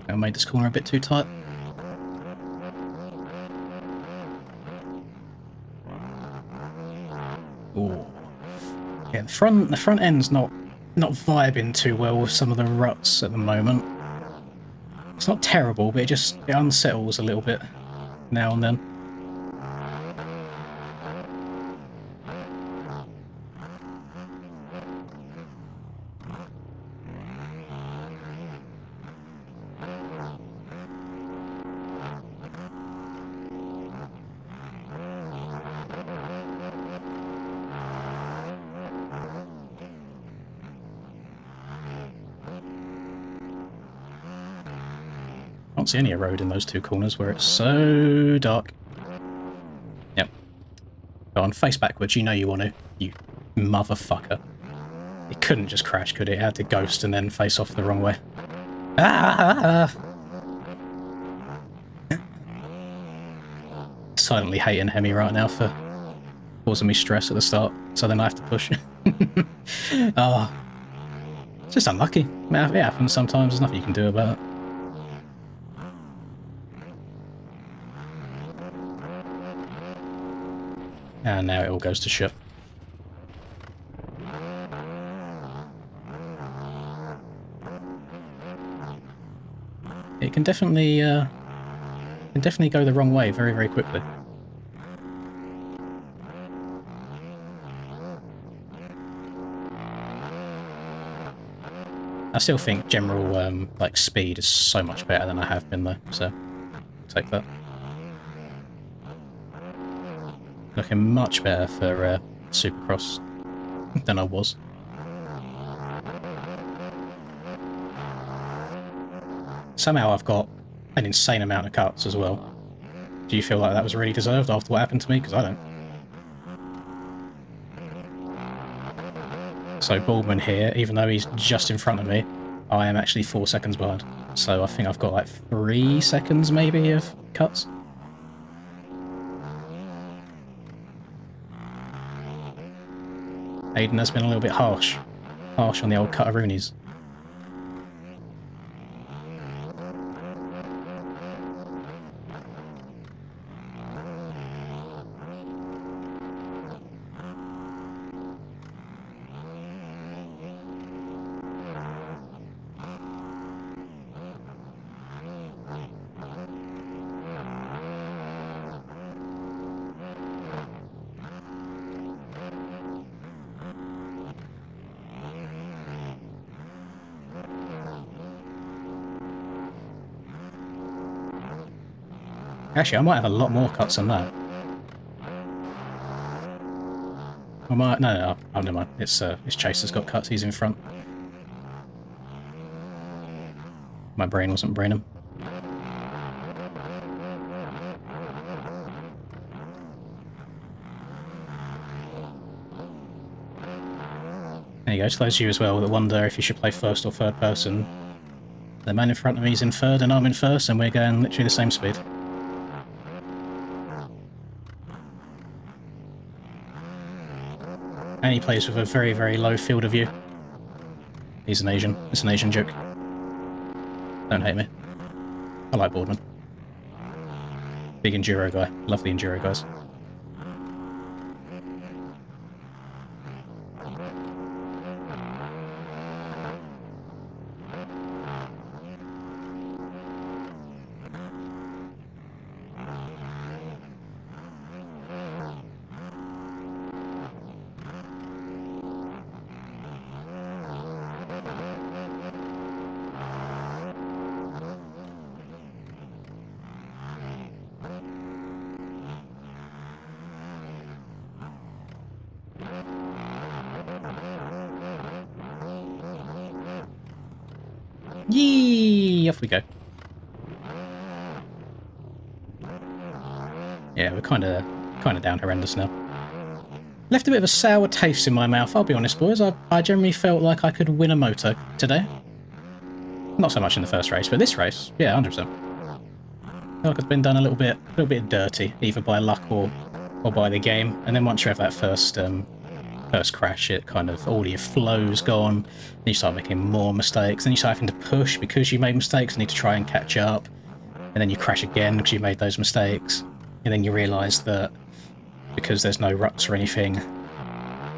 I made this corner a bit too tight. Ooh. Yeah, the front end's not vibing too well with some of the ruts at the moment. It's not terrible, but it unsettles a little bit now and then. can't see any road in those two corners where it's so dark. Yep. Go on, face backwards. You know you want to. You motherfucker. It couldn't just crash, could it? It had to ghost and then face off the wrong way. Ah! Silently hating Hemi right now for causing me stress at the start, so then I have to push. Oh, it's just unlucky. It happens sometimes. There's nothing you can do about it. And now it all goes to shit. It can definitely go the wrong way very, very quickly. I still think general like speed is so much better than I have been though, so I'll take that. Looking much better for Supercross than I was. Somehow I've got an insane amount of cuts as well. Do you feel like that was really deserved after what happened to me? Because I don't. So Baldwin here, even though he's just in front of me, I am actually 4 seconds behind. So I think I've got like 3 seconds maybe of cuts. Aiden has been a little bit harsh on the old Cutaroonies. Actually, I might have a lot more cuts than that. I might... No, oh, never mind. It's Chaser's got cuts. He's in front. My brain wasn't braining. There you go. To those of you as well that wonder if you should play first or third person, the man in front of me is in third and I'm in first, and we're going literally the same speed. And he plays with a very, very low field of view. He's an Asian. It's an Asian joke. Don't hate me. I like Boardman. Big enduro guy. Love the enduro guys. Yee! Off we go. Yeah, we're kind of down horrendous now. Left a bit of a sour taste in my mouth, I'll be honest, boys. I generally felt like I could win a moto today. Not so much in the first race, but this race, yeah, 100%. I feel like it's been done a little bit dirty, either by luck or by the game. And then once you have that first crash, it kind of all your flow's gone. Then you start making more mistakes. Then you start having to push because you made mistakes and need to try and catch up. And then you crash again because you made those mistakes. And then you realise that because there's no ruts or anything,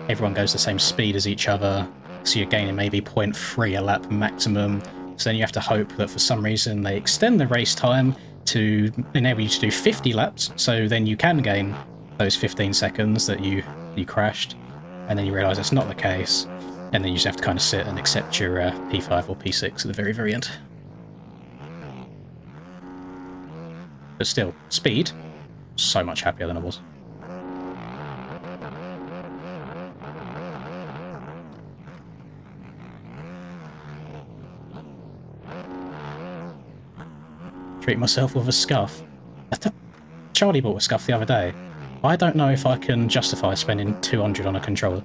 everyone goes the same speed as each other. So you're gaining maybe 0.3 a lap maximum. So then you have to hope that for some reason they extend the race time to enable you to do 50 laps. So then you can gain those 15 seconds that you crashed. And then you realise that's not the case, and then you just have to kind of sit and accept your P5 or P6 at the very, very end. But still, speed, so much happier than I was. treat myself with a scuff. Charlie bought a scuff the other day. I don't know if I can justify spending 200 on a controller.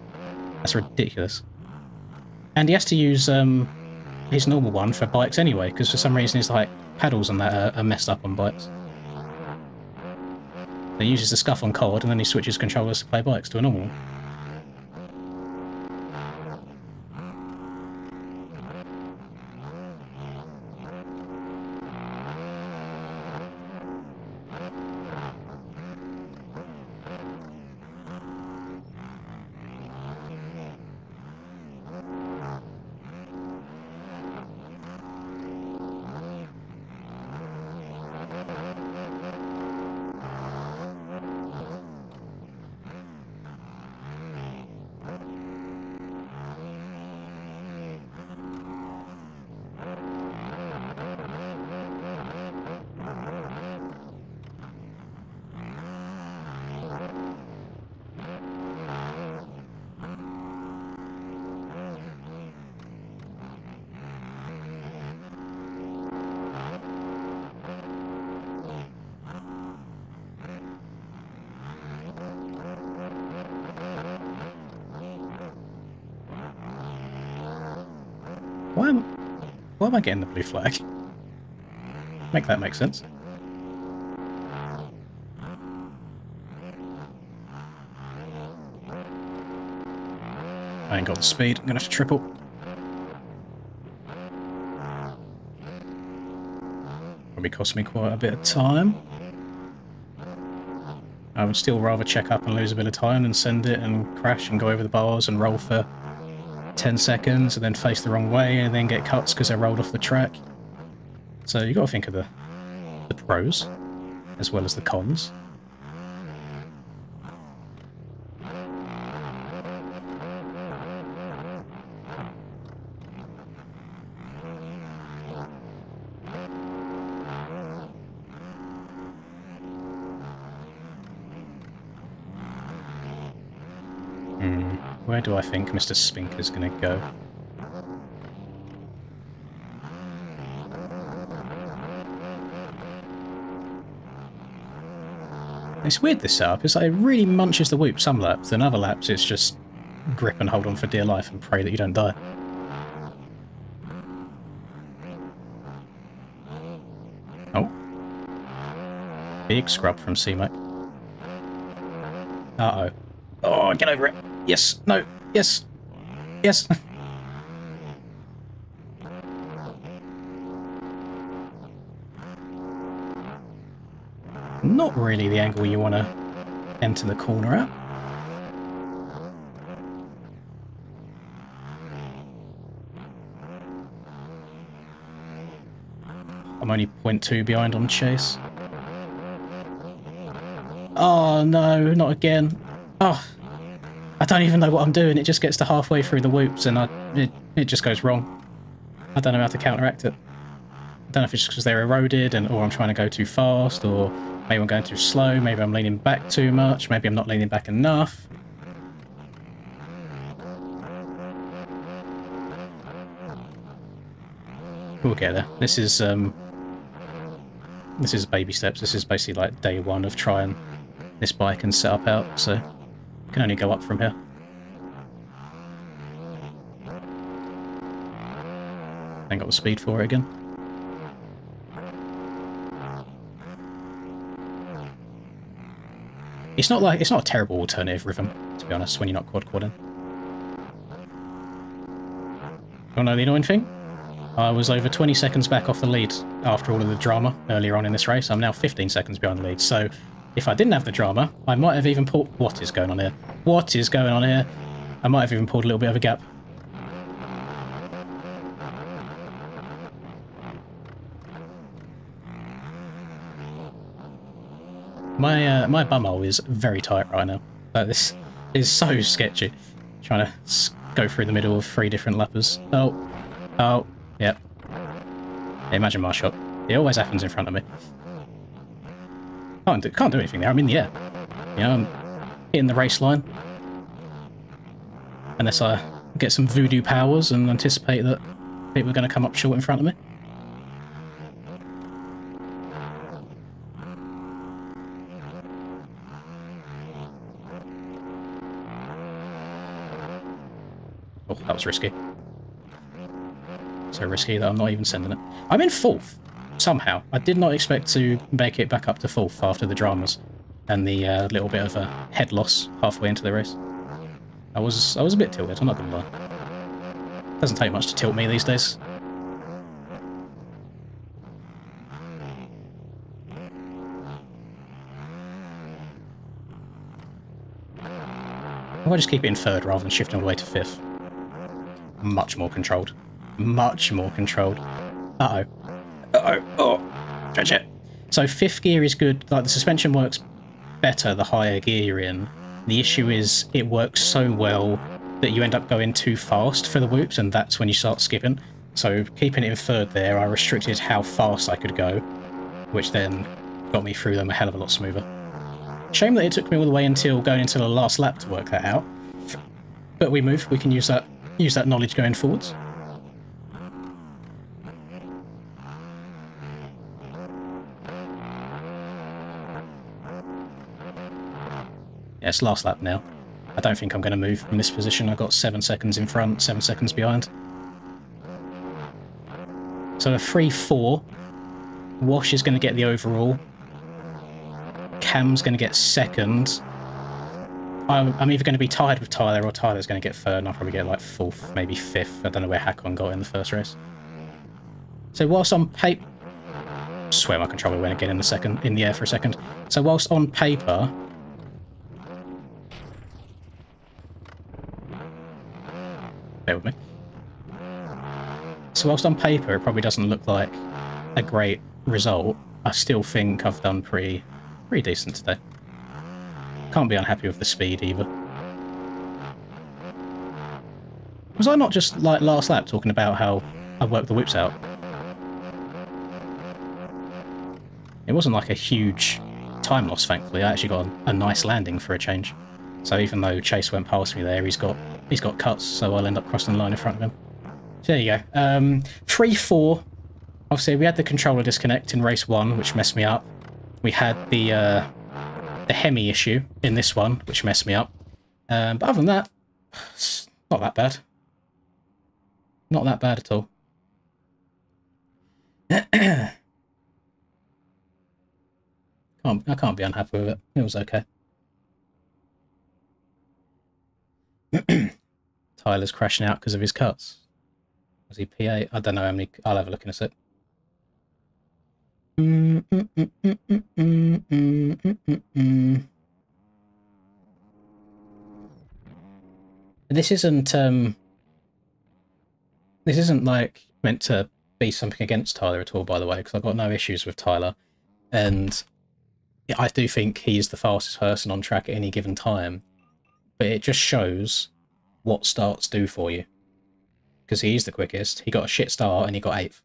That's ridiculous. And he has to use his normal one for bikes anyway, because for some reason his like paddles and that are messed up on bikes. He uses the scuff on COD and then he switches controllers to play bikes to a normal one. Why am I getting the blue flag? Make that make sense. I ain't got the speed, I'm gonna have to triple. Probably cost me quite a bit of time. I would still rather check up and lose a bit of time than send it and crash and go over the bars and roll for 10 seconds and then face the wrong way and then get cuts because I rolled off the track. So you got to think of the pros as well as the cons. Where do I think Mr. Spink is going to go? It's weird, this setup. It's like it really munches the whoop some laps, and other laps it's just grip and hold on for dear life and pray that you don't die. Oh. Big scrub from C-Mac. Uh-oh. Oh, get over it. Yes. No. Yes. Yes. Not really the angle you want to enter the corner at. I'm only 0.2 behind on Chase. Oh no, not again. Oh, I don't even know what I'm doing. It just gets to halfway through the whoops and it just goes wrong. I don't know how to counteract it. I don't know if it's just because they're eroded or I'm trying to go too fast, or maybe I'm going too slow, maybe I'm leaning back too much, maybe I'm not leaning back enough. We'll get there. This is baby steps. This is basically like day one of trying this bike and set up out, so you can only go up from here. Ain't got the speed for it again. It's not a terrible alternative rhythm, to be honest, when you're not quad-quadding. You know the annoying thing? I was over 20 seconds back off the lead after all of the drama earlier on in this race. I'm now 15 seconds behind the lead, so if I didn't have the drama, I might have even pulled... What is going on here? What is going on here? I might have even pulled a little bit of a gap. My bumhole is very tight right now. Like, this is so sketchy. Trying to go through the middle of 3 different lappers. Oh, yep. Yeah, imagine my shot. It always happens in front of me. Can't do anything there. I'm in the air. You know, I'm hitting the race line. Unless I get some voodoo powers and anticipate that people are going to come up short in front of me. Oh, that was risky. So risky that I'm not even sending it. I'm in 4th, somehow. I did not expect to make it back up to 4th after the dramas and the little bit of a head loss halfway into the race. I was a bit tilted, I'm not gonna lie. Doesn't take much to tilt me these days. I might just keep it in 3rd rather than shifting all the way to 5th. Much more controlled. Much more controlled. Uh-oh. Uh-oh. Oh! Stretch it. So 5th gear is good. Like, the suspension works better the higher gear you're in. The issue is it works so well that you end up going too fast for the whoops, and that's when you start skipping. So keeping it in 3rd there, I restricted how fast I could go, which then got me through them a hell of a lot smoother. Shame that it took me all the way until going into the last lap to work that out. But we move. We can use that knowledge going forwards. Yeah, it's last lap now. I don't think I'm going to move from this position. I got 7 seconds in front, 7 seconds behind. So a 3-4. Wash is going to get the overall. Cam's going to get 2nd. I'm either going to be tied with Tyler or Tyler's going to get 3rd, and I'll probably get like 4th, maybe 5th. I don't know where Hakon got in the first race. So whilst on paper... I swear my controller went again in the air for a second. So whilst on paper... Bear with me. So whilst on paper it probably doesn't look like a great result, I still think I've done pretty decent today. Can't be unhappy with the speed either. Was I not just, like, last lap talking about how I worked the whips out? It wasn't like a huge time loss, thankfully. I actually got a nice landing for a change. So even though Chase went past me there, he's got cuts, so I'll end up crossing the line in front of him. So there you go. 3-4. Obviously, we had the controller disconnect in race 1, which messed me up. We had the Hemi issue in this one, which messed me up. But other than that, it's not that bad. Not that bad at all. I can't be unhappy with it. It was okay. Tyler's crashing out because of his cuts. Was he P8? I don't know how many. I'll have a look in a sec. This isn't like meant to be something against Tyler at all, by the way, because I've got no issues with Tyler, and I do think he's the fastest person on track at any given time. But it just shows what starts do for you. Because he's the quickest, he got a shit start and he got 8th.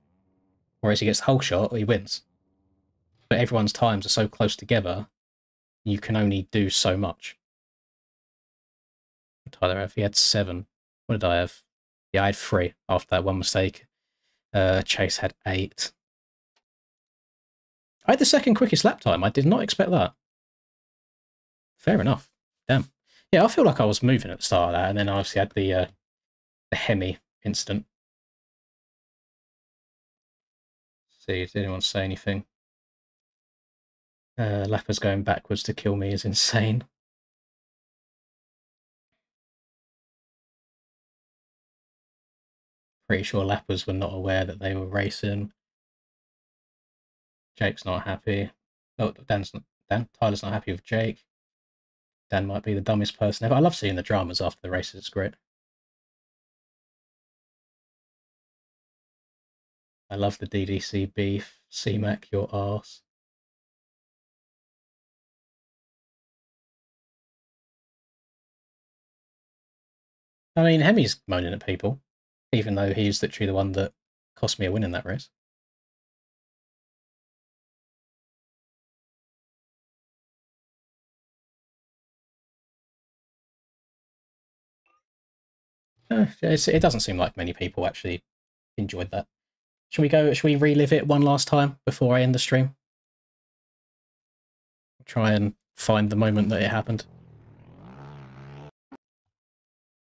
Whereas he gets the whole shot, he wins. But everyone's times are so close together, you can only do so much. What did Tyler have? He had 7. What did I have? Yeah, I had 3 after that one mistake. Chase had 8. I had the 2nd quickest lap time. I did not expect that. Fair enough. Damn. Yeah, I feel like I was moving at the start of that, and then I obviously had the Hemi incident. Let's see, did anyone say anything? Lappers going backwards to kill me is insane. Pretty sure Lappers were not aware that they were racing. Jake's not happy. Oh, Tyler's not happy with Jake. Dan might be the dumbest person ever. I love seeing the dramas after the races, it's great. I love the DDC beef. C-Mac, your arse. I mean, Hemi's moaning at people, even though he's literally the one that cost me a win in that race. It doesn't seem like many people actually enjoyed that. Should we relive it one last time before I end the stream? Try and find the moment that it happened.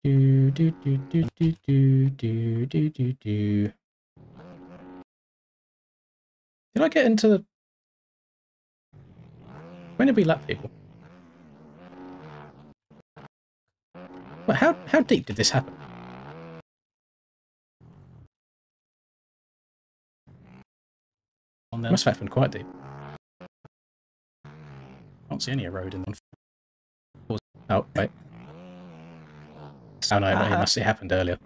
Do do do do do do do do do do. Did I get into the... When did we lap people? Well, how deep did this happen? It must have happened quite deep. Can't see any eroding on. Oh, wait. Oh no, it must. It happened earlier.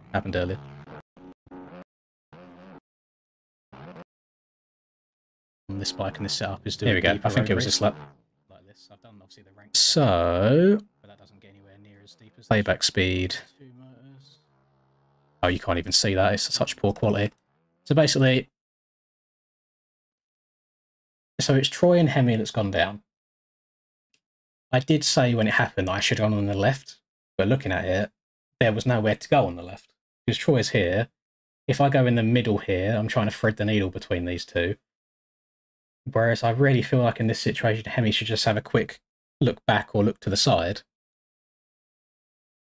This bike and this setup is doing. Here we go. I think it was this lap. Like this. I've done obviously the rank. So, but that doesn't get anywhere near as deep as playback speed. Oh, you can't even see that. It's such poor quality. So basically, it's Troy and Hemi that's gone down. I did say when it happened that I should have gone on the left, but looking at it, there was nowhere to go on the left. Because Troy's here. If I go in the middle here, I'm trying to thread the needle between these two. Whereas I really feel like in this situation, Hemi should just have a quick look back or look to the side.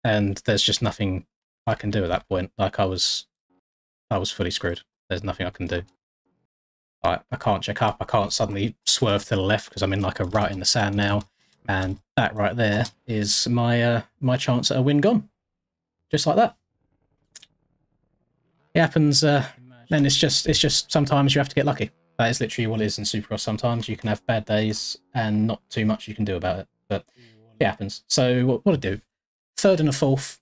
And there's just nothing I can do at that point. Like I was fully screwed. There's nothing I can do. I can't check up. I can't suddenly swerve to the left because I'm in like a rut in the sand now. And that right there is my my chance at a win gone. Just like that. It happens. Then it's just sometimes you have to get lucky. That is literally what it is in Supercross. Sometimes you can have bad days and not too much you can do about it. But it happens. So what I do? Third and a fourth.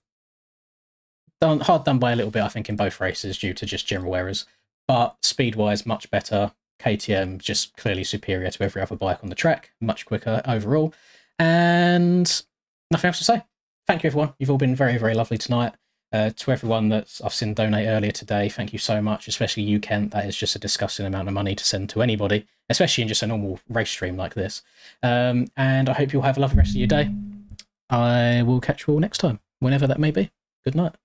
Hard done by a little bit, I think, in both races due to just general errors. But speed-wise, much better. KTM just clearly superior to every other bike on the track. Much quicker overall. And nothing else to say. Thank you, everyone. You've all been very, very lovely tonight. To everyone that I've seen donate earlier today, thank you so much, especially you, Kent. That is just a disgusting amount of money to send to anybody, especially in just a normal race stream like this. And I hope you'll have a lovely rest of your day. I will catch you all next time, whenever that may be. Good night.